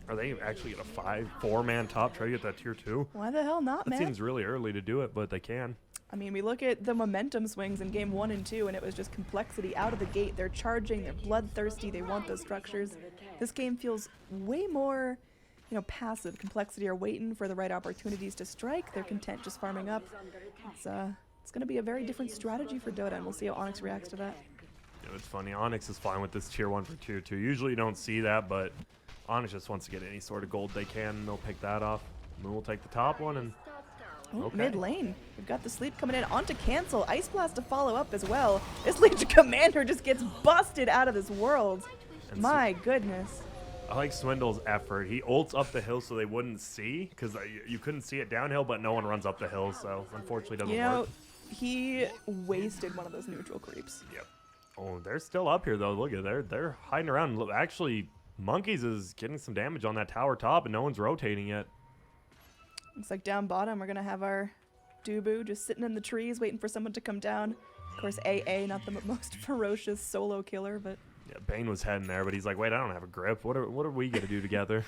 Are they actually at a 4-man top? Try to get that tier 2? Why the hell not, man? That seems really early to do it, but they can. I mean, we look at the momentum swings in game 1 and 2, and it was just complexity out of the gate. They're charging, they're bloodthirsty, they want those structures. This game feels way more, passive. Complexity are waiting for the right opportunities to strike. They're content just farming up. It's going to be a very different strategy for Dota, and we'll see how Onyx reacts to that. Yeah, it's funny. Onyx is fine with this tier 1 for tier 2. Usually you don't see that, but Onyx just wants to get any sort of gold they can, and they'll pick that off. Moon will take the top one, and Mid lane. We've got the sleep coming in onto cancel. Ice Blast to follow up as well. This Legion Commander just gets busted out of this world. And My goodness. I like Swindle's effort. He ults up the hill so they wouldn't see, because you couldn't see it downhill, but no one runs up the hill, so unfortunately doesn't You know, work. he wasted one of those neutral creeps. Yep. Oh, they're still up here though. Look at they're hiding around. Look, actually, Monkeys is getting some damage on that tower top, and no one's rotating yet. Looks like down bottom, we're gonna have our Dubu just sitting in the trees, waiting for someone to come down. Of course, AA, not the most ferocious solo killer, but Yeah, Bane was heading there, but he's like, wait, I don't have a grip. What are we gonna do together?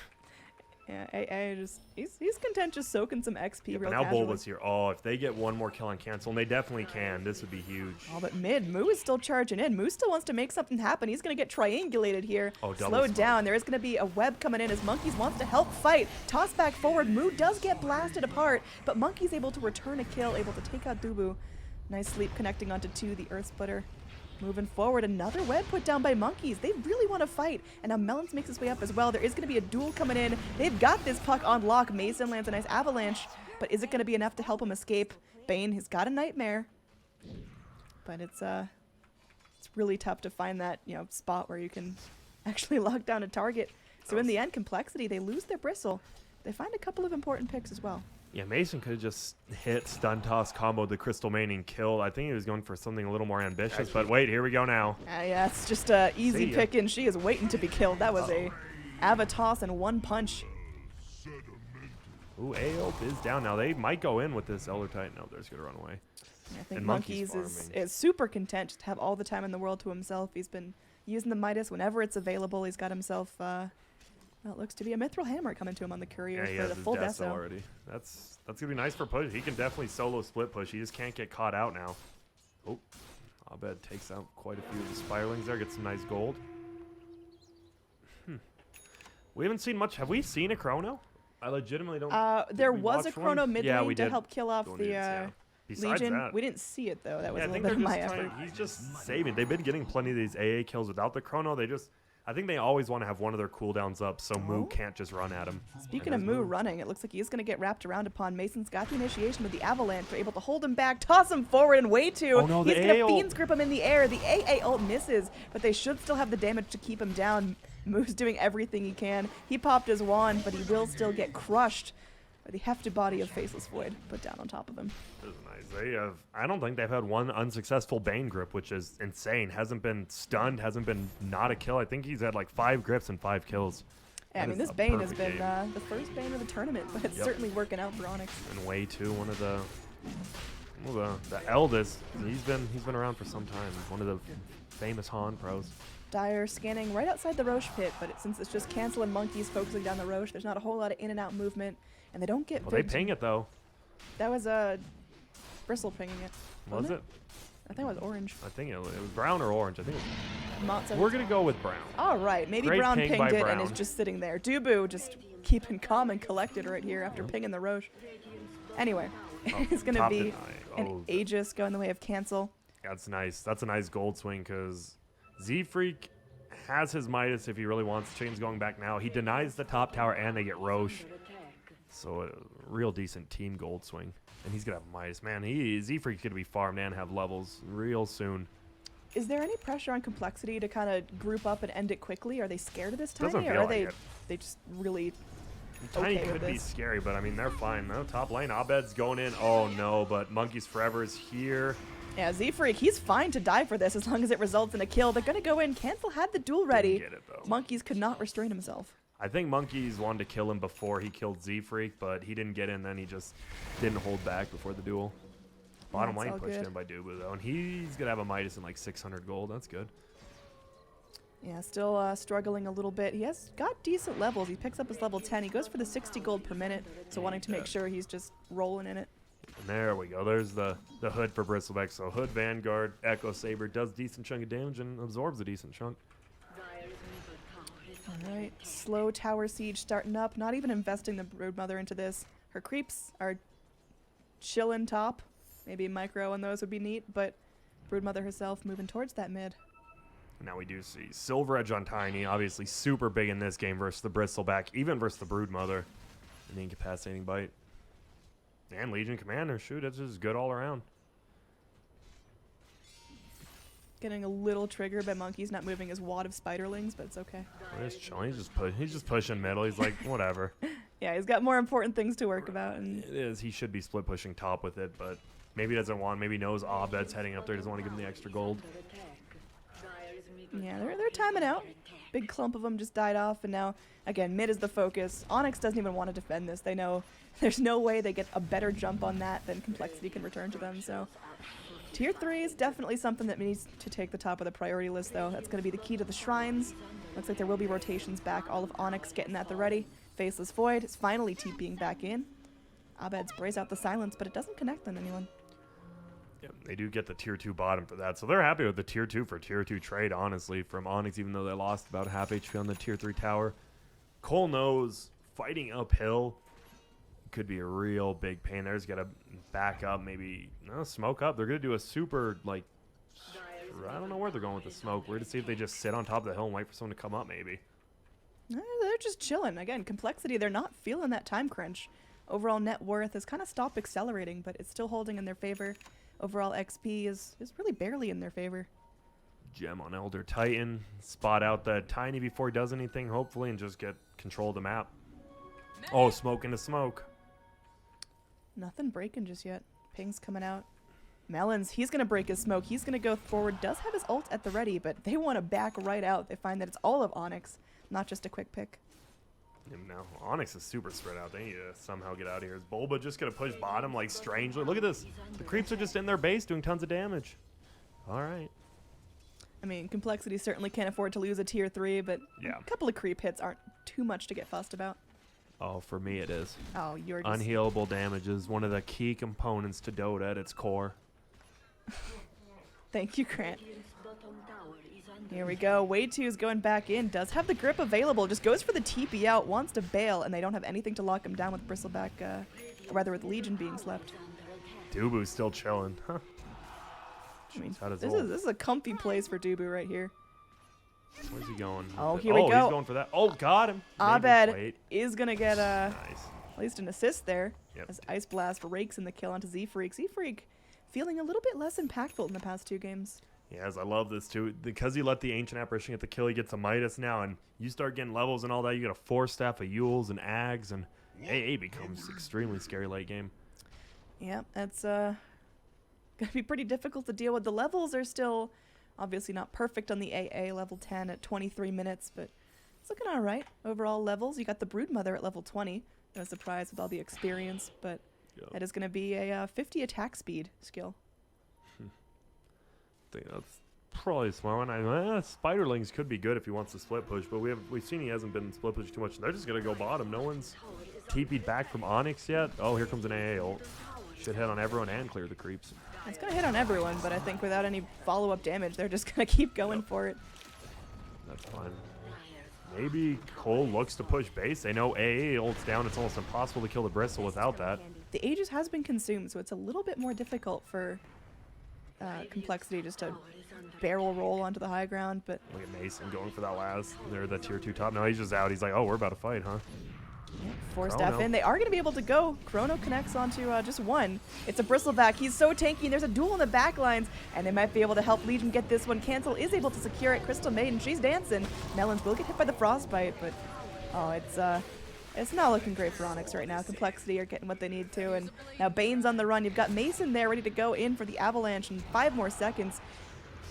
yeah, AA just he's content just soaking some XP Yeah, but real now casually. Bulba's here. Oh, if they get one more kill on cancel, and they definitely can, this would be huge. Oh, but mid, Moo is still charging in. Moo still wants to make something happen. He's going to get triangulated here. Oh, double Slowed smoke. down. There is going to be a web coming in as Monkeys wants to help fight. Toss back forward. Moo does get blasted apart, but Monkey's able to return a kill, able to take out Dubu. Nice sleep connecting onto 2, the Earth Splitter. Moving forward, another web put down by Monkeys. They really want to fight, and now Melons makes his way up as well. There is going to be a duel coming in. They've got this puck on lock. Mason lands a nice avalanche, but is it going to be enough to help him escape? Bane has got a nightmare, but it's really tough to find that spot where you can actually lock down a target. So in the end, Complexity, they lose their Bristle. They find a couple of important picks as well. Yeah, Mason could have just hit stun toss combo the Crystal Main and killed. I think he was going for something a little more ambitious, but wait, here we go now. Yeah, it's just a easy See ya. pick, and she is waiting to be killed. That was a Avatoss and one punch. Ooh, Aelp is down now. They might go in with this Elder Titan. No, they're just going to run away. I think And Monkeys is super content to have all the time in the world to himself. He's been using the Midas whenever it's available. He's got himself, well, it looks to be a Mithril Hammer coming to him on the Courier Yeah, he for has the his full death deso. already. That's going to be nice for push. He can definitely solo split push. He just can't get caught out now. Oh, Abed takes out quite a few of the Spiralings there. Gets some nice gold. We haven't seen much. Have we seen a Chrono? I legitimately don't. There we was a watch one? Chrono mid Yeah, lane we to did. help kill off Go the Nudes, yeah. Besides Legion. that- We didn't see it though. That was Yeah, a I think little bit of they're my just effort. trying. He's just saving. They've been getting plenty of these AA kills without the Chrono. I think they always want to have one of their cooldowns up so Moo can't just run at him. Speaking of Moo running, it looks like he's going to get wrapped around upon. Mason's got the initiation with the Avalanche. They're able to hold him back, toss him forward, and way too. Oh, no, the he's going to AA Fiend's grip him in the air. The AA ult misses, but they should still have the damage to keep him down. Moo's doing everything he can. He popped his wand, but he will still get crushed by the hefty body of Faceless Void put down on top of him. This is nice. I don't think they've had one unsuccessful Bane grip, which is insane. Hasn't been stunned, hasn't been not a kill. I think he's had like 5 grips and 5 kills. Yeah, I That mean, is this a Bane has perfect been game. the first Bane of the tournament, but it's Yep. certainly working out for Onyx. And Way too, one of the eldest. He's been around for some time. He's one of the famous Han pros. Dire scanning right outside the Roche pit, but since it's just Cancel and Monkeys focusing down the Roche, there's not a whole lot of in and out movement, and they don't get Well, they Vids. ping it though. That was Bristle pinging it. Was wasn't it? I think it was orange. I think it was brown or orange. I think it was. Mott said We're it's gonna go with brown. All right, maybe Great Brown ping pinged by it and is Brown. just sitting there. Dubu just keeping calm and collected right here after pinging the Roche. Anyway, it's going to top be deny. an Oh. Aegis going the way of Cancel. That's nice. That's a nice gold swing because Z-Freak has his Midas if he really wants. Chain's going back now. He denies the top tower and they get Roche. So a real decent team gold swing. And he's going to have Midas. Man, Z-Freak's going to be farmed and have levels real soon. Is there any pressure on Complexity to kind of group up and end it quickly? Are they scared of this Doesn't Tiny, or feel are like it. they just really Tiny okay with could be this? scary, but I mean, they're fine. No, top lane. Abed's going in. Oh, no, but Monkeys Forever is here. Yeah, Z-Freak, he's fine to die for this as long as it results in a kill. They're going to go in. Cancel had the duel ready. Get it, though. Monkeys could not restrain himself. I think Monkeys wanted to kill him before he killed Z-Freak, but he didn't get in. Then he just didn't hold back before the duel. Bottom That's lane all pushed good. in by Dubu, though, and he's going to have a Midas in like 600 gold. That's good. Yeah, still struggling a little bit. He has got decent levels. He picks up his level 10. He goes for the 60 gold per minute, so wanting to make sure he's just rolling in it. And there we go. There's the hood for Bristleback. So hood, Vanguard, Echo Saber does decent chunk of damage and absorbs a decent chunk. All right, slow tower siege starting up. Not even investing the Broodmother into this. Her creeps are chilling top. Maybe micro on those would be neat, but Broodmother herself moving towards that mid. Now we do see Silver Edge on Tiny, obviously super big in this game versus the Bristleback, even versus the Broodmother. And the incapacitating bite. And Legion Commander, shoot, it's just good all around. Getting a little triggered by Monkeys not moving his wad of spiderlings, but it's okay. He's chilling. He's just pushing middle. He's like, whatever. Yeah, he's got more important things to work about. And It is. He should be split pushing top with it, but maybe doesn't want. Maybe knows Abed's heading up there. Doesn't want to give him the extra gold. yeah, they're timing out. Big clump of them just died off, and now again mid is the focus. Onyx doesn't even want to defend this. They know there's no way they get a better jump on that than Complexity can return to them. So tier 3 is definitely something that needs to take the top of the priority list, though. That's going to be the key to the shrines. Looks like there will be rotations back. All of Onyx getting at the ready. Faceless Void is finally TPing back in. Abed sprays out the silence, but it doesn't connect on anyone. Yep, they do get the tier 2 bottom for that, so they're happy with the tier 2 for tier 2 trade, honestly, from Onyx, even though they lost about half HP on the tier 3 tower. Cole knows fighting uphill could be a real big pain. There's got to back up, maybe smoke up. They're going to do a super, like, I don't know where they're going with the smoke. We're going to see if they just sit on top of the hill and wait for someone to come up, maybe. They're just chilling. Again, Complexity, they're not feeling that time crunch. Overall net worth has kind of stopped accelerating, but it's still holding in their favor. Overall XP is really barely in their favor. Gem on Elder Titan. Spot out the Tiny before he does anything, hopefully, and just get control of the map. Oh, smoke into smoke. Nothing breaking just yet. Ping's coming out. Melons, he's going to break his smoke. He's going to go forward. Does have his ult at the ready, but they want to back right out. They find that it's all of Onyx, not just a quick pick. And now Onyx is super spread out. They need to somehow get out of here. Is Bulba just going to push bottom like strangely? Look at this. The creeps are just in their base doing tons of damage. All right. I mean, Complexity certainly can't afford to lose a tier 3, but Yeah. a couple of creep hits aren't too much to get fussed about. Oh, for me it is. Oh, you're just... Unhealable damage is one of the key components to Dota at its core. Thank you, Grant. Here we go. Way 2 is going back in. Does have the grip available. Just goes for the TP out. Wants to bail, and they don't have anything to lock him down with Bristleback, or rather with Legion being slept. Dubu's still chilling. Huh. I mean, How does this is a comfy place for Dubu right here. Where's he going? Oh, here we go. Oh, he's going for that. Oh, got him. Abed Wait. is going to get Nice. at least an assist there. Yep. As Ice Blast rakes in the kill onto Z-Freak. Z-Freak feeling a little bit less impactful in the past 2 games. Yes, I love this too. Because he let the Ancient Apparition get the kill, he gets a Midas now, and you start getting levels and all that. You get a 4-staff of Yules and Ags, and AA becomes extremely scary late game. Yeah, that's going to be pretty difficult to deal with. The levels are still obviously not perfect on the AA level 10 at 23 minutes, but it's looking all right. Overall levels, you got the Broodmother at level 20. No surprise with all the experience, but that is going to be a 50 attack speed skill. I think that's probably a smart one. Spiderlings could be good if he wants to split push, but we've seen he hasn't been split push too much. They're just gonna go bottom. No one's TP'd back from Onyx yet. Oh, here comes an AA ult. Should hit on everyone and clear the creeps. It's gonna hit on everyone, but I think without any follow-up damage, they're just gonna keep going for it. That's fine. Maybe Cole looks to push base. They know AA ults down. It's almost impossible to kill the Bristle without that. The Aegis has been consumed, so it's a little bit more difficult for Complexity just to barrel roll onto the high ground. But Look at Mason going for that last. They're the tier 2 top. No, he's just out. He's like, oh, we're about to fight, huh? yeah, 4-staff in. They are going to be able to go. Chrono connects onto just 1. It's a Bristleback. He's so tanky, and there's a duel in the back lines, and they might be able to help Legion get this one. Cancel is able to secure it. Crystal Maiden, she's dancing. Melons will get hit by the Frostbite, but oh, it's not looking great for Onyx right now. Complexity are getting what they need to, and now Bane's on the run. You've got Mason there ready to go in for the Avalanche in 5 more seconds,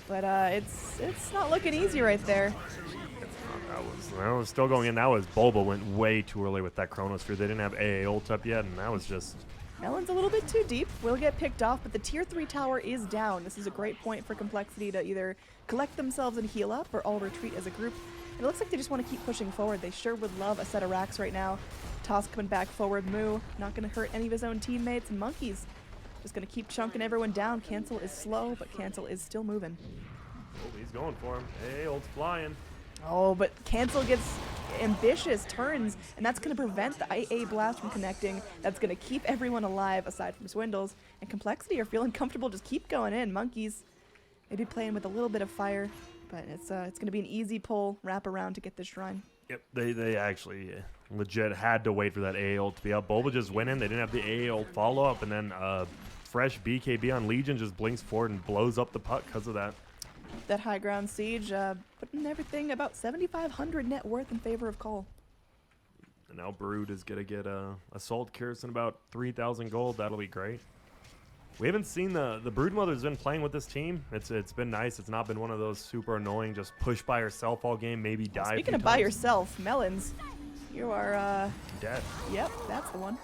but it's not looking easy right there. That was still going in. That was Bulba went way too early with that Chronosphere. They didn't have AA ult up yet, and that was just... Melon's a little bit too deep. Will get picked off, but the tier 3 tower is down. This is a great point for Complexity to either collect themselves and heal up or all retreat as a group. And it looks like they just want to keep pushing forward. They sure would love a set of racks right now. Toss coming back forward. Moo not going to hurt any of his own teammates. And Monkeys just going to keep chunking everyone down. Cancel is slow, but Cancel is still moving. Oh, he's going for him. AA ult's flying. Oh, but Cancel gets ambitious turns, and that's going to prevent the AA blast from connecting. That's going to keep everyone alive aside from Swindles. And Complexity are feeling comfortable. Just keep going in. Monkeys maybe playing with a little bit of fire, but it's going to be an easy pull, wrap around to get this shrine. Yep, they actually legit had to wait for that AA ult to be up. Bulba just went in. They didn't have the AA ult follow-up, and then fresh BKB on Legion just blinks forward and blows up the puck because of that. that high ground siege, putting everything about 7,500 net worth in favor of Cole. And now Brood is going to get a Assault Curse and about 3,000 gold. That'll be great. We haven't seen the Brood Mother's been playing with this team. It's been nice. It's not been one of those super annoying, just push by herself all game, maybe die. Speaking of by yourself, Melons, you are dead. Yep, that's the one.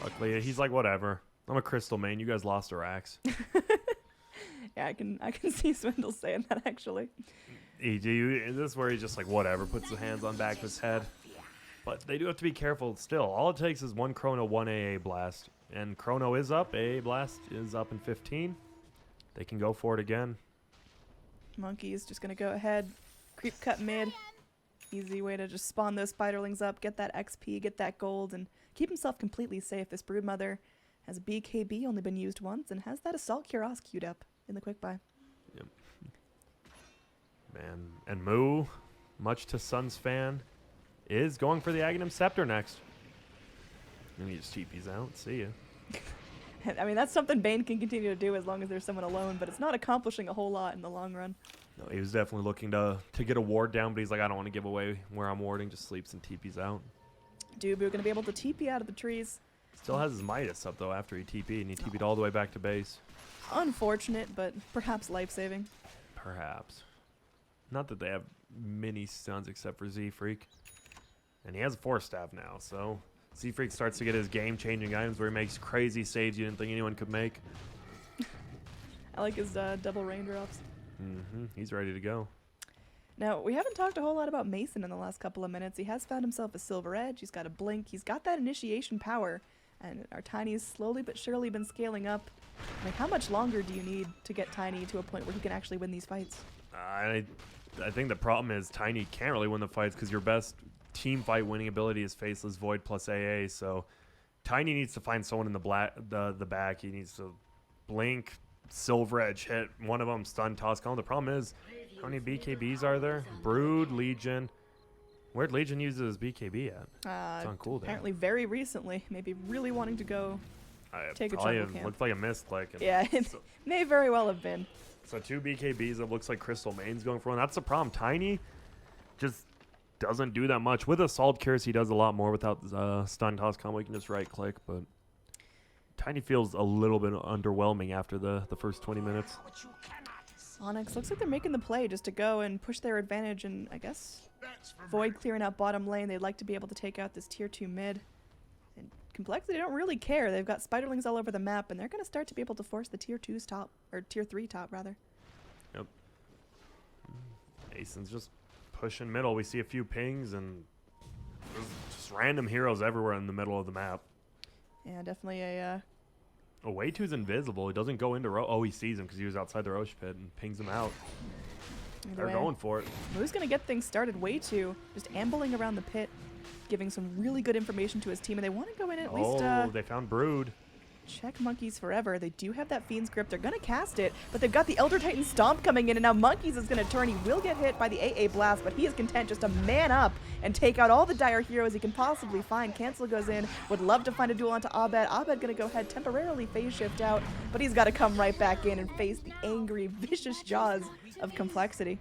Luckily, he's like, whatever. I'm a Crystal main. You guys lost to Rax. Yeah, I can see Swindle saying that actually. This is where he's just like, whatever, puts his hands on back of his head. But they do have to be careful still. All it takes is one Chrono, one AA Blast. And Chrono is up. AA Blast is up in 15. They can go for it again. Monkey is just going to go ahead. Creep cut mid. Easy way to just spawn those spiderlings up, get that XP, get that gold, and keep himself completely safe. This Broodmother has a BKB, only been used once, and has that Assault Cuirass queued up in the quick buy. Yep. Man, and Moo, much to Sun's fan, is going for the Aghanim Scepter next. And he just TP's out. See ya. I mean, that's something Bane can continue to do as long as there's someone alone, but it's not accomplishing a whole lot in the long run. No, he was definitely looking to get a ward down, but he's like, I don't want to give away where I'm warding. Just sleeps and TP's out. Dubu going to be able to TP out of the trees. Still has his Midas up, though, after he TP'd, and he TP'd all the way back to base. Unfortunate, but perhaps life-saving. Perhaps. Not that they have many stuns except for Z-Freak. And he has a Force Staff now, so Z-Freak starts to get his game-changing items where he makes crazy saves you didn't think anyone could make. I like his double raindrops. He's ready to go. Now, we haven't talked a whole lot about Mason in the last couple of minutes. He has found himself a Silver Edge. He's got a Blink. He's got that initiation power. And our Tiny's slowly but surely been scaling up. Like, how much longer do you need to get Tiny to a point where he can actually win these fights? I think the problem is Tiny can't really win the fights because your best team fight winning ability is Faceless Void plus AA. So Tiny needs to find someone in the back. He needs to Blink, Silver Edge hit one of them, stun, toss column. The problem is, how many BKBs are there? Brood, Legion. Where'd Legion use his BKB at? It's on cooldown. Apparently very recently. Maybe really wanting to go take a jungle camp. Looked like a misclick. Yeah, it may very well have been. So 2 BKBs, it looks like Crystal Main's going for one. That's the problem. Tiny just doesn't do that much. With Assault Curse, he does a lot more without stun toss combo. You can just right click, but Tiny feels a little bit underwhelming after the first 20 minutes. Onyx looks like they're making the play just to go and push their advantage, and I guess Void clearing out bottom lane. They'd like to be able to take out this tier 2 mid. And Complexity don't really care. They've got spiderlings all over the map, and they're going to start to be able to force the tier 2's top, or tier 3 top rather. Yep. Mason's just pushing middle. We see a few pings and just random heroes everywhere in the middle of the map. Yeah, definitely a Way 2's invisible. He doesn't go into Oh, he sees him because he was outside the Roche pit and pings him out. They're going for it. Who's going to get things started? Way 2 just ambling around the pit, giving some really good information to his team, and they want to go in at least. They found Brood. Check Monkeys forever. They do have that Fiend's Grip. They're going to cast it, but they've got the Elder Titan Stomp coming in, and now Monkeys is going to turn. He will get hit by the AA Blast, but he is content just to man up and take out all the dire heroes he can possibly find. Cancel goes in. Would love to find a duel onto Abed. Abed going to go ahead, temporarily phase shift out, but he's got to come right back in and face the angry, vicious jaws of Complexity.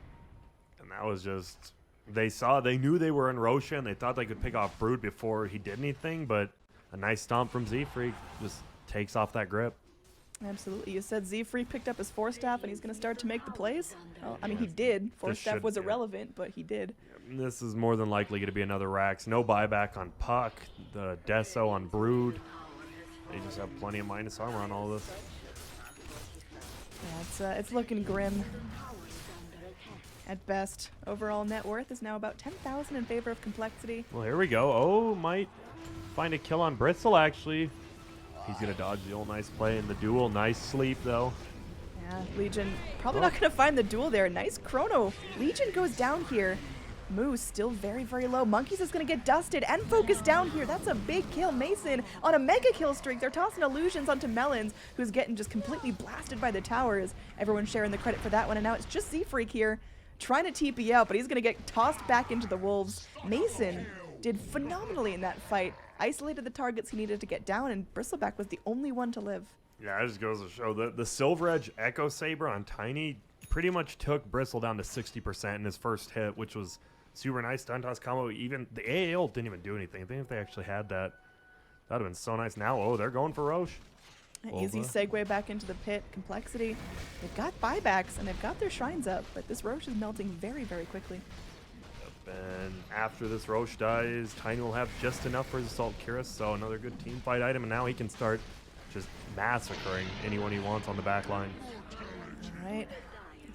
And that was just... They knew they were in Roshan. They thought they could pick off Brood before he did anything, but a nice stomp from Z-Freak just takes off that grip. Absolutely. You said Z-Freak picked up his Force Staff and he's going to start to make the plays? Well, I mean, he did. Force Staff was irrelevant, but he did. This is more than likely going to be another Rax. No buyback on Puck. The Deso on Brood. They just have plenty of minus armor on all this. Yeah, it's looking grim. At best, overall net worth is now about 10,000 in favor of Complexity. Well, here we go. Oh, might find a kill on Bristle, actually. He's going to dodge the old nice play in the duel. Nice sleep, though. Yeah, Legion probably not going to find the duel there. Nice chrono. Legion goes down here. Moose still very, very low. Monkeys is going to get dusted and focused down here. That's a big kill. Mason on a mega kill streak. They're tossing illusions onto Melons, who's getting just completely blasted by the towers. Everyone's sharing the credit for that one, and now it's just Z-Freak here trying to TP out, but he's going to get tossed back into the wolves. Mason did phenomenally in that fight. Isolated the targets he needed to get down, and Bristleback was the only one to live. Yeah, it just goes to show the Silver Edge Echo Saber on Tiny pretty much took Bristle down to 60% in his first hit, which was super nice. Stun toss combo. Even the AAL didn't even do anything. I think if they actually had that, that would have been so nice. Now, oh, they're going for Roche. An easy segue back into the pit. Complexity. They've got buybacks and they've got their shrines up, but this Roche is melting very, very quickly. And after this Roche dies, Tiny will have just enough for his Assault Cuirass, so another good team fight item, and now he can start just massacring anyone he wants on the back line. All right.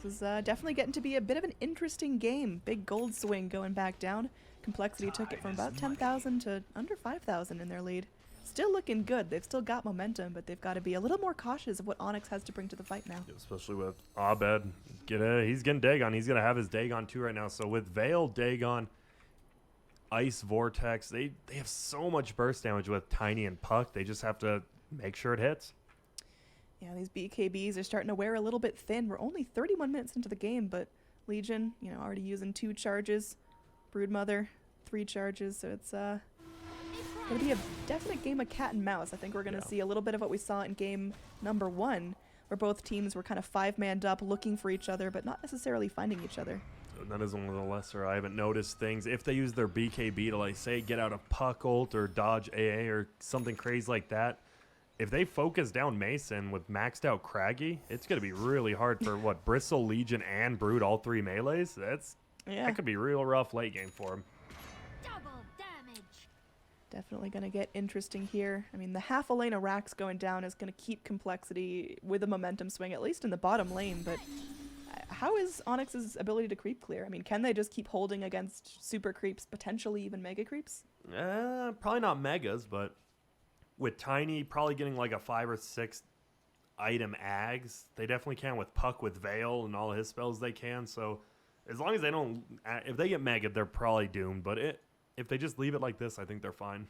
This is definitely getting to be a bit of an interesting game. Big gold swing going back down. Complexity took it from about 10,000 to under 5,000 in their lead. Still looking good. They've still got momentum, but they've got to be a little more cautious of what Onyx has to bring to the fight now. Especially with Abed. He's getting Dagon. He's going to have his Dagon too right now. So with Veil, Dagon, Ice Vortex, they have so much burst damage with Tiny and Puck. They just have to make sure it hits. Yeah, these BKBs are starting to wear a little bit thin. We're only 31 minutes into the game, but Legion, already using 2 charges. Broodmother, 3 charges. So it's going to be a definite game of cat and mouse. I think we're going to see a little bit of what we saw in game number 1, where both teams were kind of 5-manned up, looking for each other, but not necessarily finding each other. So that is one of the lesser I haven't noticed things. If they use their BKB to, like, say, get out a Puck ult or dodge AA or something crazy like that, if they focus down Mason with maxed out Craggy, it's going to be really hard for, Bristle, Legion, and Brood, all 3 melees? That could be real rough late game for him. Definitely going to get interesting here. I mean, the half a lane of racks going down is going to keep Complexity with a momentum swing, at least in the bottom lane, but how is Onyx's ability to creep clear? I mean, can they just keep holding against super creeps, potentially even mega creeps? Probably not megas, but with Tiny probably getting like a 5 or 6 item ags, they definitely can with Puck, with Veil, and all his spells they can. So as long as they don't, if they get mega, they're probably doomed. But if they just leave it like this, I think they're fine.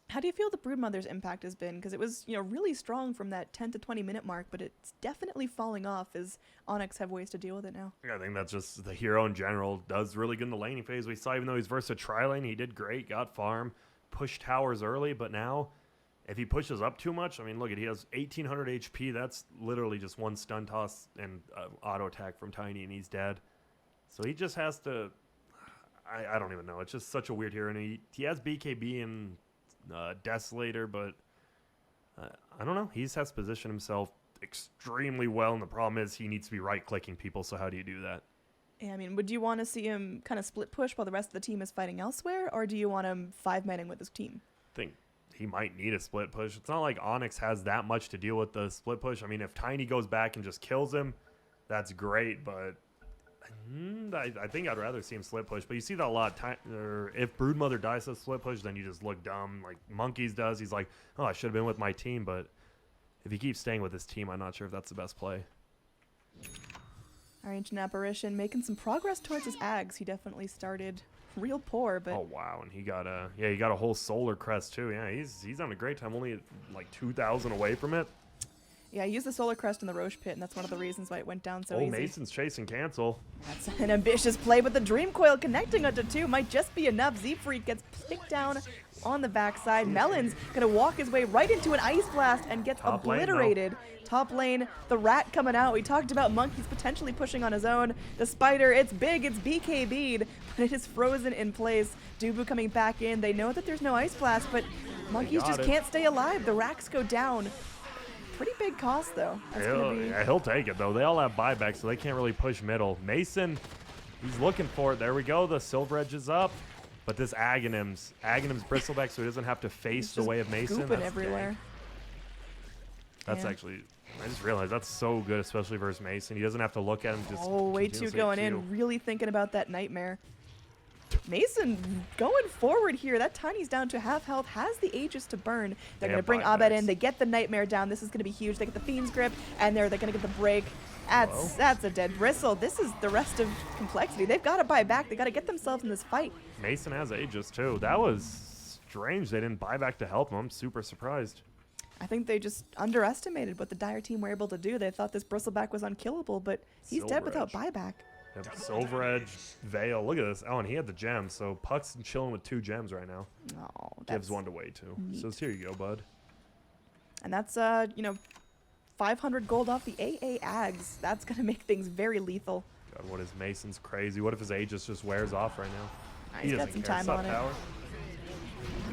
How do you feel the Broodmother's impact has been? Because it was, really strong from that 10 to 20 minute mark, but it's definitely falling off as Onyx have ways to deal with it now. I think that's just the hero in general. Does really good in the laning phase. We saw even though he's versus tri-lane, he did great, got farm, pushed towers early, but now if he pushes up too much, I mean, look, he has 1,800 HP. That's literally just 1 stun toss and auto attack from Tiny, and he's dead. So he just has to... I don't even know. It's just such a weird hero. And he has BKB and Desolator, but I don't know. He just has to position himself extremely well, and the problem is he needs to be right-clicking people, so how do you do that? Yeah, I mean, would you want to see him kind of split push while the rest of the team is fighting elsewhere, or do you want him 5-manning with his team? I think he might need a split push. It's not like Onyx has that much to deal with the split push. I mean, if Tiny goes back and just kills him, that's great, but... I think I'd rather see him split push, but you see that a lot. If Broodmother dies to split push, then you just look dumb. Like Monkeys does, he's like, oh, I should have been with my team, but if he keeps staying with his team, I'm not sure if that's the best play. Our Ancient Apparition making some progress towards his Ags. He definitely started real poor, but... Oh, wow, and he got a whole Solar Crest, too. Yeah, he's having a great time, only like 2,000 away from it. Yeah, he used the Solar Crest in the Roche pit, and that's one of the reasons why it went down so easy. Mason's chasing cancel. That's an ambitious play, but the Dream Coil connecting onto 2 might just be enough. Z-Freak gets picked down on the backside. Melon's gonna walk his way right into an Ice Blast and gets obliterated. Top lane, the Rat coming out. We talked about Monkeys potentially pushing on his own. The Spider, it's big, it's BKB'd, but it is frozen in place. Dubu coming back in. They know that there's no Ice Blast, but Monkeys just can't stay alive. The racks go down. Pretty big cost, though. He'll take it, though. They all have buyback, so they can't really push middle. Mason, he's looking for it. There we go. The Silver Edge is up. But this Aghanim's bristleback, so he doesn't have to face the way of Mason. That's everywhere. That's actually... I just realized that's so good, especially versus Mason. He doesn't have to look at him. Just way too going in. Really thinking about that Nightmare. Mason going forward here. That Tiny's down to half health, has the Aegis to burn. They're going to bring Abed in. They get the Nightmare down. This is going to be huge. They get the Fiend's Grip, and they're going to get the break. That's a dead Bristle. This is the rest of Complexity. They've got to buy back. They got to get themselves in this fight. Mason has Aegis, too. That was strange. They didn't buy back to help him. I'm super surprised. I think they just underestimated what the Dire team were able to do. They thought this Bristleback was unkillable, but he's dead without buyback. Yep, Silver Edge, Veil. Look at this. Oh, and he had the gems, so Puck's chilling with 2 gems right now. Oh, gives one away too. Neat. So here you go, bud. And that's 500 gold off the AA Ags. That's going to make things very lethal. God, what is Mason's crazy? What if his Aegis just wears off right now? He's got doesn't some care. time Sup, on it. Tower?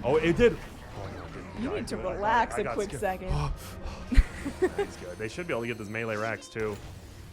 Oh, it did. Oh, no, it didn't. You God, need to dude, I relax got a quick scared. second. That's good. They should be able to get this melee racks too.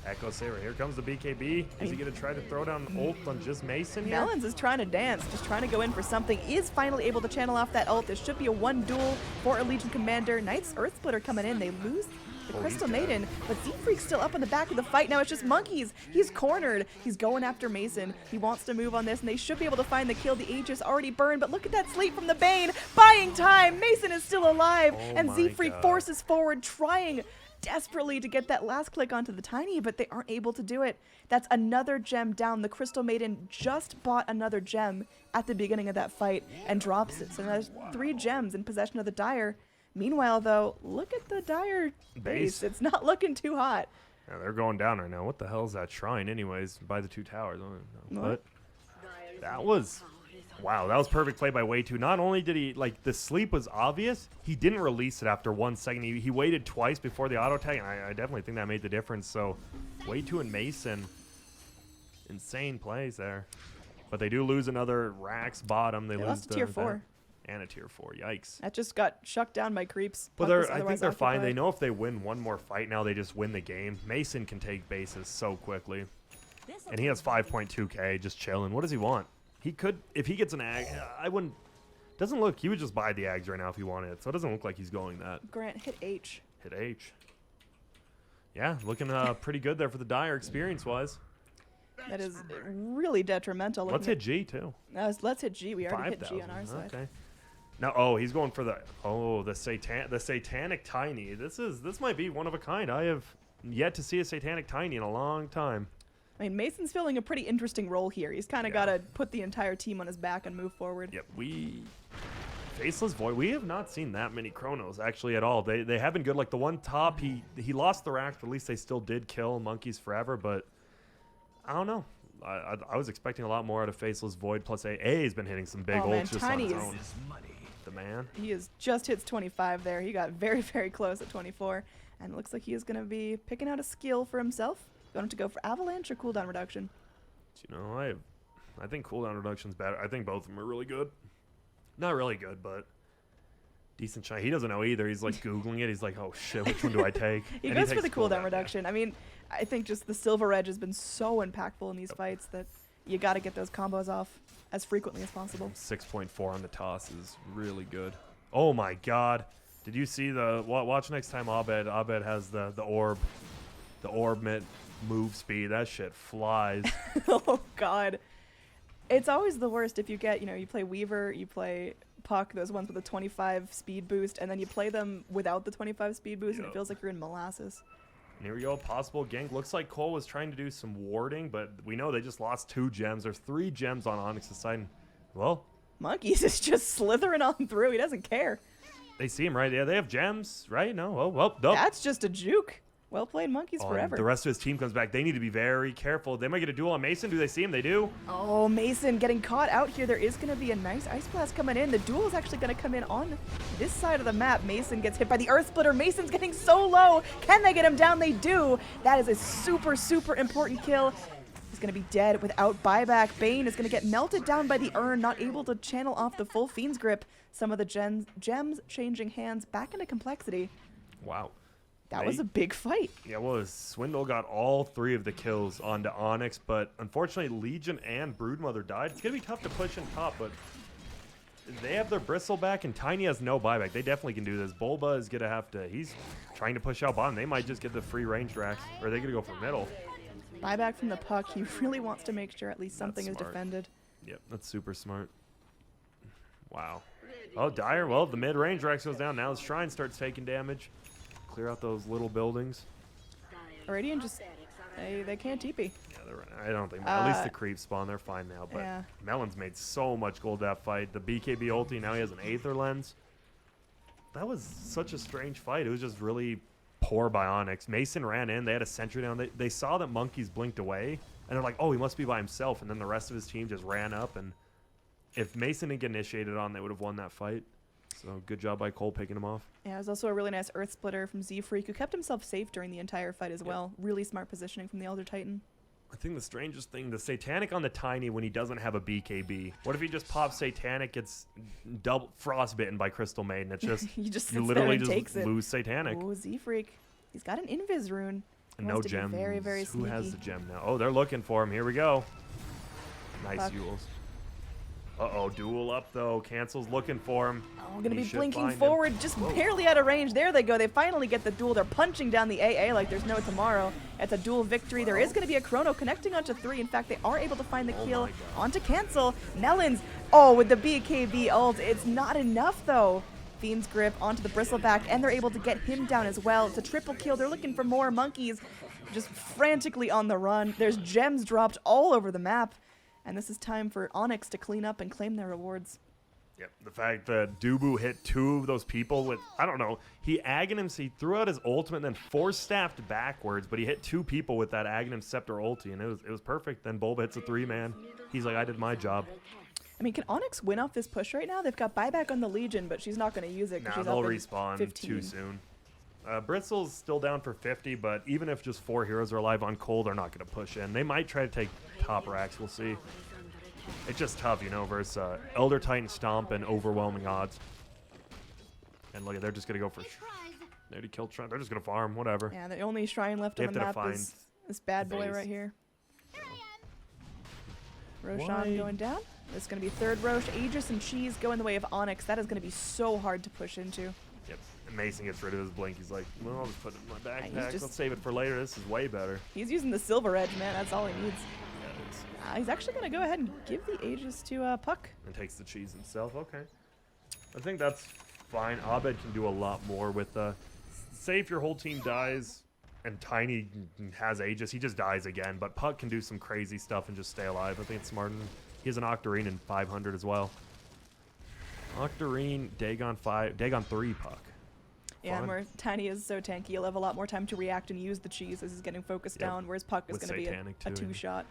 Echo Saber. Here comes the BKB. Is he going to try to throw down ult on just Mason here? Melons is trying to dance, just trying to go in for something. Is finally able to channel off that ult. This should be a one duel for a Legion Commander. Knight's Earth Splitter coming in. They lose the Oh, Crystal he's dead. Maiden, but Z-Freak's still up in the back of the fight. Now it's just Monkeys. He's cornered. He's going after Mason. He wants to move on this, and they should be able to find the kill. The Aegis already burned, but look at that sleep from the Bane. Buying time. Mason is still alive, Oh and my Z-Freak God. forces forward, trying desperately to get that last click onto the Tiny, but they aren't able to do it. That's another gem down. The Crystal Maiden just bought another gem at the beginning of that fight and drops it. So there's 3 gems in possession of the Dire. Meanwhile, though, look at the Dire base. It's not looking too hot. Yeah, they're going down right now. What the hell is that shrine anyways by the 2 towers? I don't know. But that was... Wow, that was perfect play by Way2. Not only did he, like, the sleep was obvious, he didn't release it after 1 second. He waited twice before the auto tag, and I definitely think that made the difference. So, Way2 and Mason, insane plays there. But they do lose another Rax bottom. They lose lost a tier 4. And a tier 4. Yikes. That just got shucked down by creeps. But Puck was I think otherwise they're fine. They occupied. know if they win one more fight now, they just win the game. Mason can take bases so quickly. And he has 5.2k just chilling. What does he want? He could, if he gets an ag, I wouldn't, doesn't look, he would just buy the ags right now if he wanted it. So it doesn't look like he's going that. Grant, hit H. Hit H. Yeah, looking pretty good there for the Dire experience-wise. That is really detrimental. Let's hit G, too. Let's hit G. We already hit G on our 5,000. side. Okay. Now, oh, he's going for the satanic Tiny. This might be one of a kind. I have yet to see a satanic Tiny in a long time. I mean, Mason's filling a pretty interesting role here. He's kind of got to put the entire team on his back and move forward. Yep, Faceless Void, we have not seen that many Chronos actually at all. They have been good. Like the one top, he lost the rack, but at least they still did kill Monkeys forever. But I don't know. I was expecting a lot more out of Faceless Void. Plus AA has been hitting some big Oh, man, ults just Tiny on his is own. The man. He is just hits 25 there. He got very, very close at 24. And it looks like he is going to be picking out a skill for himself. Going to go for Avalanche or cooldown reduction? You know, I think cooldown reduction's better. I think both of them are really good. Not really good, but decent shot. He doesn't know either. He's like Googling it. He's like, oh shit, which one do I take? He And goes for takes the cooldown reduction. I mean, I think just the Silver Edge has been so impactful in these fights that you got to get those combos off as frequently as possible. 6.4 on the toss is really good. Oh my god. Did you see the watch next time Abed? Abed has the orb. The orb move speed. That shit flies. Oh god. It's always the worst if you get, you play Weaver, you play Puck, those ones with a 25 speed boost, and then you play them without the 25 speed boost, and it feels like you're in molasses. And here we go. Possible gank. Looks like Cole was trying to do some warding, but we know they just lost 2 gems. There's 3 gems on Onyx's side. And, well, Monkeys is just slithering on through. He doesn't care. they see him, right? Yeah, they have gems, right? No? Well, nope. That's just a juke. Well played, Monkeys Oh, forever. the rest of his team comes back. They need to be very careful. They might get a duel on Mason. Do they see him? They do. Oh, Mason getting caught out here. There is going to be a nice Ice Blast coming in. The duel is actually going to come in on this side of the map. Mason gets hit by the Earth Splitter. Mason's getting so low. Can they get him down? They do. That is a super, super important kill. He's going to be dead without buyback. Bane is going to get melted down by the urn, not able to channel off the full Fiend's Grip. Some of the gems changing hands back into Complexity. Wow. That was a big fight. Yeah, well, Swindle got all 3 of the kills onto Onyx, but unfortunately Legion and Broodmother died. It's going to be tough to push in top, but they have their Bristle back, and Tiny has no buyback. They definitely can do this. Bulba is going to have to... He's trying to push out bottom. They might just get the free range racks, or they're going to go for middle. Buyback from the Puck. He really wants to make sure at least something is smart. defended. Yep, that's super smart. Wow. Oh, Dire. Well, the mid-range racks goes down. Now the Shrine starts taking damage. Clear out those little buildings. Iridian just, they can't TP. Yeah, I don't think, at least the creep spawn, they're fine now. But yeah. Melon's made so much gold that fight. The BKB ulti, now he has an Aether Lens. That was such a strange fight. It was just really poor by Onyx. Mason ran in, they had a sentry down. They saw that Monkeys blinked away, and they're like, oh, he must be by himself. And then the rest of his team just ran up, and if Mason didn't get initiated on, they would have won that fight. So good job by Cole picking him off. Yeah, it was also a really nice Earth Splitter from Z-Freak, who kept himself safe during the entire fight as well. Really smart positioning from the Elder Titan. I think the strangest thing, the Satanic on the Tiny when he doesn't have a BKB. What if he just pops Satanic, gets double frostbitten by Crystal Maiden? It's just, He just you sits literally there and just takes it. lose Satanic. Oh, Z-Freak. He's got an Invis rune. He And no wants to be gems. Very, very Who has sneaky. the gem now? Oh, they're looking for him. Here we go. Nice Fuck. Jules. Uh-oh, duel up, though. Cancel's looking for him. Oh, gonna He be should blinking find him. forward, just barely out of range. There they go. They finally get the duel. They're punching down the AA like there's no tomorrow. It's a duel victory. There is gonna be a chrono connecting onto 3. In fact, they are able to find the kill onto Cancel. Melons, oh, with the BKB ult. It's not enough, though. Fiend's Grip onto the Bristleback, and they're able to get him down as well. It's a triple kill. They're looking for more. Monkeys just frantically on the run. There's gems dropped all over the map. And this is time for Onyx to clean up and claim their rewards. Yep, the fact that Dubu hit 2 of those people with, I don't know, he Aghanim, he threw out his ultimate and then force-staffed backwards, but he hit 2 people with that Aghanim Scepter ulti, and it was perfect. Then Bulba hits a 3-man. He's like, I did my job. I mean, can Onyx win off this push right now? They've got buyback on the Legion, but she's not going to use it Nah, because she's they'll up in respawn 15. too soon. Bristle's still down for 50, but even if just 4 heroes are alive on Cole, they're not going to push in. They might try to take top racks. We'll see. It's just tough, you know, versus Elder Titan Stomp and overwhelming odds. And look, they're just going to go for... They already killed Trent. They're just going to farm, whatever. Yeah, the only shrine left They on the have to map define is this bad boy base. right here. Roshan Why? going down. This is going to be third Rosh. Aegis and Cheese go in the way of Onyx. That is going to be so hard to push into. Yep. And Mason gets rid of his blink. He's like, well, I'll just put it in my he's backpack. just- Let's save it for later. This is way better. He's using the Silver Edge, man. That's all he needs. Yeah, it is. He's actually going to go ahead and give the Aegis to Puck. And takes the cheese himself. Okay. I think that's fine. Abed can do a lot more with say if your whole team dies and Tiny has Aegis, he just dies again. But Puck can do some crazy stuff and just stay alive. I think it's smart. And he has an Octarine in 500 as well. Octarine, Dagon 5, Dagon 3 Puck. Yeah, and Fun. where Tiny is so tanky, he'll have a lot more time to react and use the cheese as he's getting focused Yep. down, whereas Puck is With going to be a Satanic, too, yeah. 2-shot.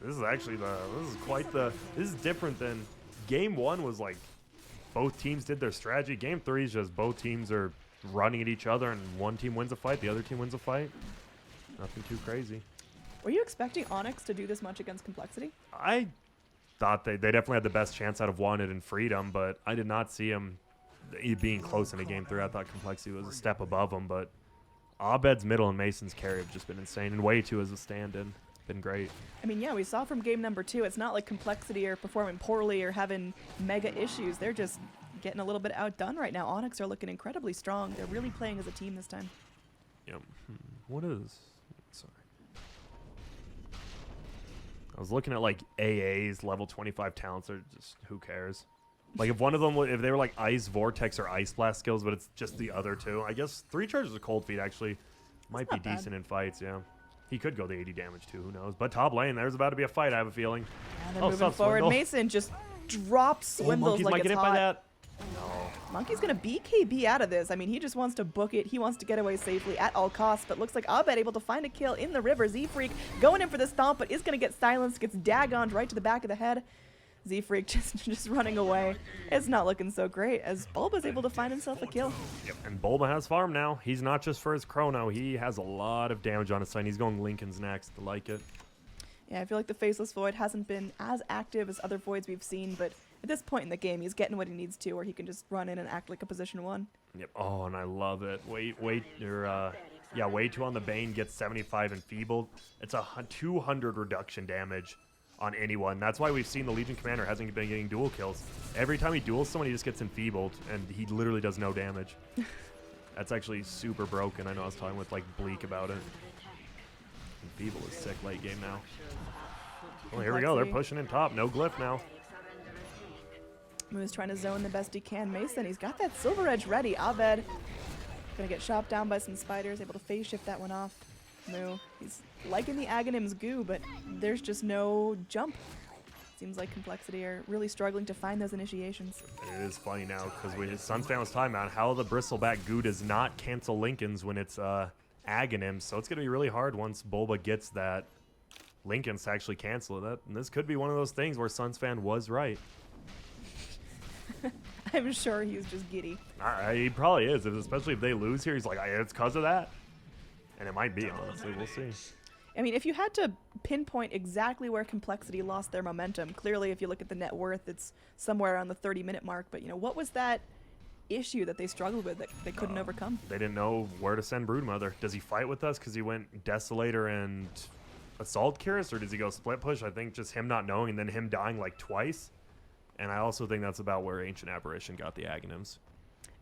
This is actually this is different than game 1 was like both teams did their strategy. Game 3 is just both teams are running at each other and one team wins a fight, the other team wins a fight. Nothing too crazy. Were you expecting Onyx to do this much against Complexity? I thought they definitely had the best chance out of Wanted and Freedom, but I did not see him being close in a game 3. I thought Complexity was a step above him, but Abed's middle and Mason's carry have just been insane, and Way 2 as a stand-in. Been great. I mean, yeah, we saw from game number 2, it's not like Complexity are performing poorly or having mega issues. They're just getting a little bit outdone right now. Onyx are looking incredibly strong. They're really playing as a team this time. Yep. What is... Sorry. I was looking at, like, AA's level 25 talents. Are just... Who cares? Like, if one of them... If they were, like, Ice Vortex or Ice Blast skills, but it's just the other two. I guess 3 charges of Cold Feet, actually, might be not bad. decent in fights, yeah. He could go the 80 damage, too. Who knows? But top lane, there's about to be a fight, I have a feeling. Yeah, they're Oh, moving sup, forward. Swindle? Mason just drops Swindles Monkeys like might it's get hit hot. by that. No. Monkey's going to BKB out of this. I mean, he just wants to book it. He wants to get away safely at all costs, but looks like Abed able to find a kill in the river. Z-Freak going in for the stomp, but is going to get silenced, gets dagoned right to the back of the head. Z-Freak just running away. It's not looking so great as Bulba's able to find himself a kill. Yep. And Bulba has farm now. He's not just for his chrono. He has a lot of damage on his side. He's going Lincoln's next. I like it. Yeah, I feel like the Faceless Void hasn't been as active as other Voids we've seen, but at this point in the game, he's getting what he needs to, where he can just run in and act like a position 1. Yep. Oh, and I love it. Way 2 on the Bane gets 75 enfeebled. It's a 200 reduction damage on anyone. That's why we've seen the Legion Commander hasn't been getting dual kills. Every time he duels someone, he just gets enfeebled, and he literally does no damage. That's actually super broken. I know I was talking with, like, Bleak about it. Enfeeble is sick late game now. Well, here we go. They're pushing in top. No glyph now. Moo's trying to zone the best he can. Mason, he's got that Silver Edge ready. Abed gonna get chopped down by some spiders, able to phase shift that one off. Moo, he's liking the Aghanim's goo, but there's just no jump. Seems like Complexity are really struggling to find those initiations. It is funny now because Suns fan was talking about how the Bristleback goo does not cancel Lincolns when it's Aghanim, so it's gonna be really hard once Bulba gets that Lincolns to actually cancel it. And this could be one of those things where Suns fan was right. I'm sure he's just giddy. He probably is, especially if they lose here. He's like, it's because of that. And it might be, honestly. We'll see. I mean, if you had to pinpoint exactly where Complexity lost their momentum, clearly if you look at the net worth, it's somewhere around the 30-minute mark. But, you know, what was that issue that they struggled with that they couldn't overcome? They didn't know where to send Broodmother. Does he fight with us because he went Desolator and Assault Cuirass, or does he go split push? I think just him not knowing and then him dying like twice. And I also think that's about where Ancient Apparition got the Aghanims.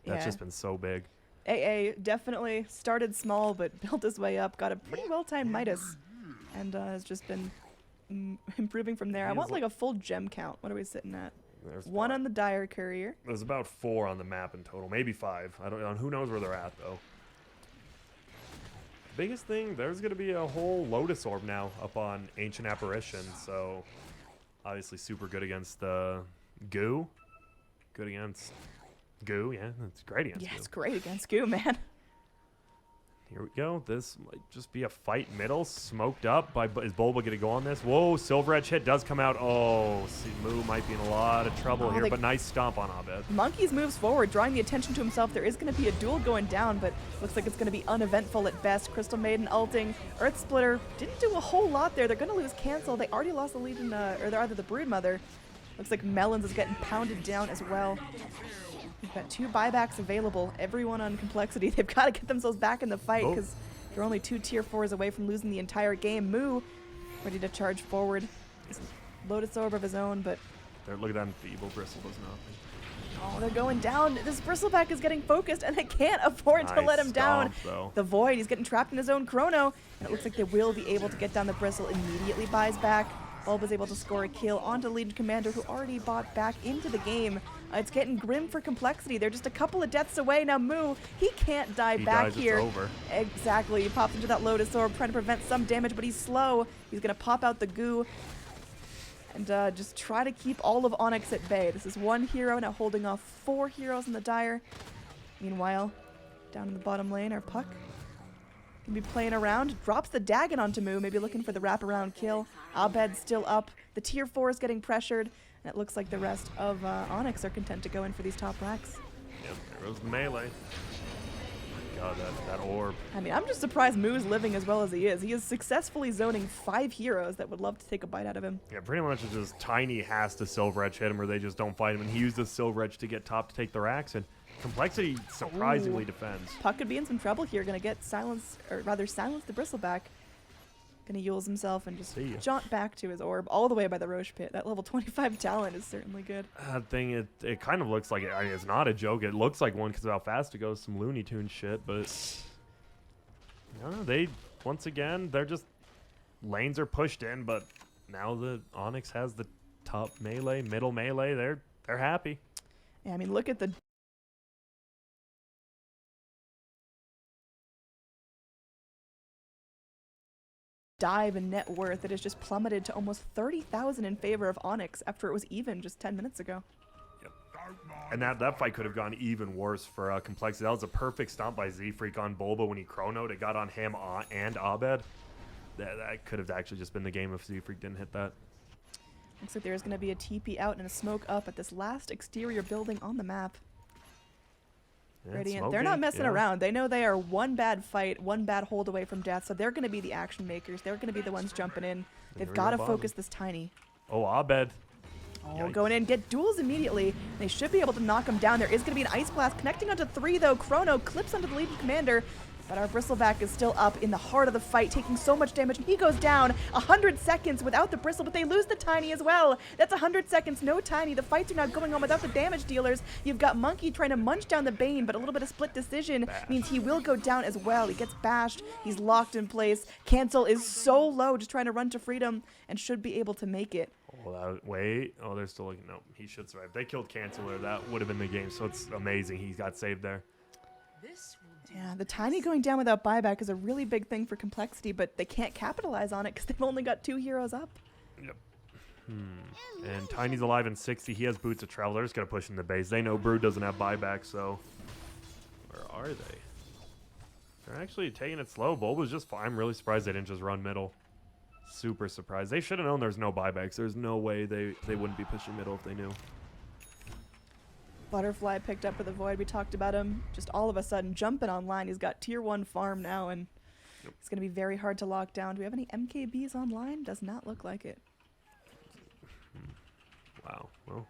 That's just been so big. AA definitely started small but built his way up, got a pretty well-timed Midas, and has just been improving from there. I want like a full gem count. What are we sitting at? There's 1 on the Dire Courier. There's about 4 on the map in total, maybe 5. I don't know. Who knows where they're at though. Biggest thing, there's going to be a whole Lotus Orb now up on Ancient Apparition, so obviously super good against Goo. Good against Goo, yeah, that's great against Goo. It's great against Goo, man. Here we go. This might just be a fight middle. Smoked up. Is Bulba going to go on this? Whoa, Silver Edge hit does come out. Oh, see, Moo might be in a lot of trouble here, but nice stomp on Abed. Monkeys moves forward, drawing the attention to himself. There is going to be a duel going down, but looks like it's going to be uneventful at best. Crystal Maiden ulting. Earth Splitter didn't do a whole lot there. They're going to lose Cancel. They already lost the lead in, or they're either the Broodmother. Looks like Melons is getting pounded down as well. We've got 2 buybacks available. Everyone on Complexity, they've got to get themselves back in the fight because they're only 2 tier 4s away from losing the entire game. Moo ready to charge forward. Lotus Orb of his own, but... Look at that feeble Bristle does nothing. Oh, they're going down. This Bristleback is getting focused, and they can't afford to let him down. Though. The Void, he's getting trapped in his own Chrono, and it looks like they will be able to get down the Bristle. Immediately buys back. Bulba's able to score a kill onto Legion Commander, who already bought back into the game. It's getting grim for Complexity. They're just a couple of deaths away. Now Moo, he can't die back here. It's over. Exactly. He pops into that Lotus Orb, trying to prevent some damage, but he's slow. He's going to pop out the Goo and just try to keep all of Onyx at bay. This is 1 hero now holding off 4 heroes in the Dire. Meanwhile, down in the bottom lane, our Puck can be playing around. Drops the Dagon onto Moo, maybe looking for the wraparound kill. Abed still up. The tier 4 is getting pressured. And it looks like the rest of Onyx are content to go in for these top racks. Yep, there goes the melee. God, that orb. I mean, I'm just surprised Moo's living as well as he is. He is successfully zoning 5 heroes that would love to take a bite out of him. Yeah, pretty much it's just Tiny has to Silver Edge hit him or they just don't fight him. And he used the Silver Edge to get top to take the racks. And Complexity surprisingly defends. Puck could be in some trouble here. Going to get silence the Bristleback. Going to Yules himself and just jaunt back to his orb all the way by the Roche Pit. That level 25 talent is certainly good. That thing, it kind of looks like it. I mean, it's not a joke. It looks like one because of how fast it goes. Some Looney Tunes shit, but no, they once again they're just lanes are pushed in. But now the Onyx has the top melee, middle melee. They're happy. Yeah, I mean, look at the dive in net worth. It has just plummeted to almost 30,000 in favor of Onyx after it was even just 10 minutes ago. Yep. And that fight could have gone even worse for Complexity. That was a perfect stomp by Z-Freak on Bulba when he chronoed. It got on him and Abed. That could have actually just been the game if Z-Freak didn't hit that. Looks like there's going to be a TP out and a smoke up at this last exterior building on the map. Yeah, Radiant, they're not messing around. They know they are 1 bad fight, 1 bad hold away from death, so they're going to be the action makers. They're going to be the ones jumping in. They've got to focus this Tiny. Oh, Abed. Oh, going in, get duels immediately. They should be able to knock him down. There is going to be an Ice Blast connecting onto 3, though. Chrono clips onto the Legion Commander, but our Bristleback is still up in the heart of the fight, taking so much damage. He goes down 100 seconds without the Bristle, but they lose the Tiny as well. That's 100 seconds, no Tiny. The fights are not going on without the damage dealers. You've got Monkey trying to munch down the Bane, but a little bit of split decision means he will go down as well. He gets bashed. He's locked in place. Cancel is so low, just trying to run to freedom, and should be able to make it. Oh, wait. Oh, they're still looking. No, he should survive. They killed Canceler. That would have been the game, so it's amazing he got saved there. Yeah, the Tiny going down without buyback is a really big thing for Complexity, but they can't capitalize on it because they've only got 2 heroes up. Yep. And Tiny's alive in 60. He has Boots of Travel. They're just going to push in the base. They know Brood doesn't have buyback, so where are they? They're actually taking it slow. Bulba's just fine. I'm really surprised they didn't just run middle. Super surprised. They should have known there's no buybacks. There's no way they wouldn't be pushing middle if they knew. Butterfly picked up with the Void. We talked about him just all of a sudden jumping online. He's got tier 1 farm now, and it's going to be very hard to lock down. Do we have any MKBs online? Does not look like it. Wow. Well,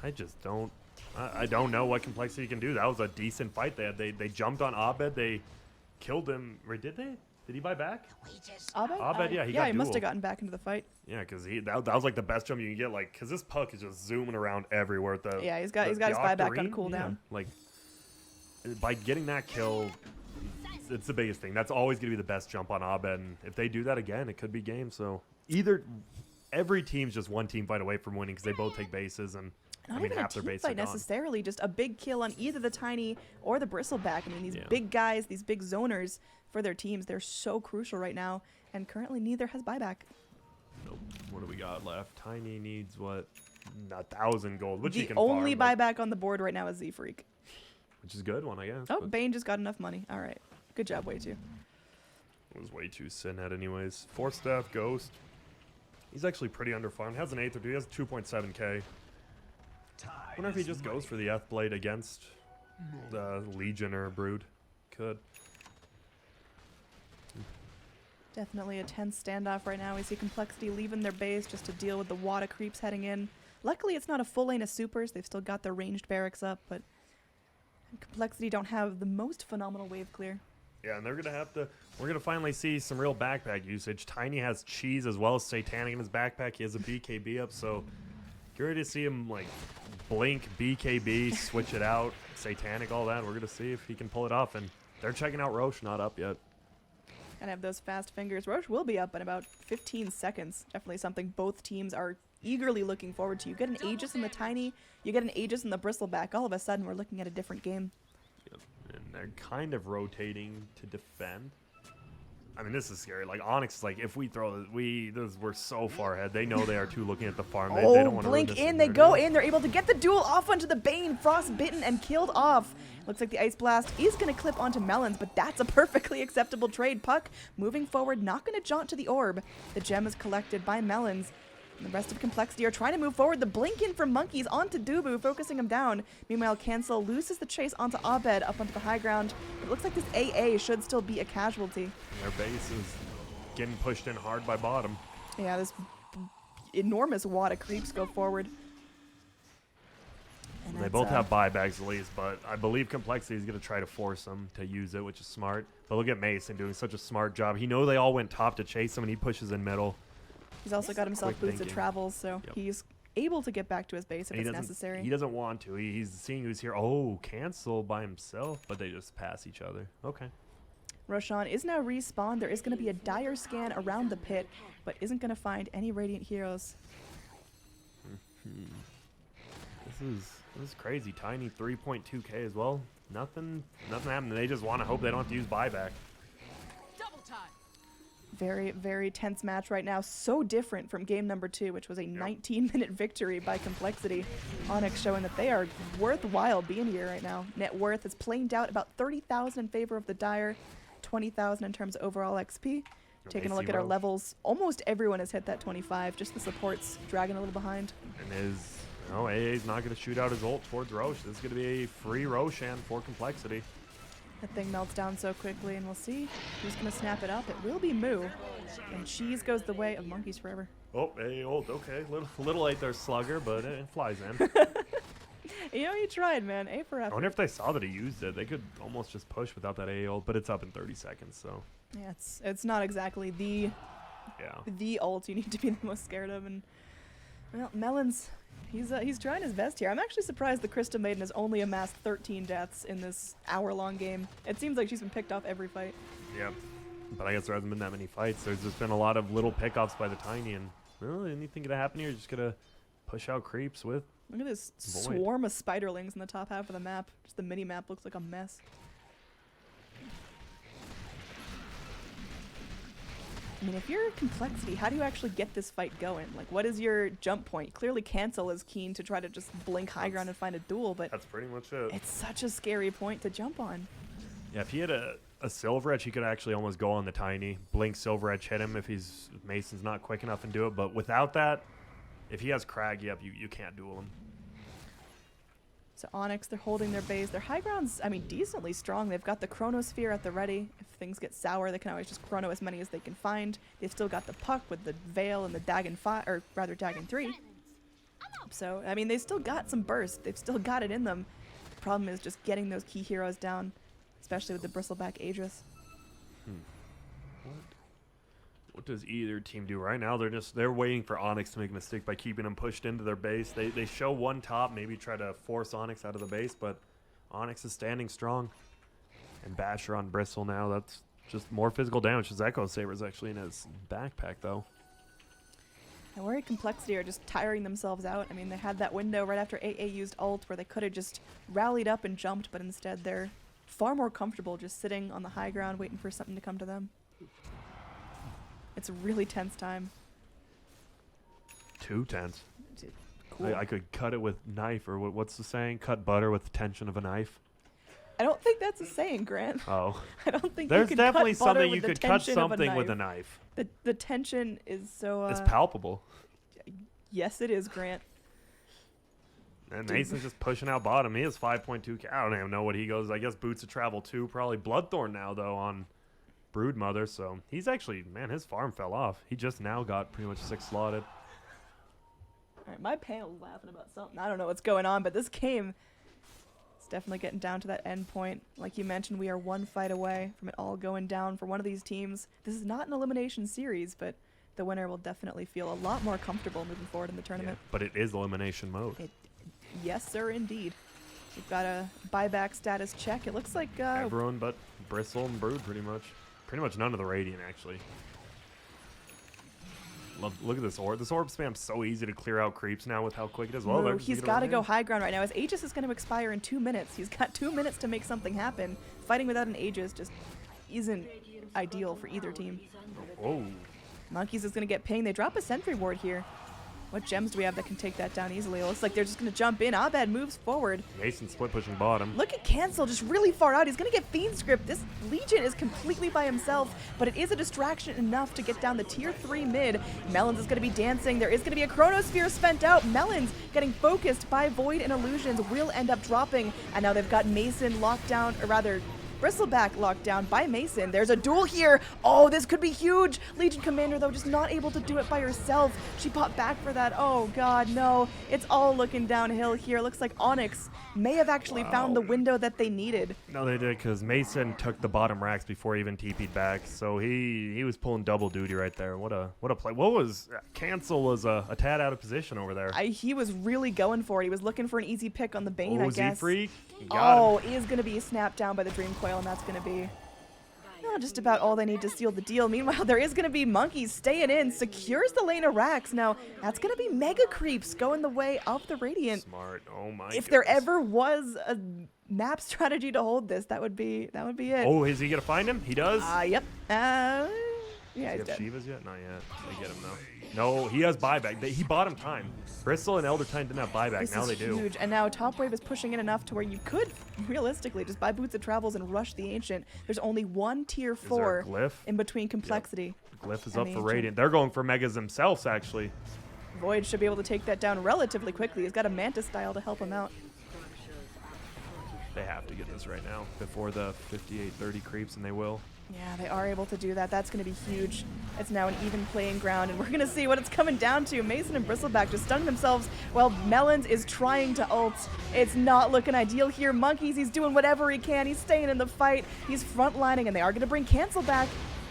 I just don't. I don't know what Complexity can do. That was a decent fight they had. They jumped on Abed. They killed him. Or did they? Did he buy back? Abed? Abed, yeah, he yeah, got he must duel. have gotten back into the fight. Yeah, because that was like the best jump you can get. Like, because this puck is just zooming around everywhere. Yeah, he's got his buyback on cooldown. Yeah, like, by getting that kill, it's the biggest thing. That's always going to be the best jump on Abed. And if they do that again, it could be game. So every team's just one team fight away from winning because they both take bases and Not even half a their team base are fight gone. necessarily, just a big kill on either the Tiny or the Bristleback. I mean, these big guys, these big zoners for their teams, they're so crucial right now, and currently neither has buyback. Nope. What do we got left? Tiny needs what? 1,000 gold, which he The can only farm, buyback on the board right now is Z-Freak. which is a good one, I guess. Oh, but Bane just got enough money. All right. Good job, Way 2. it was way too sin head anyways. 4 staff, Ghost. He's actually pretty underfarmed. Has an 8th or 2. He has 2.7k. I wonder if he just goes for the F-Blade against the Legion or Brood. Could. Definitely a tense standoff right now. We see Complexity leaving their base just to deal with the wad of creeps heading in. Luckily, it's not a full lane of supers. They've still got their ranged barracks up, but Complexity don't have the most phenomenal wave clear. Yeah, and they're going to have to... We're going to finally see some real backpack usage. Tiny has Cheese as well as Satanic in his backpack. He has a BKB up, so... Get ready to see him, like, blink, BKB, switch it out, Satanic, all that. We're going to see if he can pull it off, and they're checking out Roche, not up yet. Gotta have those fast fingers. Roche will be up in about 15 seconds. Definitely something both teams are eagerly looking forward to. You get an Aegis in the Tiny, you get an Aegis in the Bristleback. All of a sudden, we're looking at a different game. Yep. And they're kind of rotating to defend. I mean, this is scary. Like, Onyx is like, if we throw this, we're so far ahead. They know they are too looking at the farm. They don't want to blink in, they go in, they're able to get the duel off onto the Bane, frostbitten and killed off. Looks like the Ice Blast is going to clip onto Melons, but that's a perfectly acceptable trade. Puck moving forward, not going to jaunt to the orb. The gem is collected by Melons. And the rest of Complexity are trying to move forward. The blink in from Monkeys onto Dubu, focusing him down. Meanwhile, Cancel loses the chase onto Abed up onto the high ground. It looks like this AA should still be a casualty. Their base is getting pushed in hard by bottom. Yeah, this enormous wad of creeps go forward. And They that's, both have buybacks at least, but I believe Complexity is going to try to force them to use it, which is smart. But look at Mason doing such a smart job. He knows they all went top to chase him, and he pushes in middle. He's also got himself Quick boosted thinking. travels, so he's able to get back to his base if And it's necessary. He doesn't want to. He's seeing who's here. Oh, Cancel by himself, but they just pass each other. Okay. Roshan is now respawned. There is going to be a dire scan around the pit, but isn't going to find any Radiant heroes. This is crazy. Tiny 3.2k as well. Nothing happened. They just want to hope they don't have to use buyback. Very, very tense match right now. So different from game number 2, which was a 19-minute victory by Complexity. Onyx showing that they are worthwhile being here right now. Net worth is planed out about 30,000 in favor of the Dire, 20,000 in terms of overall XP. Taking a look at our levels, almost everyone has hit that 25. Just the supports dragging a little behind. And AA's not going to shoot out his ult towards Roche. This is going to be a free Roshan for Complexity. That thing melts down so quickly, and we'll see who's going to snap it up. It will be Moo, and Cheese goes the way of Monkeys Forever. Oh, AA ult. Okay, little late there, Slugger, but it flies in. You know, he tried, man. A for I effort. wonder if they saw that he used it. They could almost just push without that AA ult, but it's up in 30 seconds, so. Yeah, it's not exactly the ult you need to be the most scared of. And well, Melons, he's trying his best here. I'm actually surprised the Krista Maiden has only amassed 13 deaths in this hour-long game. It seems like she's been picked off every fight. Yeah, but I guess there hasn't been that many fights. There's just been a lot of little pickoffs by the Tiny, and well, anything gonna happen here? Just gonna push out creeps with. Look at this Void. swarm of spiderlings in the top half of the map. Just the mini-map looks like a mess. I mean, if you're Complexity, how do you actually get this fight going? Like, what is your jump point? Clearly, Cancel is keen to try to just blink high ground and find a duel, but That's pretty much it. it's such a scary point to jump on. Yeah, if he had a Silver Edge, he could actually almost go on the Tiny. Blink Silver Edge, hit him if Mason's not quick enough and do it. But without that, if he has Crag, yep, you can't duel him. So Onyx, they're holding their base. Their high ground's, I mean, decently strong. They've got the Chronosphere at the ready. If things get sour, they can always just chrono as many as they can find. They've still got the Puck with the Veil and the Dagon 5, or rather Dagon 3. So, I mean, they still got some burst. They've still got it in them. The problem is just getting those key heroes down, especially with the Bristleback Aegis. What does either team do right now? They're waiting for Onyx to make a mistake by keeping them pushed into their base. They show one top, maybe try to force Onyx out of the base, but Onyx is standing strong. And Basher on Bristle now. That's just more physical damage. His Echo Saber's actually in his backpack though. I worry Complexity are just tiring themselves out. I mean, they had that window right after AA used ult where they could have just rallied up and jumped, but instead they're far more comfortable just sitting on the high ground waiting for something to come to them. It's a really tense time. Too tense. Cool. I could cut it with knife, or what's the saying? Cut butter with the tension of a knife. I don't think that's a saying, Grant. Oh. I don't think There's you could definitely cut butter something with you the could cut tension of a something with a knife. The tension is so. It's palpable. Yes, it is, Grant. And Mason's just pushing out bottom. He has 5.2. I don't even know what he goes. I guess Boots of Travel 2. Probably Bloodthorn now, though, on Broodmother. So he's actually, man, his farm fell off. He just now got pretty much 6 slotted. All right, my panel's laughing about something. I don't know what's going on, but this game, it's definitely getting down to that end point. Like you mentioned, we are one fight away from it all going down for one of these teams. This is not an elimination series, but the winner will definitely feel a lot more comfortable moving forward in the tournament. Yeah, but it is elimination mode. Yes, sir, indeed. We've got a buyback status check. It looks like everyone but Bristle and Brood, pretty much. Pretty much none of the Radiant, actually. Look at this orb. This orb spam's so easy to clear out creeps now with how quick it is. Well, he's got to go high ground right now. His Aegis is going to expire in 2 minutes. He's got 2 minutes to make something happen. Fighting without an Aegis just isn't ideal for either team. Whoa. Monkeys is going to get pinged. They drop a sentry ward here. What gems do we have that can take that down easily? It looks like they're just going to jump in. Abed moves forward. Mason split pushing bottom. Look at Cancel just really far out. He's going to get Fiend Script. This Legion is completely by himself, but it is a distraction enough to get down the tier 3 mid. Melons is going to be dancing. There is going to be a Chronosphere spent out. Melons getting focused by Void and Illusions will end up dropping. And now they've got Mason locked down, or rather, Bristleback locked down by Mason. There's a duel here. Oh, this could be huge. Legion Commander, though, just not able to do it by herself. She popped back for that. Oh, God, no. It's all looking downhill here. Looks like Onyx may have actually found the window that they needed. No, they did, because Mason took the bottom racks before he even TP'd back. So he was pulling double duty right there. What a play. What was Cancel was a tad out of position over there. He was really going for it. He was looking for an easy pick on the Bane, I guess. Z-Freak. Oh, is going to be snapped down by the Dream Coil, and that's going to be just about all they need to seal the deal. Meanwhile, there is going to be Monkeys staying in, secures the lane of Rax. Now, that's going to be Mega Creeps going the way of the Radiant. Smart. Oh my If there ever was a map strategy to hold this, that would be it. Oh, is he going to find him? He does? Yep. Yeah, Does he's he have dead. Shivas yet? Not yet. They get him, though. No, he has buyback. He bought him time. Bristle and Elder Titan didn't have buyback. This now is they do. huge. And now Top Wave is pushing in enough to where you could, realistically, just buy Boots of Travels and rush the Ancient. There's only one tier 4 Glyph? in between Complexity. Glyph is and up the for Ancient. Radiant. They're going for Megas themselves, actually. Void should be able to take that down relatively quickly. He's got a Manta style to help him out. They have to get this right now before the 58-30 creeps, and they will. Yeah, they are able to do that. That's going to be huge. It's now an even playing ground, and we're going to see what it's coming down to. Mason and Bristleback just stung themselves while Melons is trying to ult. It's not looking ideal here. Monkeys, he's doing whatever he can. He's staying in the fight. He's frontlining, and they are going to bring Cancel back.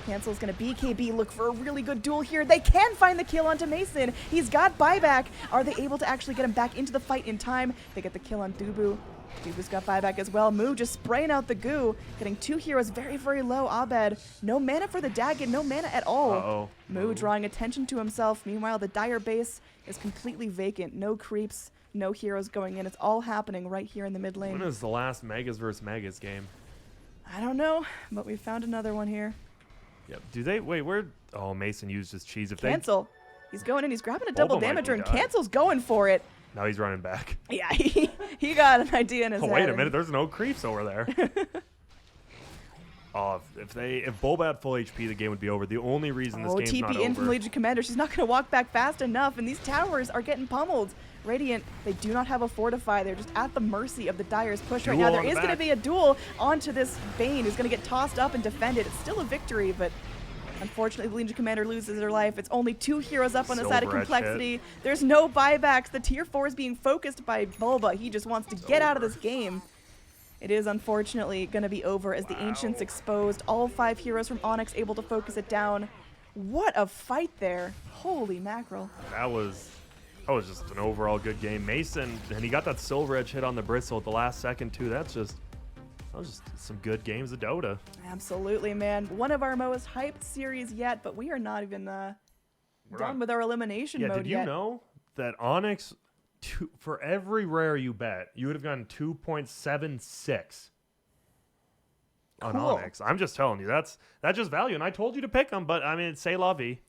Cancel's going to BKB, look for a really good duel here. They can find the kill onto Mason. He's got buyback. Are they able to actually get him back into the fight in time? They get the kill on Dubu. Dubu's got buyback as well. Moo just spraying out the goo. Getting 2 heroes very, very low. Abed, no mana for the Dagon, no mana at all. Uh-oh. Moo drawing attention to himself. Meanwhile, the Dire base is completely vacant. No creeps, no heroes going in. It's all happening right here in the mid lane. When is the last Megas versus Megas game? I don't know, but we found another one here. Yep. Do they wait? Where? Oh, Mason used his cheese. If Cancel. He's going in. He's grabbing a double Boba might damager, be and dying. Cancel's going for it. Now he's running back. Yeah, he got an idea in his Oh, head. wait a and- minute. There's no creeps over there. Oh, if Bulba had full HP, the game would be over. The only reason this game's not TP in over. from Legion Commander. She's not going to walk back fast enough, and these towers are getting pummeled. Radiant, they do not have a fortify. They're just at the mercy of the Dire's push right now. There is going to be a duel onto this Bane who's going to get tossed up and defended. It's still a victory, but unfortunately, the Legion Commander loses her life. It's only 2 heroes up on the side of Complexity. There's no buybacks. The tier 4 is being focused by Bulba. He just wants to get out of this game. It is unfortunately going to be over as the Ancients exposed. All 5 heroes from Onyx able to focus it down. What a fight there. Holy mackerel. That was just an overall good game. Mason, and he got that Silver Edge hit on the Bristle at the last second too. That was just some good games of Dota. Absolutely, man. One of our most hyped series yet, but we are not even done with our elimination mode yet. Did you know that Onyx, for every rare you bet, you would have gotten 2.76 on Onyx? I'm just telling you, that's just value. And I told you to pick them, but I mean, c'est la vie.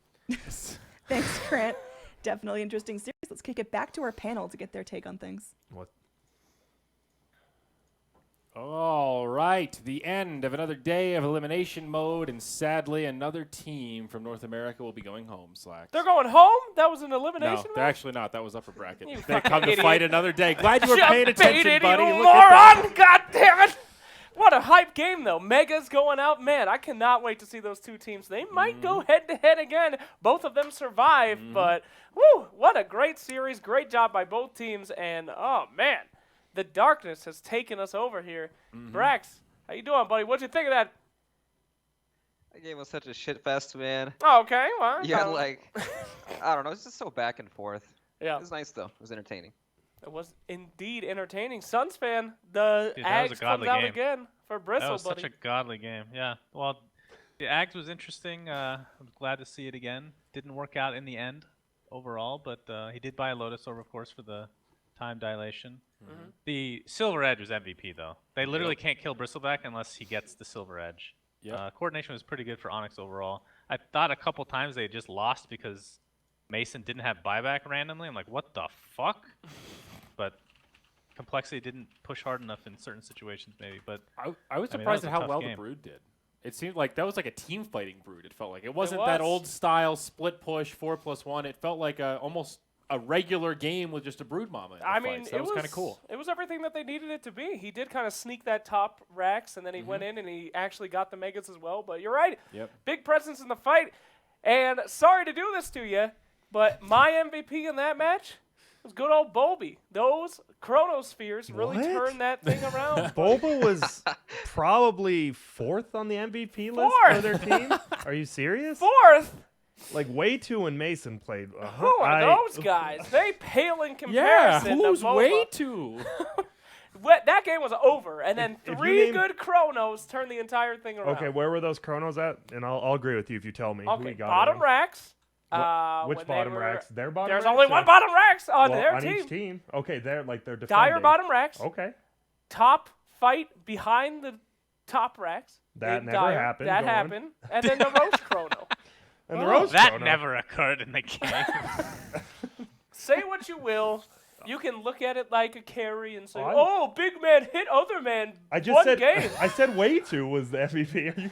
Thanks, Grant. Definitely interesting series. Let's kick it back to our panel to get their take on things. What? All right, the end of another day of elimination mode, and sadly, another team from North America will be going home, Slacks. They're going home? That was an elimination No, mode? they're actually not. That was upper bracket. You They come fucking to fight idiot. another day. Glad you were paying Just attention, baited, buddy. you Look at that. moron! God damn it! What a hype game, though. Mega's going out. Man, I cannot wait to see those two teams. They might go head-to-head again. Both of them survive, but woo, what a great series. Great job by both teams, and oh, man. The darkness has taken us over here. Brax, how you doing, buddy? What'd you think of that? That game was such a shit fest, man. Oh, okay. Well, You had like, I don't know, it's just so back and forth. Yeah. It was nice though. It was entertaining. It was indeed entertaining. Suns fan, the Dude, that was a Ags comes godly out game. again for Bristle, That was buddy. such a godly game. Yeah. Well, the Ags was interesting. I'm glad to see it again. Didn't work out in the end overall, but he did buy a Lotus Orb, of course, for the time dilation. The Silver Edge was MVP, though. They literally can't kill Bristleback unless he gets the Silver Edge. Coordination was pretty good for Onyx overall. I thought a couple times they just lost because Mason didn't have buyback randomly. I'm like, what the fuck? But Complexity didn't push hard enough in certain situations, maybe. But I was surprised at how well the Brood did. It seemed like that was like a team fighting Brood. It felt like it wasn't that old style split push 4+1. It felt like almost a regular game with just a Brood Mama. In the I mean, fight. So that was kind of cool. It was everything that they needed it to be. He did kind of sneak that top racks, and then he went in and he actually got the Megas as well. But you're right. Yep. Big presence in the fight. And sorry to do this to you, but my MVP in that match was good old Bulby. Those Chronospheres really turned that thing around. Bulba was probably 4th on the MVP list for their team. Are you serious? 4th? Like Way2 and Mason played. Who are those guys? They pale in comparison. Who's to Bulba. Way2? That game was over, and then If you three name- good Chronos turned the entire thing around. Okay, where were those Chronos at? And I'll agree with you if you tell me. Who Okay, we got bottom in. racks. Which when bottom they were- racks? Their bottom There's racks? only one bottom racks on Well, their on team. each team. Okay, they're defending. Dire bottom racks. Okay. Top fight behind the top racks. That in never Dire. happened. That Go on. happened. And then the Roach Chrono. And the Roach that Chrono. never occurred in the game. Say what you will. You can look at it like a carry and say, I'm- "Oh, big man hit other man." I just one said game. I said Way2 was the MVP. Are you